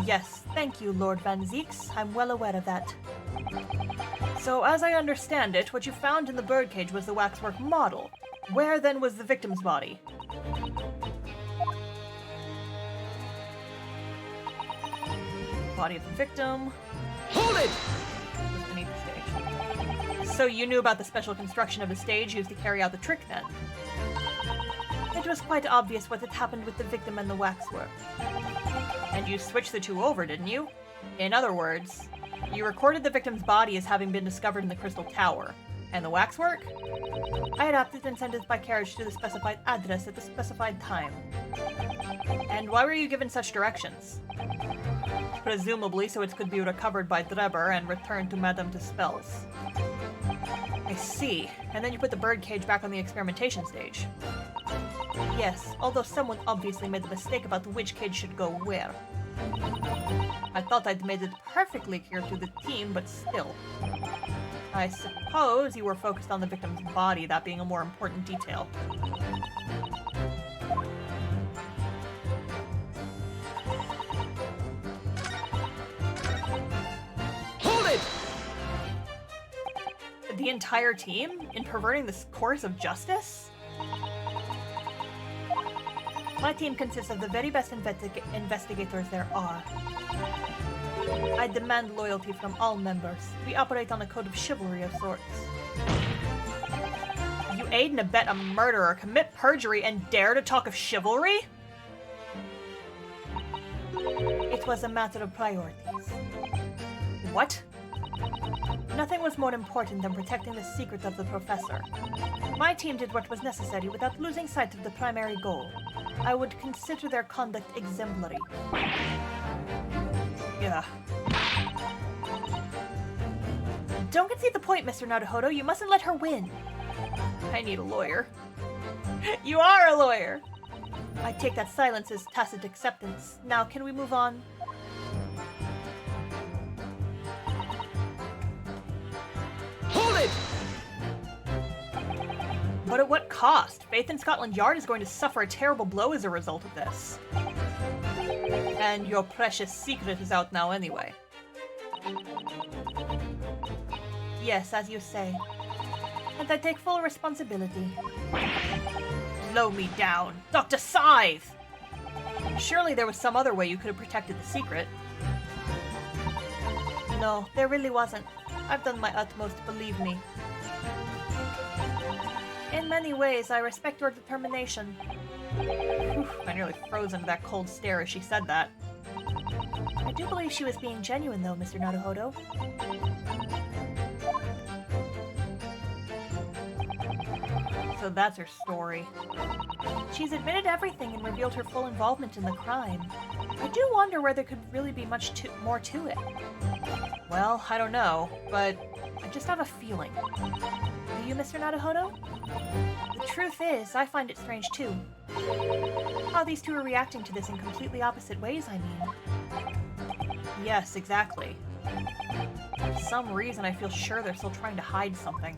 Yes, thank you, Lord Van Zeeks. I'm well aware of that. So, as I understand it, what you found in the birdcage was the waxwork model. Where then was the victim's body? Body of the victim. Hold it! Was beneath the stage. So you knew about the special construction of the stage used to carry out the trick then? It was quite obvious what had happened with the victim and the waxwork. And you switched the two over, didn't you? In other words, you recorded the victim's body as having been discovered in the Crystal Tower. And the waxwork? I adapted and sent it by carriage to the specified address at the specified time. And why were you given such directions? Presumably so it could be recovered by Drebber and returned to Madame Dispels. I see. And then you put the birdcage back on the experimentation stage. Yes, although someone obviously made a mistake about which cage should go where. I thought I'd made it perfectly clear to the team, but still. I suppose you were focused on the victim's body, that being a more important detail. Hold it! The entire team in perverting this course of justice? My team consists of the very best investigators there are. I demand loyalty from all members. We operate on a code of chivalry of sorts. You aid and abet a murderer, commit perjury, and dare to talk of chivalry? It was a matter of priorities. What? Nothing was more important than protecting the secret of the professor. My team did what was necessary without losing sight of the primary goal. I would consider their conduct exemplary. Yeah. Don't concede the point, Mr. Naruhodo. You mustn't let her win. I need a lawyer. You are a lawyer! I take that silence as tacit acceptance. Now, can we move on? Hold it! But at what cost? Faith in Scotland Yard is going to suffer a terrible blow as a result of this. And your precious secret is out now anyway. Yes, as you say. And I take full responsibility. Slow me down. Dr. Scythe! Surely there was some other way you could have protected the secret. No, there really wasn't. I've done my utmost, believe me. In many ways, I respect your determination. Whew, I nearly froze into that cold stare as she said that. I do believe she was being genuine, though, Mr. Naruhodo. So that's her story. She's admitted everything and revealed her full involvement in the crime. I do wonder where there could really be much more to it. Well, I don't know, but I just have a feeling. Do you, Mr. Naruhodo? The truth is, I find it strange too. How these two are reacting to this in completely opposite ways, I mean. Yes, exactly. For some reason, I feel sure they're still trying to hide something.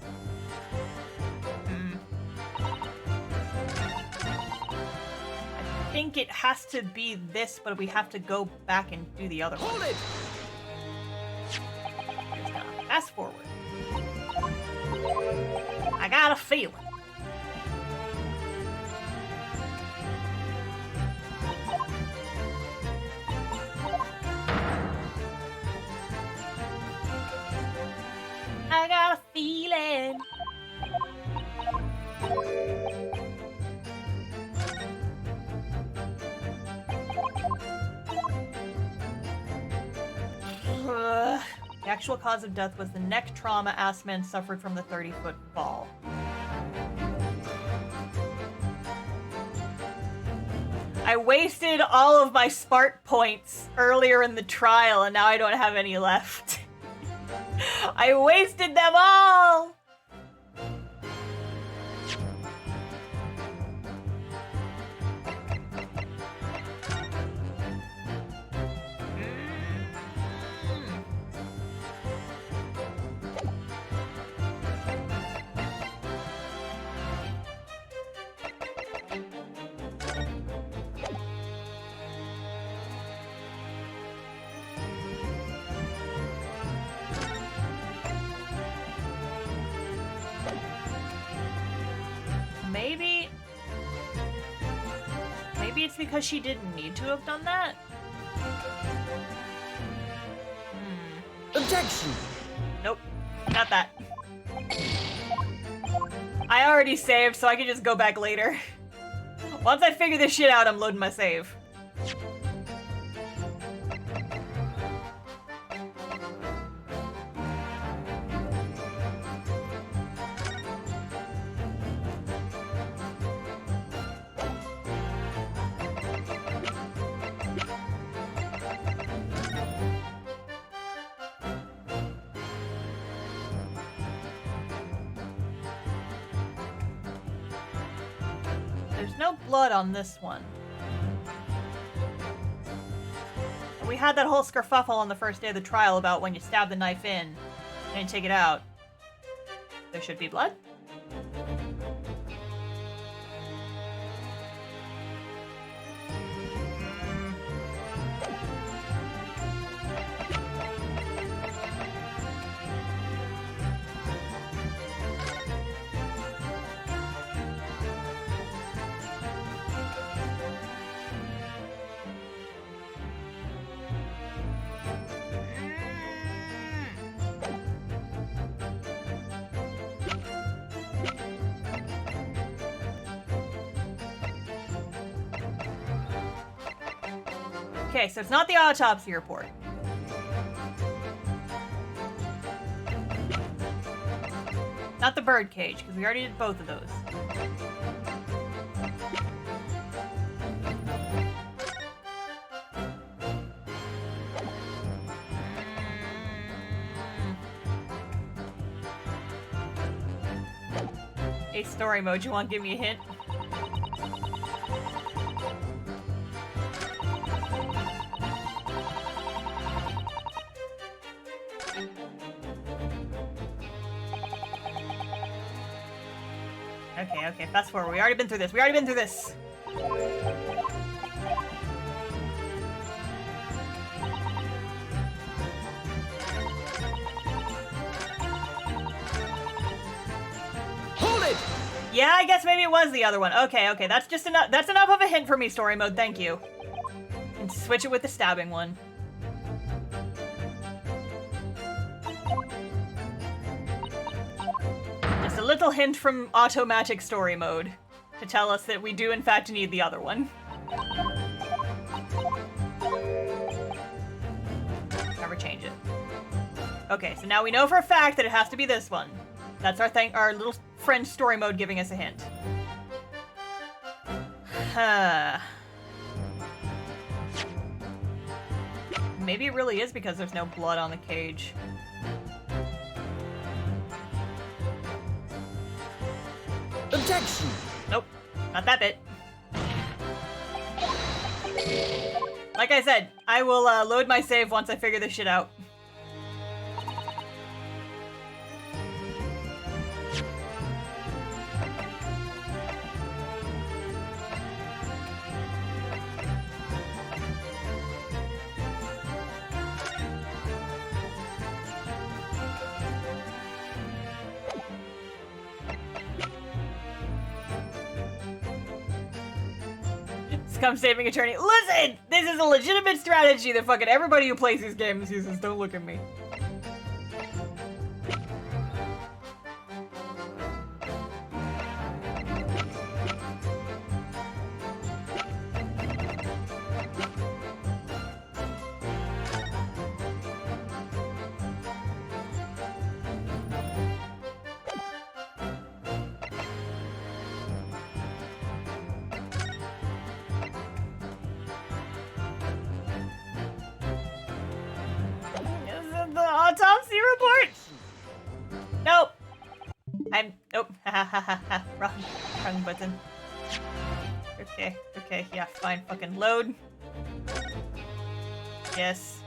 I think it has to be this, but we have to go back and do the other one. Hold it! Just gonna fast forward. I got a feeling. I got a feeling. The actual cause of death was the neck trauma Assman suffered from the 30-foot fall. I wasted all of my smart points earlier in the trial, and now I don't have any left. I wasted them all! Maybe it's because she didn't need to have done that? Objection! Nope, not that. I already saved, so I can just go back later. Once I figure this shit out, I'm loading my save. No blood on this one. We had that whole skerfuffle on the first day of the trial about when you stab the knife in and take it out. there should be blood. Okay, so it's not the autopsy report. Not the bird cage, because we already did both of those. Hey, story mode, you want to give me a hint? Okay, fast forward. We already been through this. Hold it! Yeah, I guess maybe it was the other one. Okay, that's just enough. That's enough of a hint for me, story mode. Thank you. And switch it with the stabbing one. Just a little hint from automatic story mode to tell us that we do in fact need the other one. Never change it. Okay, so now we know for a fact that it has to be this one. That's our little friend story mode giving us a hint. Maybe it really is because there's no blood on the cage. Objection! Nope, not that bit. Like I said, I will load my save once I figure this shit out. Scum saving attorney. Listen! This is a legitimate strategy that fucking everybody who plays these games uses. Don't look at me. The autopsy report? Nope. Nope. Wrong button. Okay, yeah, fine. Fucking load. Yes.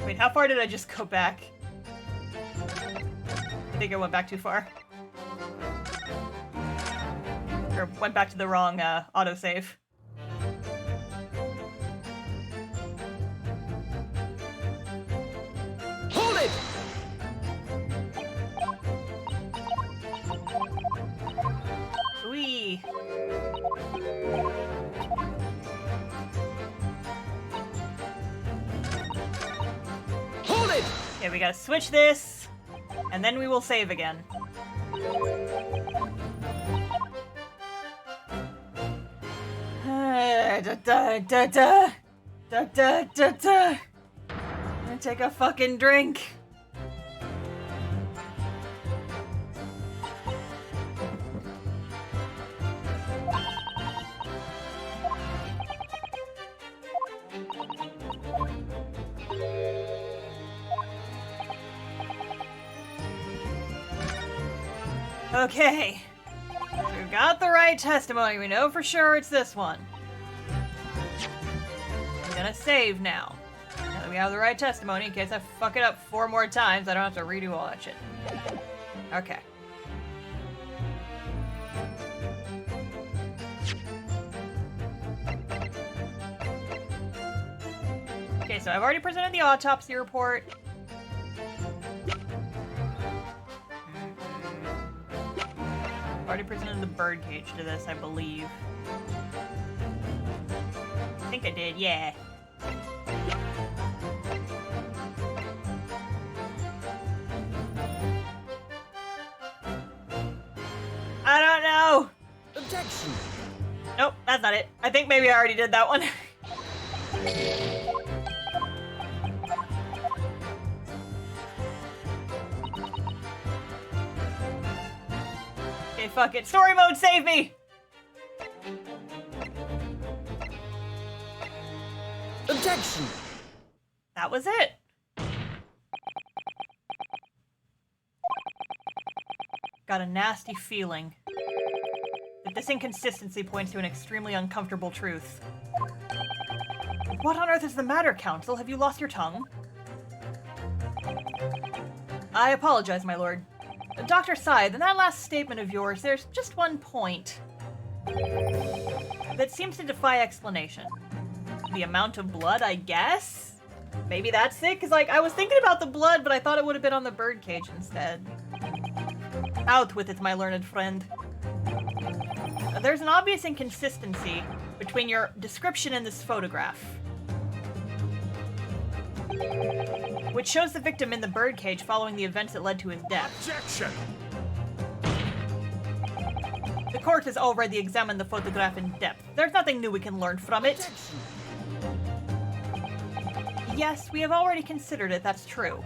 Wait, how far did I just go back? I think I went back too far. Or went back to the wrong autosave. Hold it! Wee. Hold it! Okay, we gotta switch this, and then we will save again. I'm gonna take a fucking drink. Okay. We've got the right testimony. We know for sure it's this one. I'm gonna save now. Now that we have the right testimony, in case I fuck it up 4 more times, I don't have to redo all that shit. Okay. Okay, so I've already presented the autopsy report. I've already presented the birdcage to this, I believe. I think I did, yeah. I don't know! Objection! Nope, that's not it. I think maybe I already did that one. Okay, fuck it. Story mode, save me! Objection! That was it. Got a nasty feeling that this inconsistency points to an extremely uncomfortable truth. What on earth is the matter, Counsel? Have you lost your tongue? I apologize, my lord. Dr. Scythe, in that last statement of yours, there's just one point that seems to defy explanation. The amount of blood, I guess? Maybe that's it? Because, like, I was thinking about the blood, but I thought it would have been on the birdcage instead. Out with it, my learned friend. There's an obvious inconsistency between your description and this photograph, which shows the victim in the birdcage following the events that led to his death. Objection! The court has already examined the photograph in depth. There's nothing new we can learn from it. Objection! Yes, we have already considered it, that's true.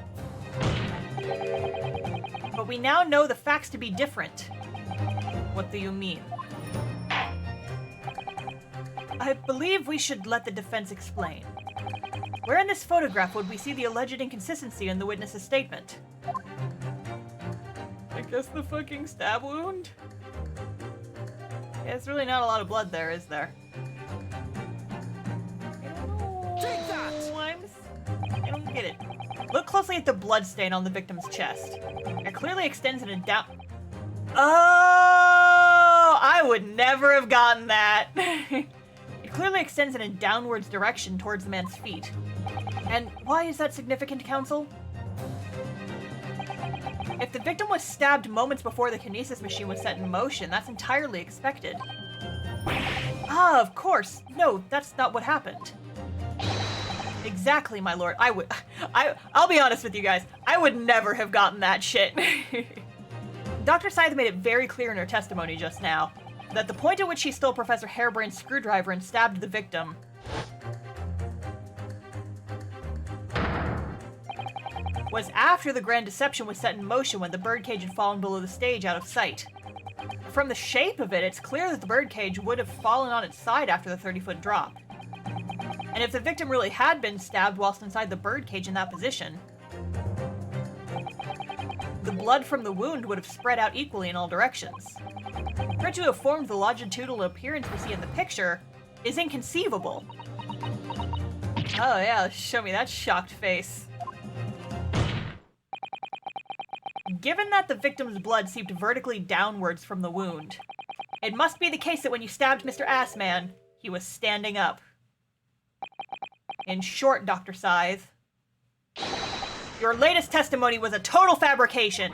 But we now know the facts to be different. What do you mean? I believe we should let the defense explain. Where in this photograph would we see the alleged inconsistency in the witness's statement? I guess the fucking stab wound? Yeah, it's really not a lot of blood there, is there? Take that! I don't get it. Look closely at the blood stain on the victim's chest. It clearly extends in a down... Oh! I would never have gotten that. It clearly extends in a downwards direction towards the man's feet. And why is that significant, Counsel? If the victim was stabbed moments before the kinesis machine was set in motion, that's entirely expected. Ah, of course. No, that's not what happened. Exactly, my lord. I'll be honest with you guys. I would never have gotten that shit. Dr. Scythe made it very clear in her testimony just now that the point at which she stole Professor Harebrain's screwdriver and stabbed the victim was after the Grand Deception was set in motion when the birdcage had fallen below the stage out of sight. From the shape of it, it's clear that the birdcage would have fallen on its side after the 30-foot drop. And if the victim really had been stabbed whilst inside the birdcage in that position, the blood from the wound would have spread out equally in all directions. For it to have formed the longitudinal appearance we see in the picture is inconceivable. Oh yeah, show me that shocked face. Given that the victim's blood seeped vertically downwards from the wound, it must be the case that when you stabbed Mr. Assman, he was standing up. In short, Dr. Scythe, your latest testimony was a total fabrication.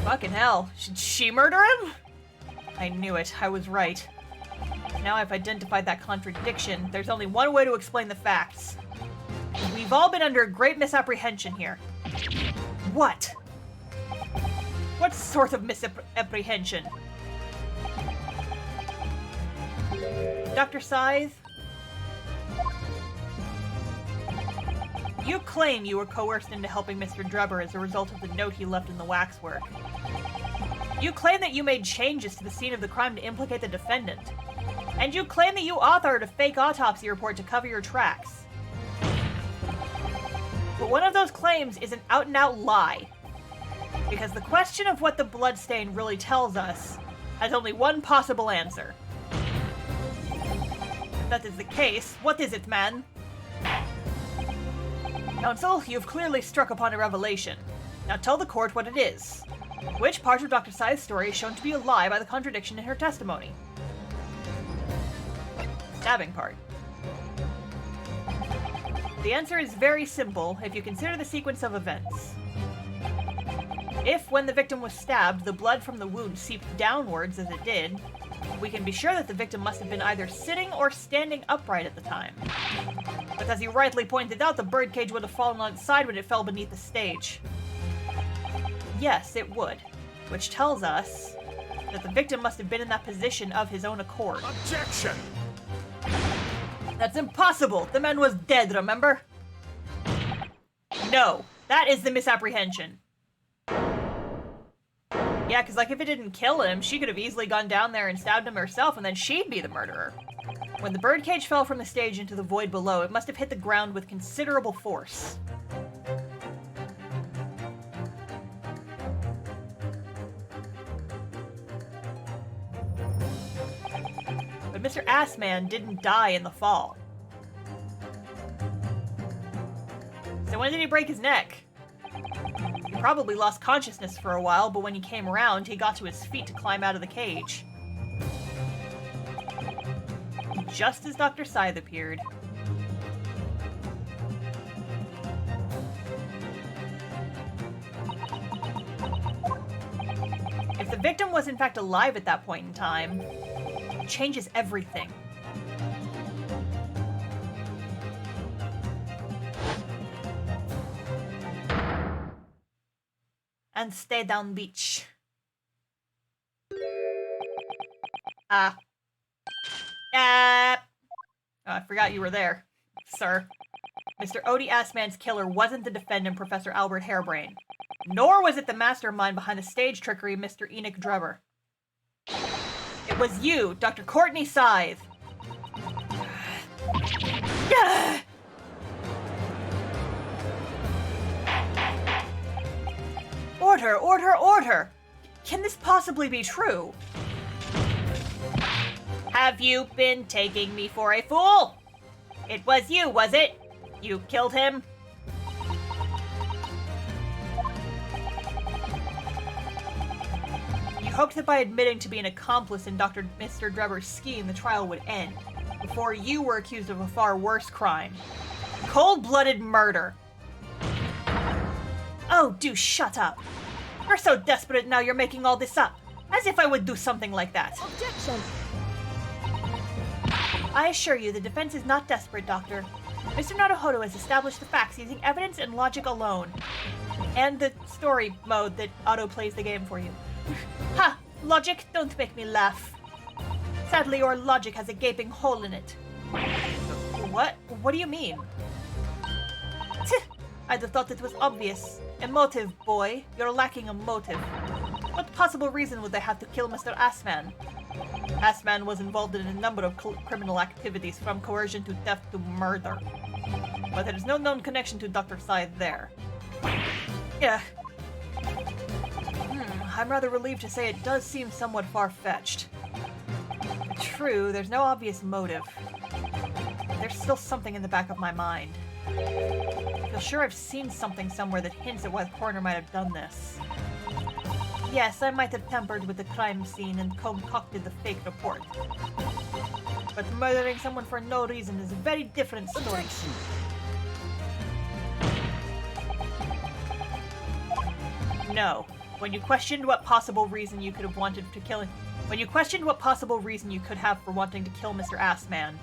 Fucking hell. Should she murder him? I knew it. I was right. Now I've identified that contradiction. There's only one way to explain the facts. We've all been under great misapprehension here. What? What sort of misapprehension? Dr. Scythe? You claim you were coerced into helping Mr. Drebber as a result of the note he left in the waxwork. You claim that you made changes to the scene of the crime to implicate the defendant. And you claim that you authored a fake autopsy report to cover your tracks. But one of those claims is an out-and-out lie. Because the question of what the bloodstain really tells us has only one possible answer. If that is the case, what is it, man? Counsel, you've clearly struck upon a revelation. Now tell the court what it is. Which part of Dr. Sai's story is shown to be a lie by the contradiction in her testimony? Stabbing part. The answer is very simple if you consider the sequence of events. If, when the victim was stabbed, the blood from the wound seeped downwards as it did, we can be sure that the victim must have been either sitting or standing upright at the time. But as you rightly pointed out, the birdcage would have fallen on its side when it fell beneath the stage. Yes, it would. Which tells us that the victim must have been in that position of his own accord. Objection! That's impossible! The man was dead, remember? No, that is the misapprehension. Yeah, because, like, if it didn't kill him, she could have easily gone down there and stabbed him herself, and then she'd be the murderer. When the birdcage fell from the stage into the void below, it must have hit the ground with considerable force. But Mr. Assman didn't die in the fall. So when did he break his neck? He probably lost consciousness for a while, but when he came around, he got to his feet to climb out of the cage. Just as Dr. Scythe appeared. If the victim was in fact alive at that point in time, it changes everything. And stay down beach. Oh, I forgot you were there, sir. Mr. Odie Assman's killer wasn't the defendant, Professor Albert Harebrain. Nor was it the mastermind behind the stage trickery, Mr. Enoch Drebber. It was you, Dr. Courtney Scythe. Order, order, order! Can this possibly be true? Have you been taking me for a fool? It was you, was it? You killed him? You hoped that by admitting to be an accomplice in Mr. Drebber's scheme, the trial would end, before you were accused of a far worse crime. Cold-blooded murder. Oh, do shut up. You're so desperate now you're making all this up. As if I would do something like that. Objection! I assure you, the defense is not desperate, Doctor. Mr. Naruhodo has established the facts using evidence and logic alone. And the story mode that auto-plays the game for you. Ha! Logic, don't make me laugh. Sadly, your logic has a gaping hole in it. What? What do you mean? Tch! I'd have thought it was obvious. A motive, boy. You're lacking a motive. What possible reason would they have to kill Mr. Assman? Assman was involved in a number of criminal activities, from coercion to theft to murder. But there is no known connection to Dr. Scythe there. Yeah. I'm rather relieved to say it does seem somewhat far-fetched. True, there's no obvious motive. There's still something in the back of my mind. I feel sure I've seen something somewhere that hints at why the coroner might have done this. Yes, I might have tampered with the crime scene and concocted the fake report. But murdering someone for no reason is a very different story. Objection! No. When you questioned what possible reason you could have wanted to kill him, when you questioned what possible reason you could have for wanting to kill Mr. Assman,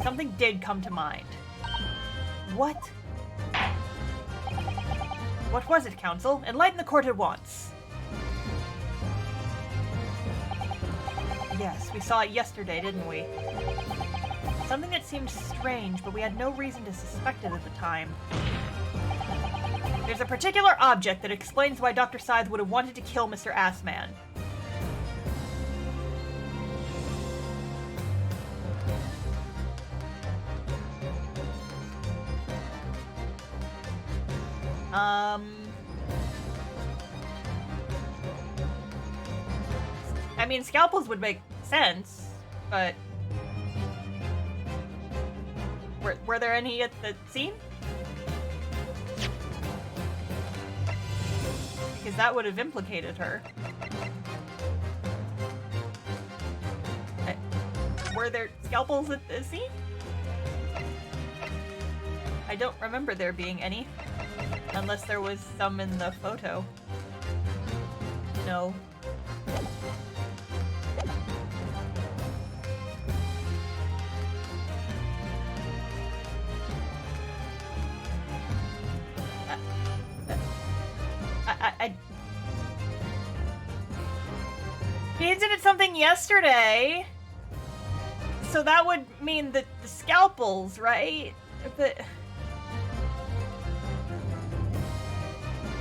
something did come to mind. What? What was it, Counsel? Enlighten the court at once. Yes, we saw it yesterday, didn't we? Something that seemed strange, but we had no reason to suspect it at the time. There's a particular object that explains why Dr. Scythe would have wanted to kill Mr. Assman. It's I mean, scalpels would make sense, but were there any at the scene? Because that would have implicated her. Were there scalpels at the scene? I don't remember there being any. Unless there was some in the photo. No. He hinted something yesterday. So that would mean that the scalpels, right? But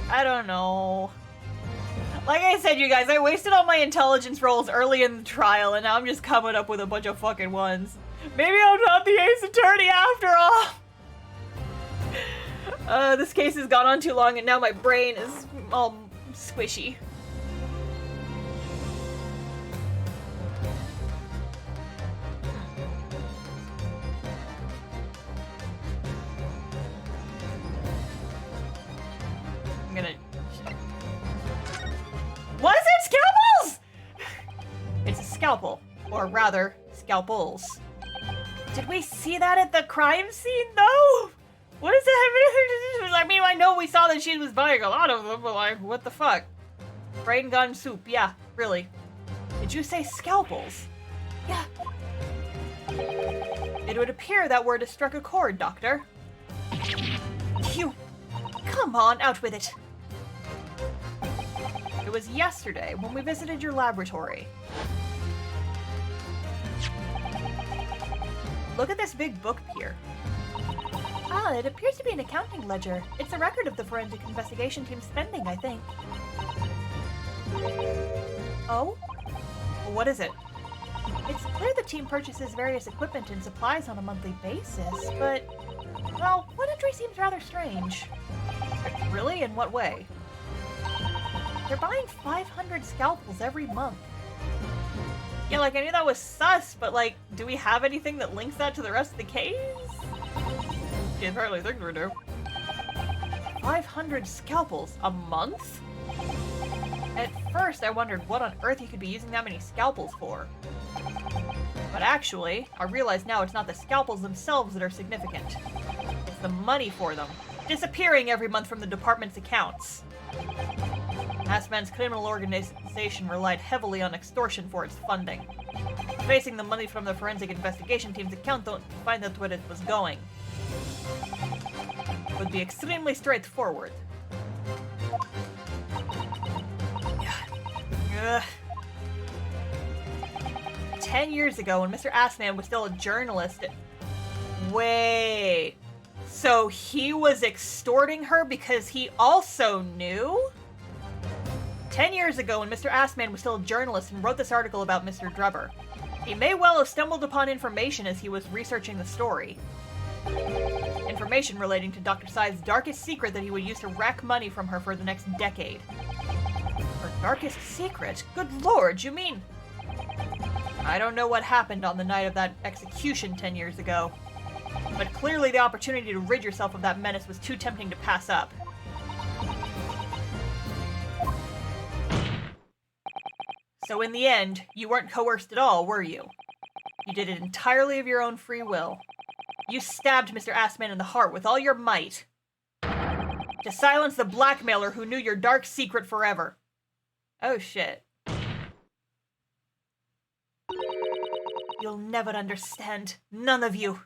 I don't know. Like I said, you guys, I wasted all my intelligence rolls early in the trial, and now I'm just coming up with a bunch of fucking ones. Maybe I'm not the ace attorney after all. This case has gone on too long, and now my brain is all squishy. I'm gonna... What is it? Scalpels? It's a scalpel. Or rather, scalpels. Did we see that at the crime scene, though? What does it have anything to do with? I mean, I know we saw that she was buying a lot of them, but like, what the fuck? Brain gun soup, yeah, really. Did you say scalpels? Yeah. It would appear that word has struck a chord, Doctor. You... Come on, out with it. It was yesterday when we visited your laboratory. Look at this big book here. Ah, it appears to be an accounting ledger. It's a record of the forensic investigation team's spending, I think. Oh? What is it? It's clear the team purchases various equipment and supplies on a monthly basis, but... Well, one entry seems rather strange. Really? In what way? They're buying 500 scalpels every month. Yeah, like, I knew that was sus, but, like, do we have anything that links that to the rest of the case? You apparently think we do. 500 scalpels a month? At first, I wondered what on earth you could be using that many scalpels for. But actually, I realize now it's not the scalpels themselves that are significant. It's the money for them, disappearing every month from the department's accounts. Assman's criminal organization relied heavily on extortion for its funding. Facing the money from the forensic investigation team's account don't find out where it was going. It would be extremely straightforward. Ugh. 10 years ago, when Mr. Assman was still a journalist... Wait... So he was extorting her because he also knew? 10 years ago, when Mr. Assman was still a journalist and wrote this article about Mr. Drebber, he may well have stumbled upon information as he was researching the story. Information relating to Dr. Sai's darkest secret that he would use to rack money from her for the next decade. Her darkest secret? Good lord, you mean... I don't know what happened on the night of that execution 10 years ago, but clearly the opportunity to rid yourself of that menace was too tempting to pass up. So in the end, you weren't coerced at all, were you? You did it entirely of your own free will. You stabbed Mr. Assman in the heart with all your might. To silence the blackmailer who knew your dark secret forever. Oh shit. You'll never understand. None of you.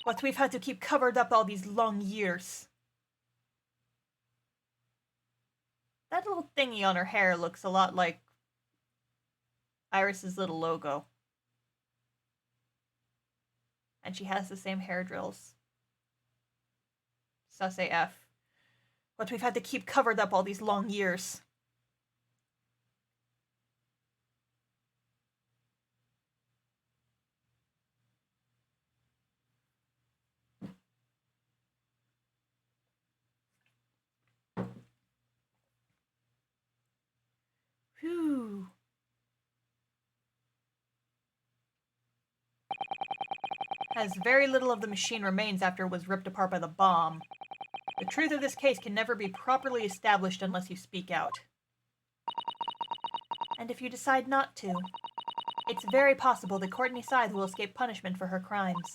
What we've had to keep covered up all these long years. That little thingy on her hair looks a lot like Iris's little logo. And she has the same hair drills. Sus AF. What we've had to keep covered up all these long years. as very little of the machine remains after it was ripped apart by the bomb. The truth of this case can never be properly established unless you speak out. And if you decide not to, it's very possible that Courtney Scythe will escape punishment for her crimes.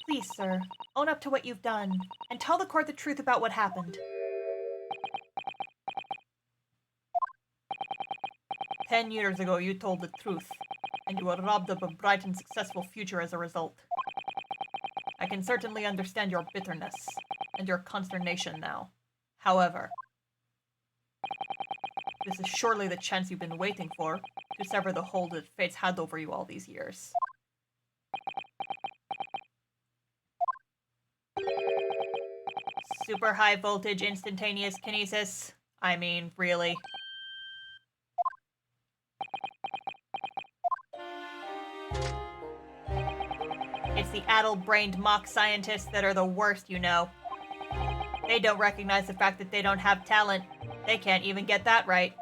Please, sir, own up to what you've done, and tell the court the truth about what happened. 10 years ago, you told the truth, and you were robbed of a bright and successful future as a result. I can certainly understand your bitterness and your consternation now. However, this is surely the chance you've been waiting for, to sever the hold that fate's had over you all these years. Super high voltage instantaneous kinesis? I mean, really? It's the addle-brained mock scientists that are the worst, you know. They don't recognize the fact that they don't have talent. They can't even get that right.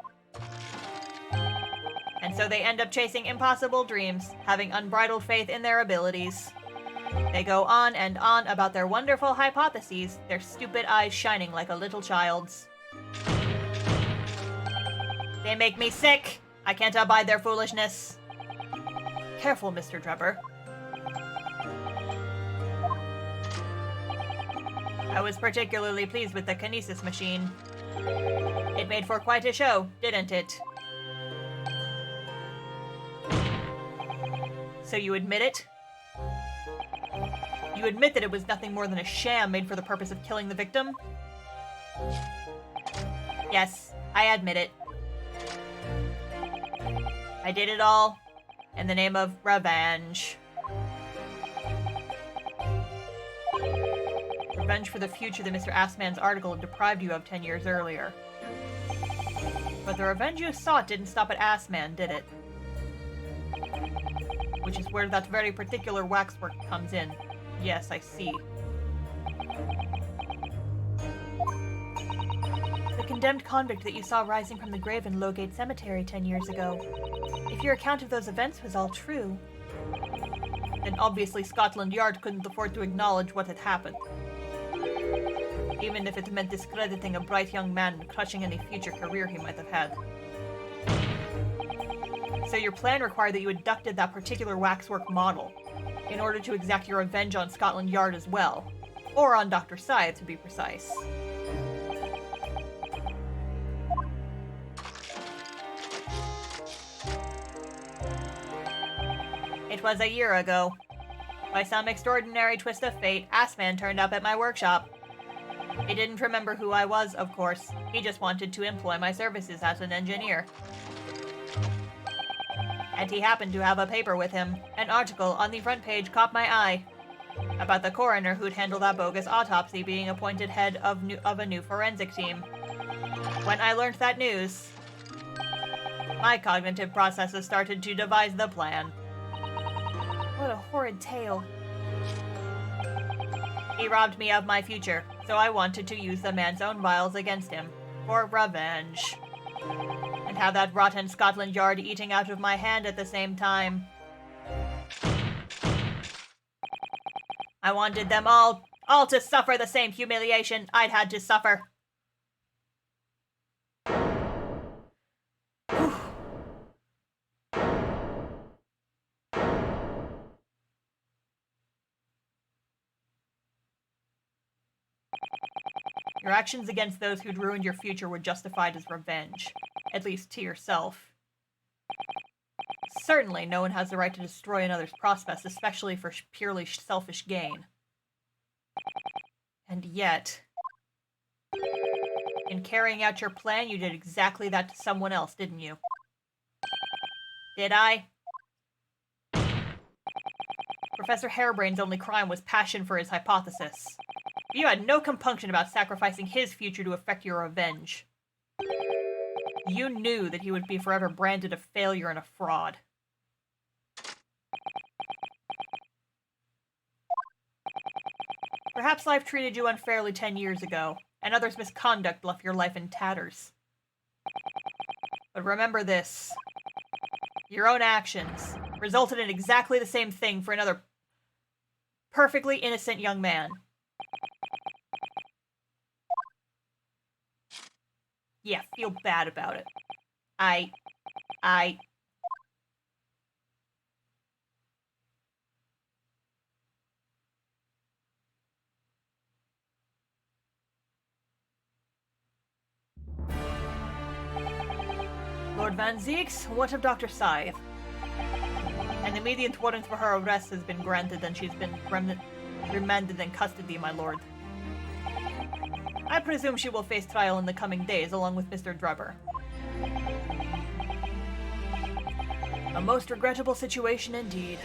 And so they end up chasing impossible dreams, having unbridled faith in their abilities. They go on and on about their wonderful hypotheses, their stupid eyes shining like a little child's. They make me sick! I can't abide their foolishness. Careful, Mr. Trevor. I was particularly pleased with the kinesis machine. It made for quite a show, didn't it? So you admit it? You admit that it was nothing more than a sham made for the purpose of killing the victim? Yes, I admit it. I did it all in the name of revenge. Revenge for the future that Mr. Assman's article had deprived you of 10 years earlier. But the revenge you sought didn't stop at Assman, did it? Which is where that very particular waxwork comes in. Yes, I see. The condemned convict that you saw rising from the grave in Lowgate Cemetery 10 years ago. If your account of those events was all true, then obviously Scotland Yard couldn't afford to acknowledge what had happened. Even if it meant discrediting a bright young man and crushing any future career he might have had. So your plan required that you abducted that particular waxwork model, in order to exact your revenge on Scotland Yard as well. Or on Dr. Scythe, to be precise. It was a year ago. By some extraordinary twist of fate, Assman turned up at my workshop. He didn't remember who I was, of course. He just wanted to employ my services as an engineer. And he happened to have a paper with him. An article on the front page caught my eye. About the coroner who'd handle that bogus autopsy being appointed head of a new forensic team. When I learned that news, my cognitive processes started to devise the plan. What a horrid tale. He robbed me of my future, so I wanted to use the man's own vials against him. For revenge. And have that rotten Scotland Yard eating out of my hand at the same time. I wanted them all to suffer the same humiliation I'd had to suffer. Your actions against those who'd ruined your future were justified as revenge. At least to yourself. Certainly, no one has the right to destroy another's prospects, especially for purely selfish gain. And yet, in carrying out your plan, you did exactly that to someone else, didn't you? Did I? Professor Harebrain's only crime was passion for his hypothesis. You had no compunction about sacrificing his future to effect your revenge. You knew that he would be forever branded a failure and a fraud. Perhaps life treated you unfairly 10 years ago, and others' misconduct left your life in tatters. But remember this. Your own actions resulted in exactly the same thing for another perfectly innocent young man. Yeah, feel bad about it. I... Lord Van Zeeks, what of Dr. Scythe? An immediate warrant for her arrest has been granted and she's been remanded in custody, my lord. I presume she will face trial in the coming days along with Mr. Drubber. A most regrettable situation indeed.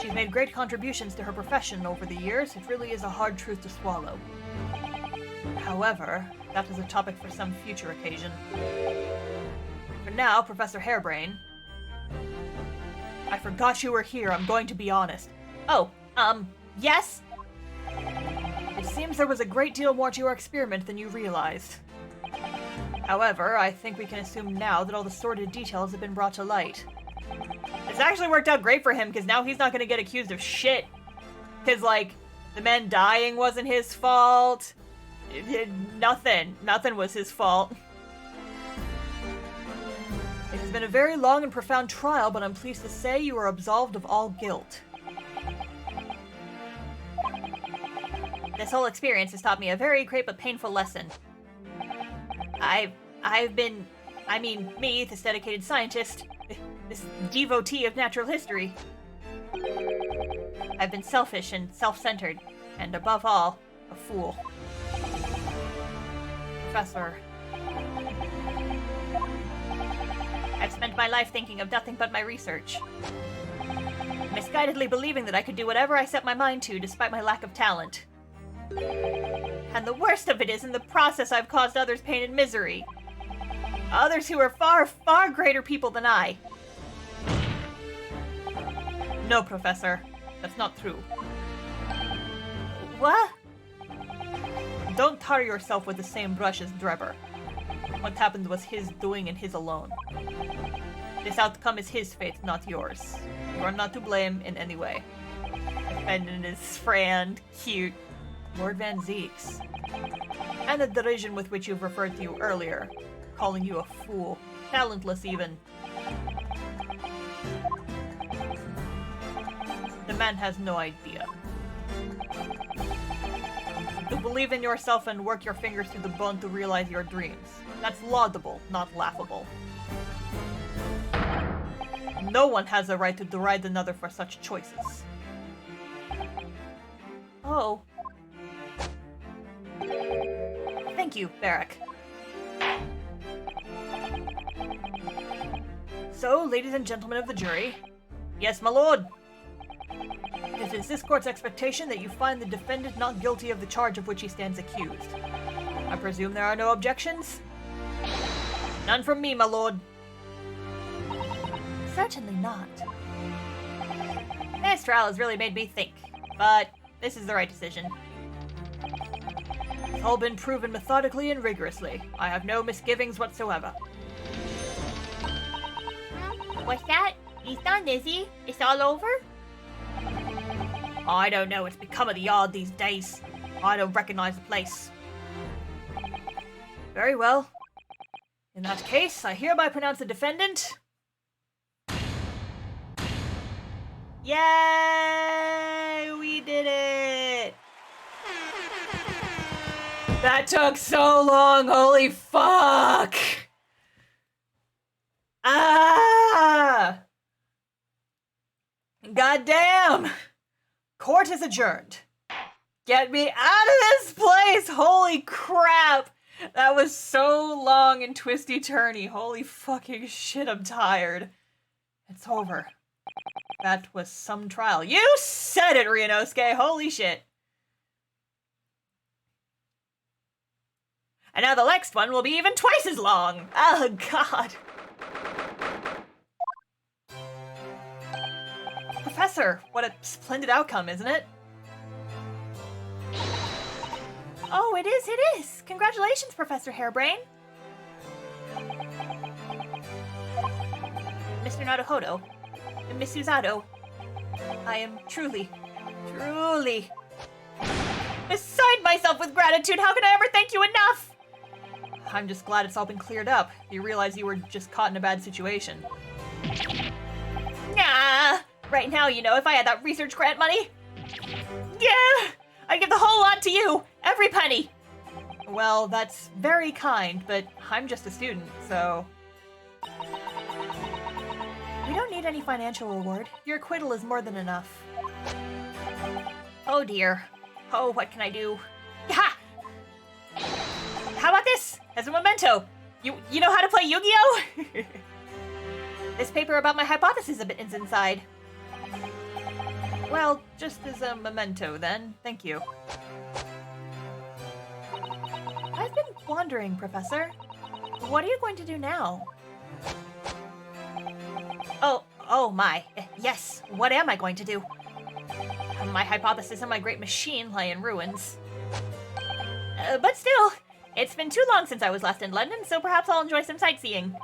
She's made great contributions to her profession over the years. It really is a hard truth to swallow. However, that is a topic for some future occasion. For now, Professor Harebrain, I forgot you were here. I'm going to be honest. Oh, yes? It seems there was a great deal more to your experiment than you realized. However, I think we can assume now that all the sordid details have been brought to light. This actually worked out great for him, because now he's not going to get accused of shit. Because, like, the man dying wasn't his fault. Nothing was his fault. It has been a very long and profound trial, but I'm pleased to say you are absolved of all guilt. This whole experience has taught me a very great but painful lesson. Me, this dedicated scientist, this devotee of natural history, I've been selfish and self-centered, and above all, a fool. Professor, I've spent my life thinking of nothing but my research, misguidedly believing that I could do whatever I set my mind to despite my lack of talent. And the worst of it is, in the process, I've caused others pain and misery. Others who are far, far greater people than I. no, Professor. That's not true. What? Don't tar yourself with the same brush as Drebber. What happened was his doing and his alone. This outcome is his fate, not yours. You are not to blame in any way. Defending his friend. Cute. Lord Van Zeeks. And the derision with which you've referred to you earlier, calling you a fool, talentless even. The man has no idea. To believe in yourself and work your fingers to the bone to realize your dreams. That's laudable, not laughable. No one has a right to deride another for such choices. Oh. Thank you, Barrack. So, ladies and gentlemen of the jury, yes, my lord. It is this court's expectation that you find the defendant not guilty of the charge of which he stands accused. I presume there are no objections? None from me, my lord. Certainly not. This trial has really made me think, but this is the right decision. It's all been proven methodically and rigorously. I have no misgivings whatsoever. What's that? He's done, is he? It's all over? I don't know, it's become of the odd these days. I don't recognize the place. Very well. In that case, I hereby pronounce the defendant... Yay! We did it! That took so long, holy fuck! Ah! Goddamn! Court is adjourned. Get me out of this place! Holy crap! That was so long and twisty-turny. Holy fucking shit, I'm tired. It's over. That was some trial. You said it, Ryunosuke! Holy shit. And now the next one will be even twice as long! Oh, God. Professor, what a splendid outcome, isn't it? Oh, it is. Congratulations, Professor Harebrain. Mr. Naruhodo, Miss Susato, I am truly Truly. Beside myself with gratitude, how can I ever thank you enough? I'm just glad it's all been cleared up. You realize you were just caught in a bad situation. Nah, right now, you know, if I had that research grant money, yeah, I'd give the whole lot to you, every penny. Well, that's very kind, but I'm just a student, so... We don't need any financial reward. Your acquittal is more than enough. Oh dear. Oh, what can I do? Ha! How about this? As a memento. You know how to play Yu-Gi-Oh? This paper about my hypothesis is inside. Well, just as a memento then. Thank you. I've been wondering, Professor. What are you going to do now? Oh my. Yes, what am I going to do? My hypothesis and my great machine lie in ruins. But still, it's been too long since I was last in London, so perhaps I'll enjoy some sightseeing.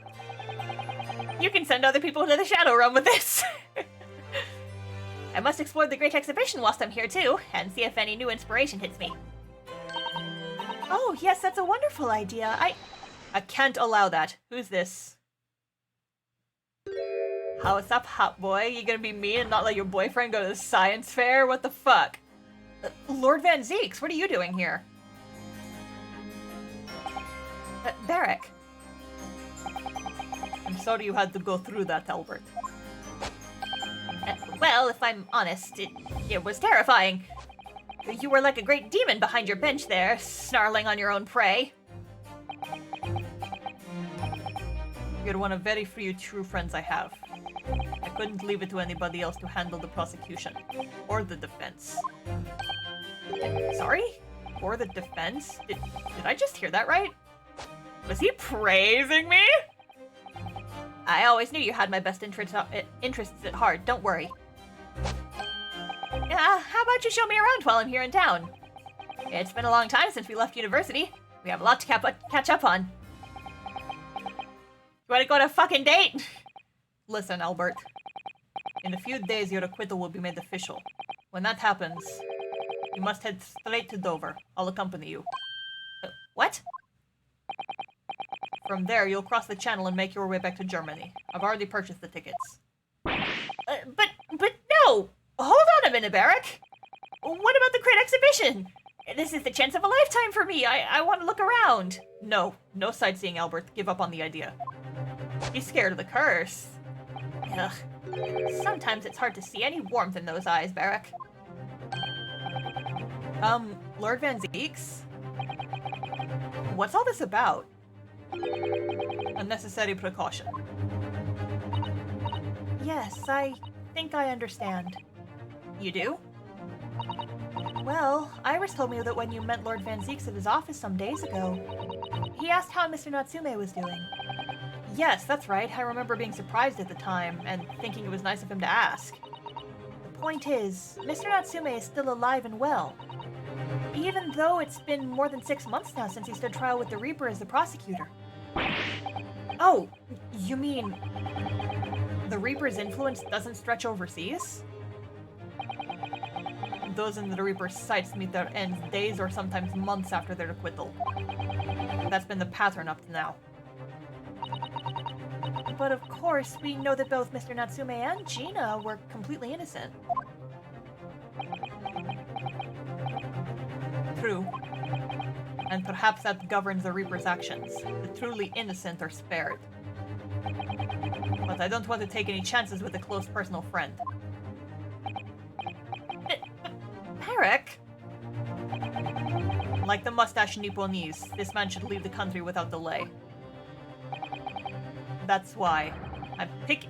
You can send other people to the Shadow Realm with this. I must explore the Great Exhibition whilst I'm here too, and see if any new inspiration hits me. Oh, yes, that's a wonderful idea. I can't allow that. Who's this? What's up, hot boy? You gonna be mean and not let your boyfriend go to the science fair? What the fuck? Lord Van Zeeks, what are you doing here? Barrack. I'm sorry you had to go through that, Albert. Well, if I'm honest, it was terrifying. You were like a great demon behind your bench there, snarling on your own prey. You're one of very few true friends I have. I couldn't leave it to anybody else to handle the prosecution. Or the defense. Sorry? Or the defense? Did I just hear that right? Was he praising me? I always knew you had my best interests at heart, don't worry. How about you show me around while I'm here in town? It's been a long time since we left university. We have a lot to catch up on. You wanna go on a fucking date? Listen, Albert. In a few days, your acquittal will be made official. When that happens, you must head straight to Dover. I'll accompany you. What? From there, you'll cross the channel and make your way back to Germany. I've already purchased the tickets. But no! Hold on a minute, Barrack! What about the Great Exhibition? This is the chance of a lifetime for me. I want to look around. No sightseeing, Albert. Give up on the idea. He's scared of the curse. Ugh. Sometimes it's hard to see any warmth in those eyes, Barrack. Lord Van Zeeks? What's all this about? Unnecessary precaution. Yes, I think I understand. You do? Well, Iris told me that when you met Lord Van Zeeks at his office some days ago, he asked how Mr. Natsume was doing. Yes, that's right. I remember being surprised at the time, and thinking it was nice of him to ask. The point is, Mr. Natsume is still alive and well. Even though it's been more than 6 months now since he stood trial with the Reaper as the prosecutor. Oh, you mean... the Reaper's influence doesn't stretch overseas? Those in the Reaper's sights meet their ends days or sometimes months after their acquittal. That's been the pattern up to now. But of course, we know that both Mr. Natsume and Gina were completely innocent. True. And perhaps that governs the Reaper's actions. The truly innocent are spared. But I don't want to take any chances with a close personal friend. Barrack? Like the mustache Nipponese, this man should leave the country without delay. That's why.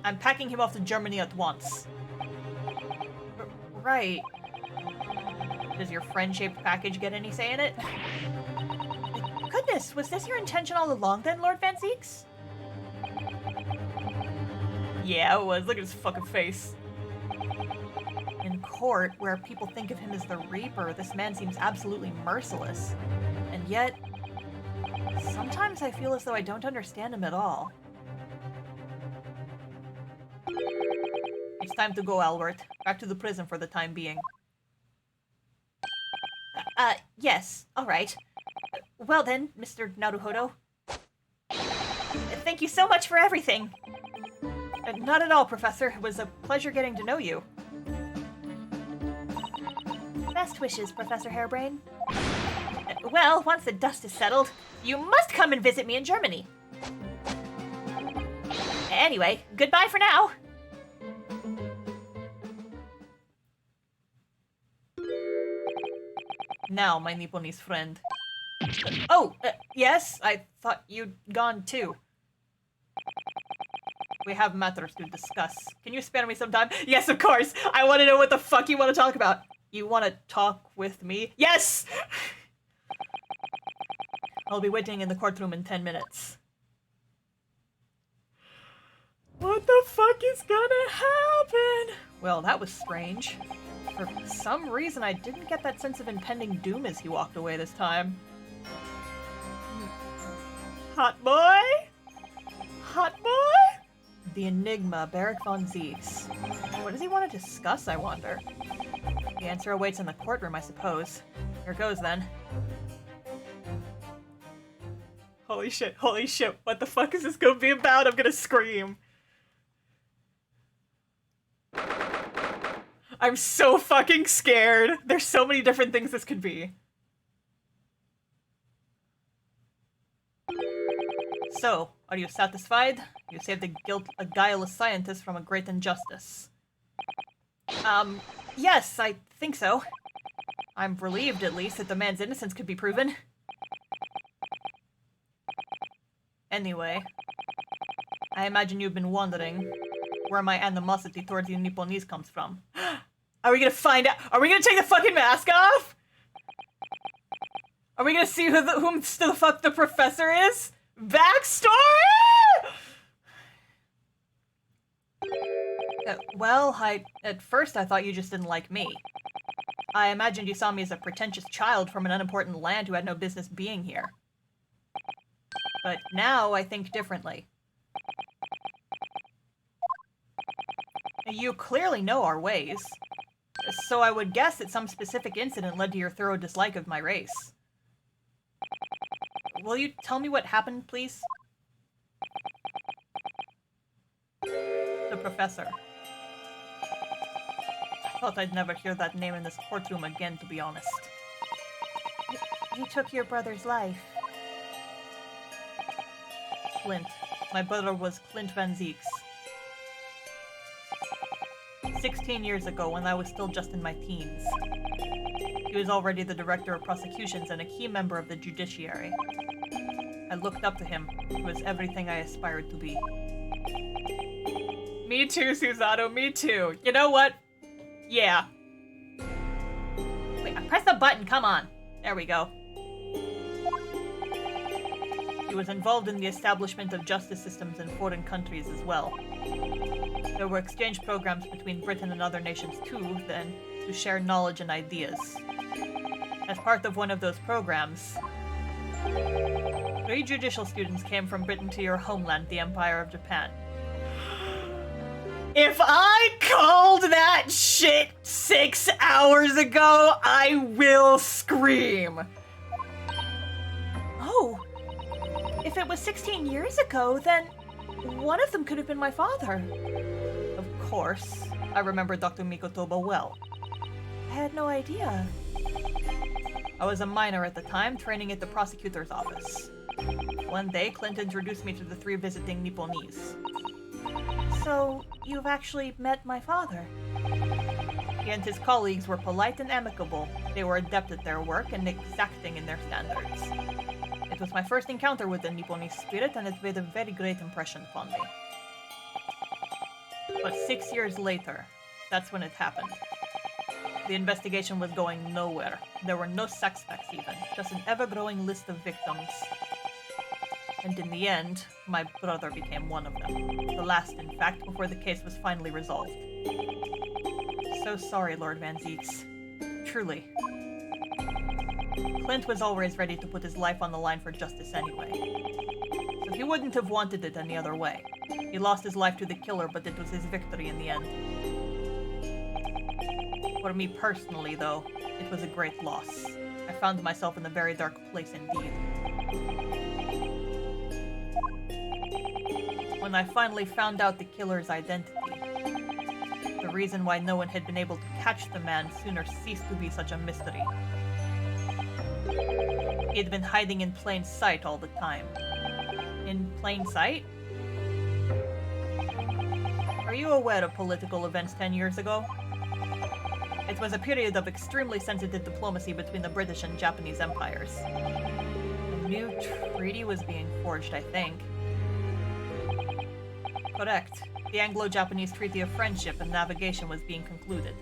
I'm packing him off to Germany at once. Right. Does your friend-shaped package get any say in it? Goodness, was this your intention all along then, Lord Van Zeeks? Yeah, it was. Look at his fucking face. In court, where people think of him as the Reaper, this man seems absolutely merciless. And yet, sometimes I feel as though I don't understand him at all. It's time to go, Albert. Back to the prison for the time being. Yes, alright. Well then, Mr. Naruhodo. Thank you so much for everything. Not at all, Professor. It was a pleasure getting to know you. Best wishes, Professor Hairbrain. Well, once the dust is settled, you must come and visit me in Germany. Anyway, goodbye for now. Now, my Nipponese friend. Yes, I thought you'd gone too. We have matters to discuss. Can you spare me some time? Yes, of course. I want to know what the fuck you want to talk about. You want to talk with me? Yes! I'll be waiting in the courtroom in 10 minutes. What the fuck is gonna happen? Well, that was strange. For some reason, I didn't get that sense of impending doom as he walked away this time. Hot boy? Hot boy? The enigma, Barrick von Zieks. What does he want to discuss, I wonder? The answer awaits in the courtroom, I suppose. Here goes, then. Holy shit, what the fuck is this gonna be about? I'm gonna scream. I'm so fucking scared. There's so many different things this could be. So, are you satisfied? You saved a guileless scientist from a great injustice. Yes, I think so. I'm relieved, at least, that the man's innocence could be proven. Anyway, I imagine you've been wondering where my animosity towards you Nipponese comes from. Are we gonna find out? Are we gonna take the fucking mask off? Are we gonna see who the fuck the professor is? Backstory? Well, at first I thought you just didn't like me. I imagined you saw me as a pretentious child from an unimportant land who had no business being here. But now I think differently. You clearly know our ways, so I would guess that some specific incident led to your thorough dislike of my race. Will you tell me what happened, please? The professor. I thought I'd never hear that name in this courtroom again, to be honest. You took your brother's life. Clint. My brother was Clint Van Zieks. 16 years ago, when I was still just in my teens. He was already the director of prosecutions and a key member of the judiciary. I looked up to him. He was everything I aspired to be. Me too, Susanoo, me too. You know what? Yeah. Wait, press the button, come on. There we go. He was involved in the establishment of justice systems in foreign countries as well. There were exchange programs between Britain and other nations too, then, to share knowledge and ideas. As part of one of those programs, 3 judicial students came from Britain to your homeland, the Empire of Japan. If I called that shit 6 hours ago, I will scream! Oh! If it was 16 years ago, then one of them could have been my father. Of course. I remember Dr. Mikotoba well. I had no idea. I was a minor at the time, training at the prosecutor's office. One day, Clint introduced me to the 3 visiting Nipponese. So, you've actually met my father? He and his colleagues were polite and amicable. They were adept at their work and exacting in their standards. It was my first encounter with the Nipponese spirit, and it made a very great impression upon me. But 6 years later, that's when it happened. The investigation was going nowhere. There were no suspects even, just an ever-growing list of victims. And in the end, my brother became one of them. The last, in fact, before the case was finally resolved. So sorry, Lord Van Zieks. Truly. Clint was always ready to put his life on the line for justice anyway. So he wouldn't have wanted it any other way. He lost his life to the killer, but it was his victory in the end. For me personally, though, it was a great loss. I found myself in a very dark place indeed. When I finally found out the killer's identity, the reason why no one had been able to catch the man sooner ceased to be such a mystery. He had been hiding in plain sight all the time. In plain sight? Are you aware of political events 10 years ago? It was a period of extremely sensitive diplomacy between the British and Japanese empires. A new treaty was being forged, I think. Correct. The Anglo-Japanese Treaty of Friendship and Navigation was being concluded.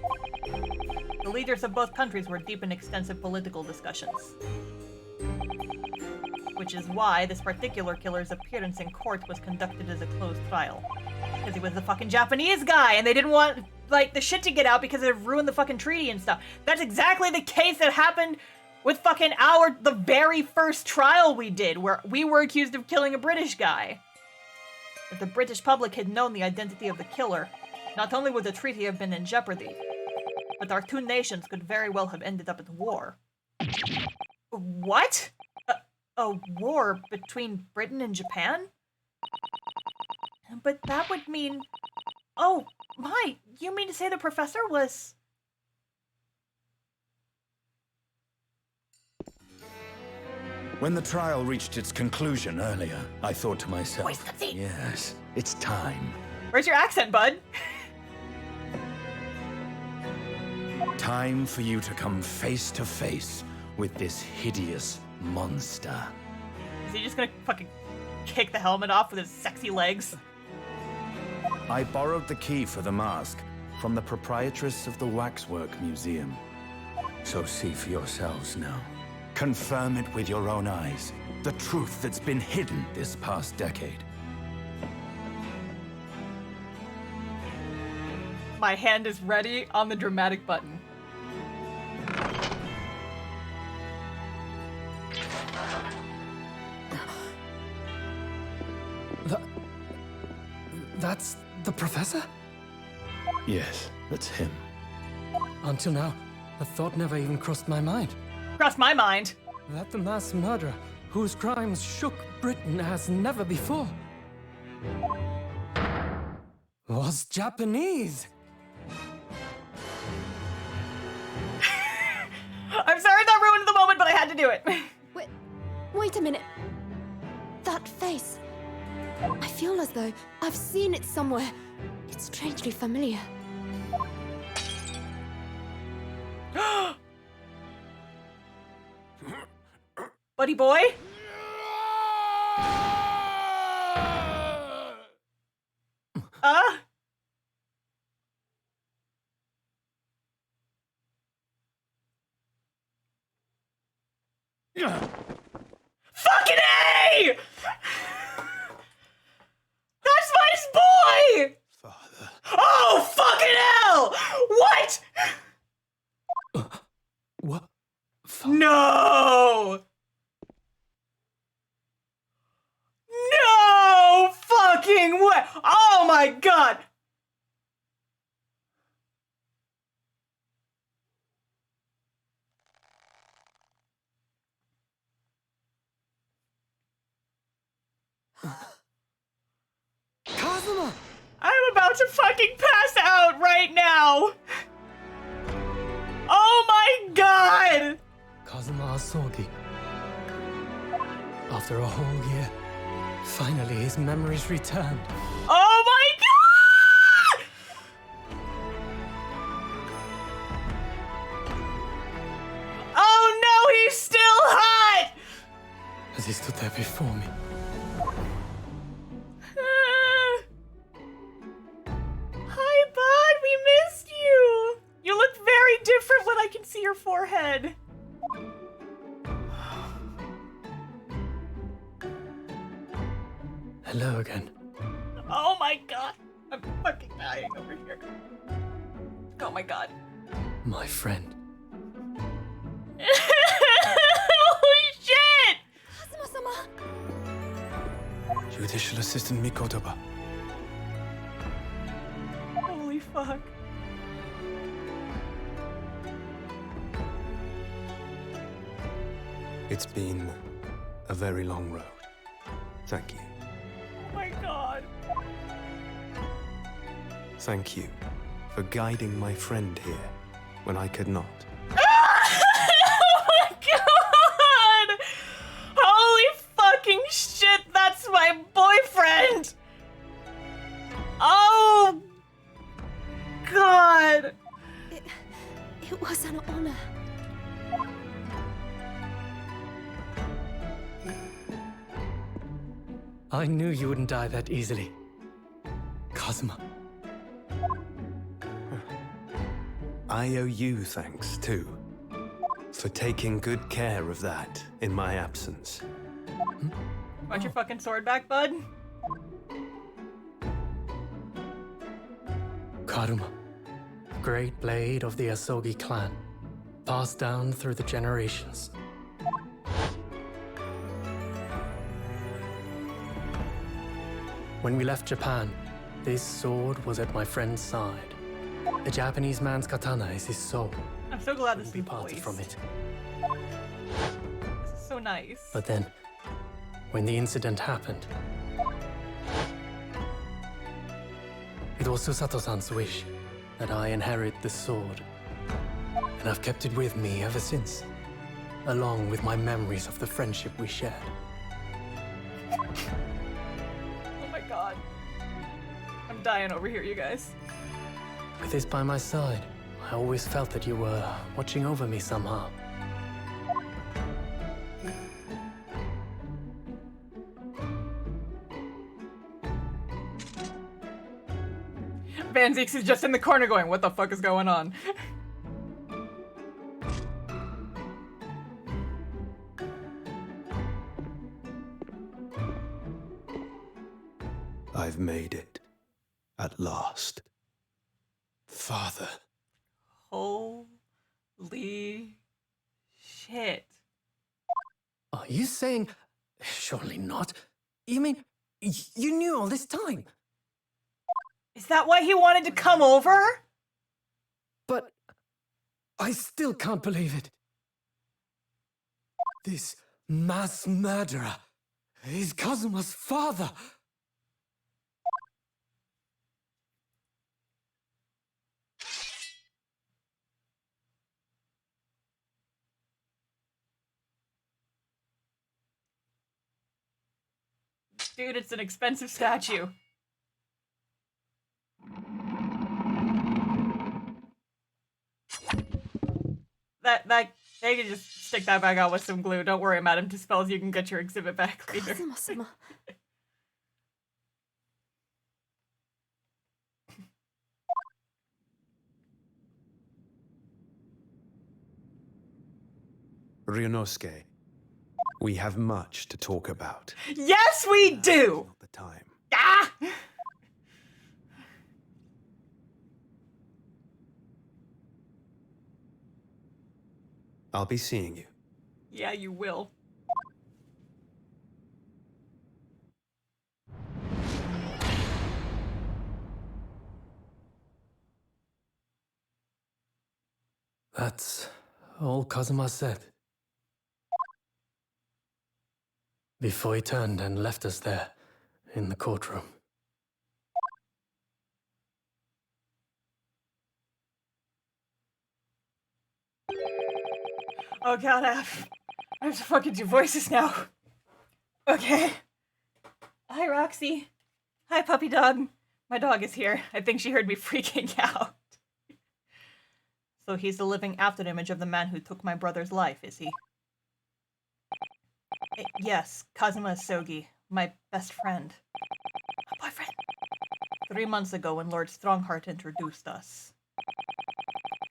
The leaders of both countries were deep in extensive political discussions. Which is why this particular killer's appearance in court was conducted as a closed trial. Because he was the fucking Japanese guy, and they didn't want, like, the shit to get out because it ruined the fucking treaty and stuff. That's exactly the case that happened with fucking the very first trial we did, where we were accused of killing a British guy. If the British public had known the identity of the killer, not only would the treaty have been in jeopardy, but our two nations could very well have ended up in war. What? A war between Britain and Japan? But that would mean... Oh, my! You mean to say the professor was... When the trial reached its conclusion earlier, I thought to myself, Where's the seat? yes, it's time. Where's your accent, bud? Time for you to come face to face with this hideous monster. Is he just gonna fucking kick the helmet off with his sexy legs? I borrowed the key for the mask from the proprietress of the Waxwork Museum. So see for yourselves now. Confirm it with your own eyes. The truth that's been hidden this past decade. My hand is ready on the dramatic button. That's the professor? Yes, that's him. Until now, the thought never even crossed my mind. Crossed my mind. That the mass murderer, whose crimes shook Britain as never before, was Japanese. I'm sorry that ruined the moment, but I had to do it. Wait a minute. That face. I feel as though I've seen it somewhere. It's strangely familiar. Buddy boy? Fucking A! That's my boy! Father. Oh, fucking hell! What? What? No! No fucking way! Oh my god! Kazuma! I'm about to fucking pass out right now! Oh my god! Kazuma Asogi. After a whole year, finally his memories returned. Oh my god! Oh no, he's still hot! As he stood there before me. Hi, bud, we missed you! You look very different when I can see your forehead. Hello again. Oh my god. I'm fucking dying over here. Oh my god. My friend. Holy shit! Kazuma-sama! Judicial Assistant Mikotoba. Holy fuck. It's been a very long road. Thank you. Oh my god. Thank you for guiding my friend here when I could not. Oh my god! Holy fucking shit, that's my boyfriend! Oh god! It was an honor. I knew you wouldn't die that easily. Kazuma. I owe you thanks, too, for taking good care of that in my absence. Want your fucking sword back, bud? Karuma, great blade of the Asogi clan, passed down through the generations. When we left Japan, this sword was at my friend's side. A Japanese man's katana is his soul. I'm so glad this Be is parted voiced. from it. This is so nice. But then, when the incident happened, it was Susato-san's wish that I inherit the sword. And I've kept it with me ever since, along with my memories of the friendship we shared. Oh my god. I'm dying over here, you guys. With this by my side, I always felt that you were watching over me somehow. Van Zeeks is just in the corner going, what the fuck is going on? I've made it. At last. Father. Holy shit. Are you saying... Surely not. You mean, you knew all this time? Is that why he wanted to come over? But I still can't believe it. This mass murderer is Kazuma's father. Dude, it's an expensive statue. They can just stick that back on with some glue. Don't worry, Madam Dispels. You can get your exhibit back later. Kazuma-sama. Ryunosuke, we have much to talk about. Yes, we do! Not the time. Ah! I'll be seeing you. Yeah, you will. That's all Kazuma said. Before he turned and left us there, in the courtroom. Oh god, I have to fucking do voices now. Okay. Hi, Roxy. Hi, puppy dog. My dog is here. I think she heard me freaking out. So he's the living afterimage of the man who took my brother's life, is he? Yes, Kazuma Sogi, my best friend. My boyfriend. 3 months ago when Lord Strongheart introduced us.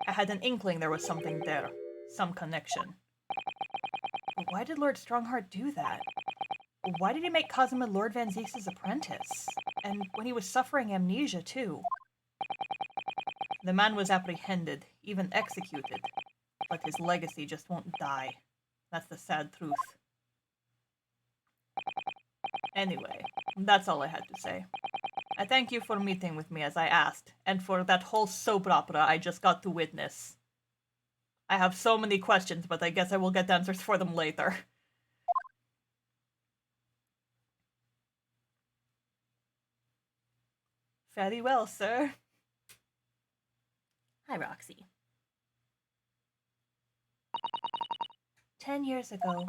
I had an inkling there was something there. Some connection. But why did Lord Strongheart do that? Why did he make Kazuma Lord Van Zeeks' apprentice? And when he was suffering amnesia, too. The man was apprehended, even executed. But his legacy just won't die. That's the sad truth. Anyway, that's all I had to say. I thank you for meeting with me as I asked, and for that whole soap opera I just got to witness. I have so many questions, but I guess I will get answers for them later. Fare thee well, sir. Hi, Roxy. 10 years ago,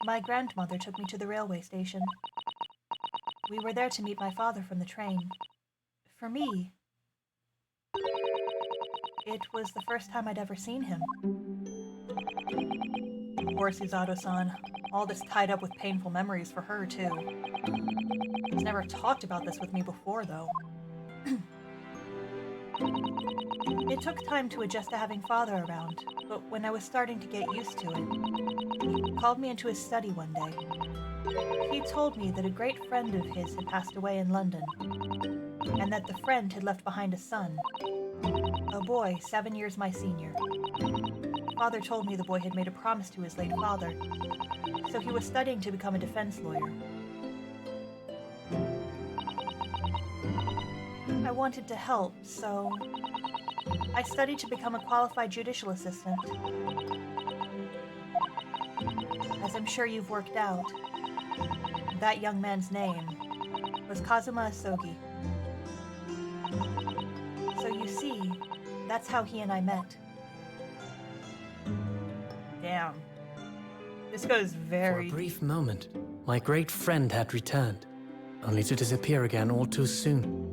my grandmother took me to the railway station. We were there to meet my father from the train. For me, it was the first time I'd ever seen him. Poor Suzato-san. All this tied up with painful memories for her, too. He's never talked about this with me before, though. It took time to adjust to having father around, but when I was starting to get used to it, he called me into his study one day. He told me that a great friend of his had passed away in London, and that the friend had left behind a son, a boy 7 years my senior. Father told me the boy had made a promise to his late father, so he was studying to become a defense lawyer. I wanted to help, so I studied to become a qualified judicial assistant. As I'm sure you've worked out, that young man's name was Kazuma Asogi. So you see, that's how he and I met. Damn. This goes very... For a brief moment, my great friend had returned, only to disappear again all too soon.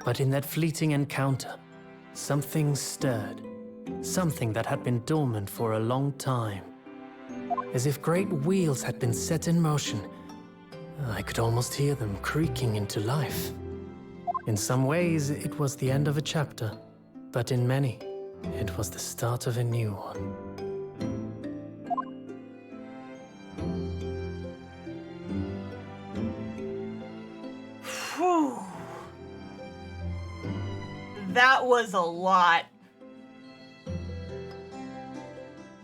But in that fleeting encounter, something stirred. Something that had been dormant for a long time. As if great wheels had been set in motion. I could almost hear them creaking into life. In some ways, it was the end of a chapter, but in many, it was the start of a new one. Whew. That was a lot.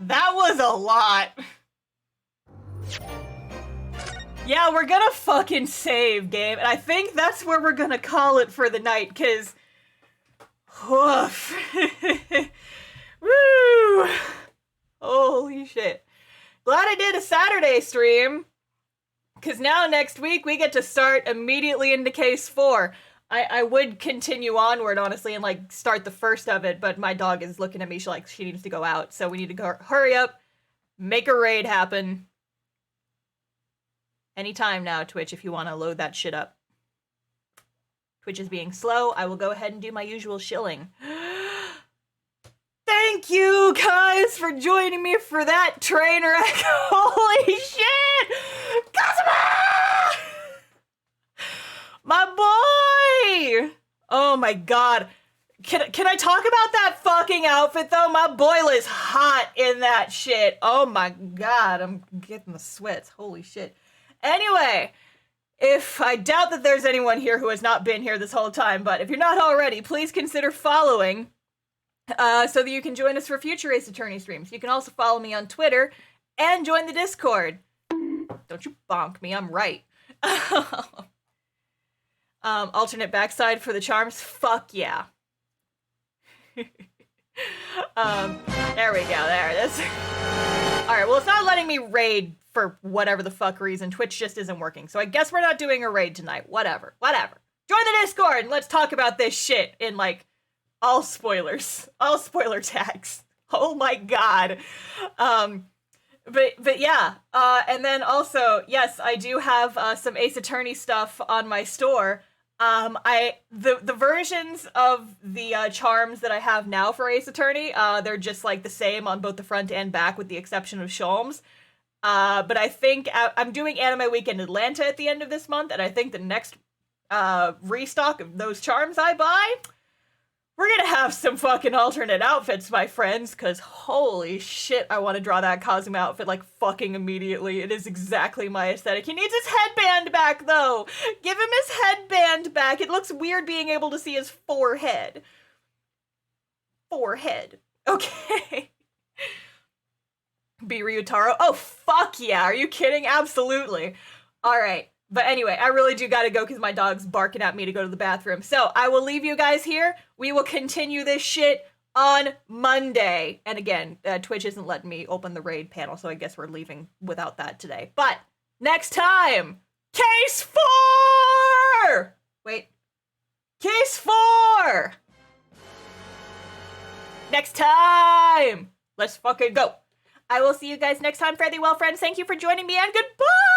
That was a lot. Yeah, we're gonna fucking save, game. And I think that's where we're gonna call it for the night, because... Woof. Woo! Holy shit. Glad I did a Saturday stream, because now next week we get to start immediately into case 4. I would continue onward, honestly, and, like, start the first of it, but my dog is looking at me, she needs to go out, so we need to go hurry up, make a raid happen. Anytime now, Twitch, if you want to load that shit up. Twitch is being slow. I will go ahead and do my usual shilling. Thank you, guys, for joining me for that train wreck. Holy shit! Kazuma! My boy! Oh my god. Can I talk about that fucking outfit, though? My boy is hot in that shit. Oh my god, I'm getting the sweats. Holy shit. Anyway, if I doubt that there's anyone here who has not been here this whole time, but if you're not already, please consider following so that you can join us for future Ace Attorney streams. You can also follow me on Twitter and join the Discord. Don't you bonk me, I'm right. Alternate backside for the charms? Fuck yeah. There we go, there it is. Alright, well, it's not letting me raid for whatever the fuck reason. Twitch just isn't working, so I guess we're not doing a raid tonight. Whatever. Join the Discord and let's talk about this shit in, like, all spoilers. All spoiler tags. Oh my god. But yeah, and then also, yes, I do have some Ace Attorney stuff on my store. The versions of the charms that I have now for Ace Attorney, they're just like the same on both the front and back with the exception of Sholmes. But I think I'm doing Anime Week in Atlanta at the end of this month, and I think the next restock of those charms I buy, we're gonna have some fucking alternate outfits, my friends, because holy shit, I want to draw that Kazuma outfit, like, fucking immediately. It is exactly my aesthetic. He needs his headband back, though! Give him his headband back! It looks weird being able to see his forehead. Forehead. Okay. B. Ryutaro? Oh, fuck yeah! Are you kidding? Absolutely. Alright. But anyway, I really do gotta go because my dog's barking at me to go to the bathroom. So, I will leave you guys here. We will continue this shit on Monday. And again, Twitch isn't letting me open the raid panel, so I guess we're leaving without that today. But, next time, Case 4! Wait, Case 4! Next time! Let's fucking go. I will see you guys next time. Fare thee well, friends. Thank you for joining me, and goodbye!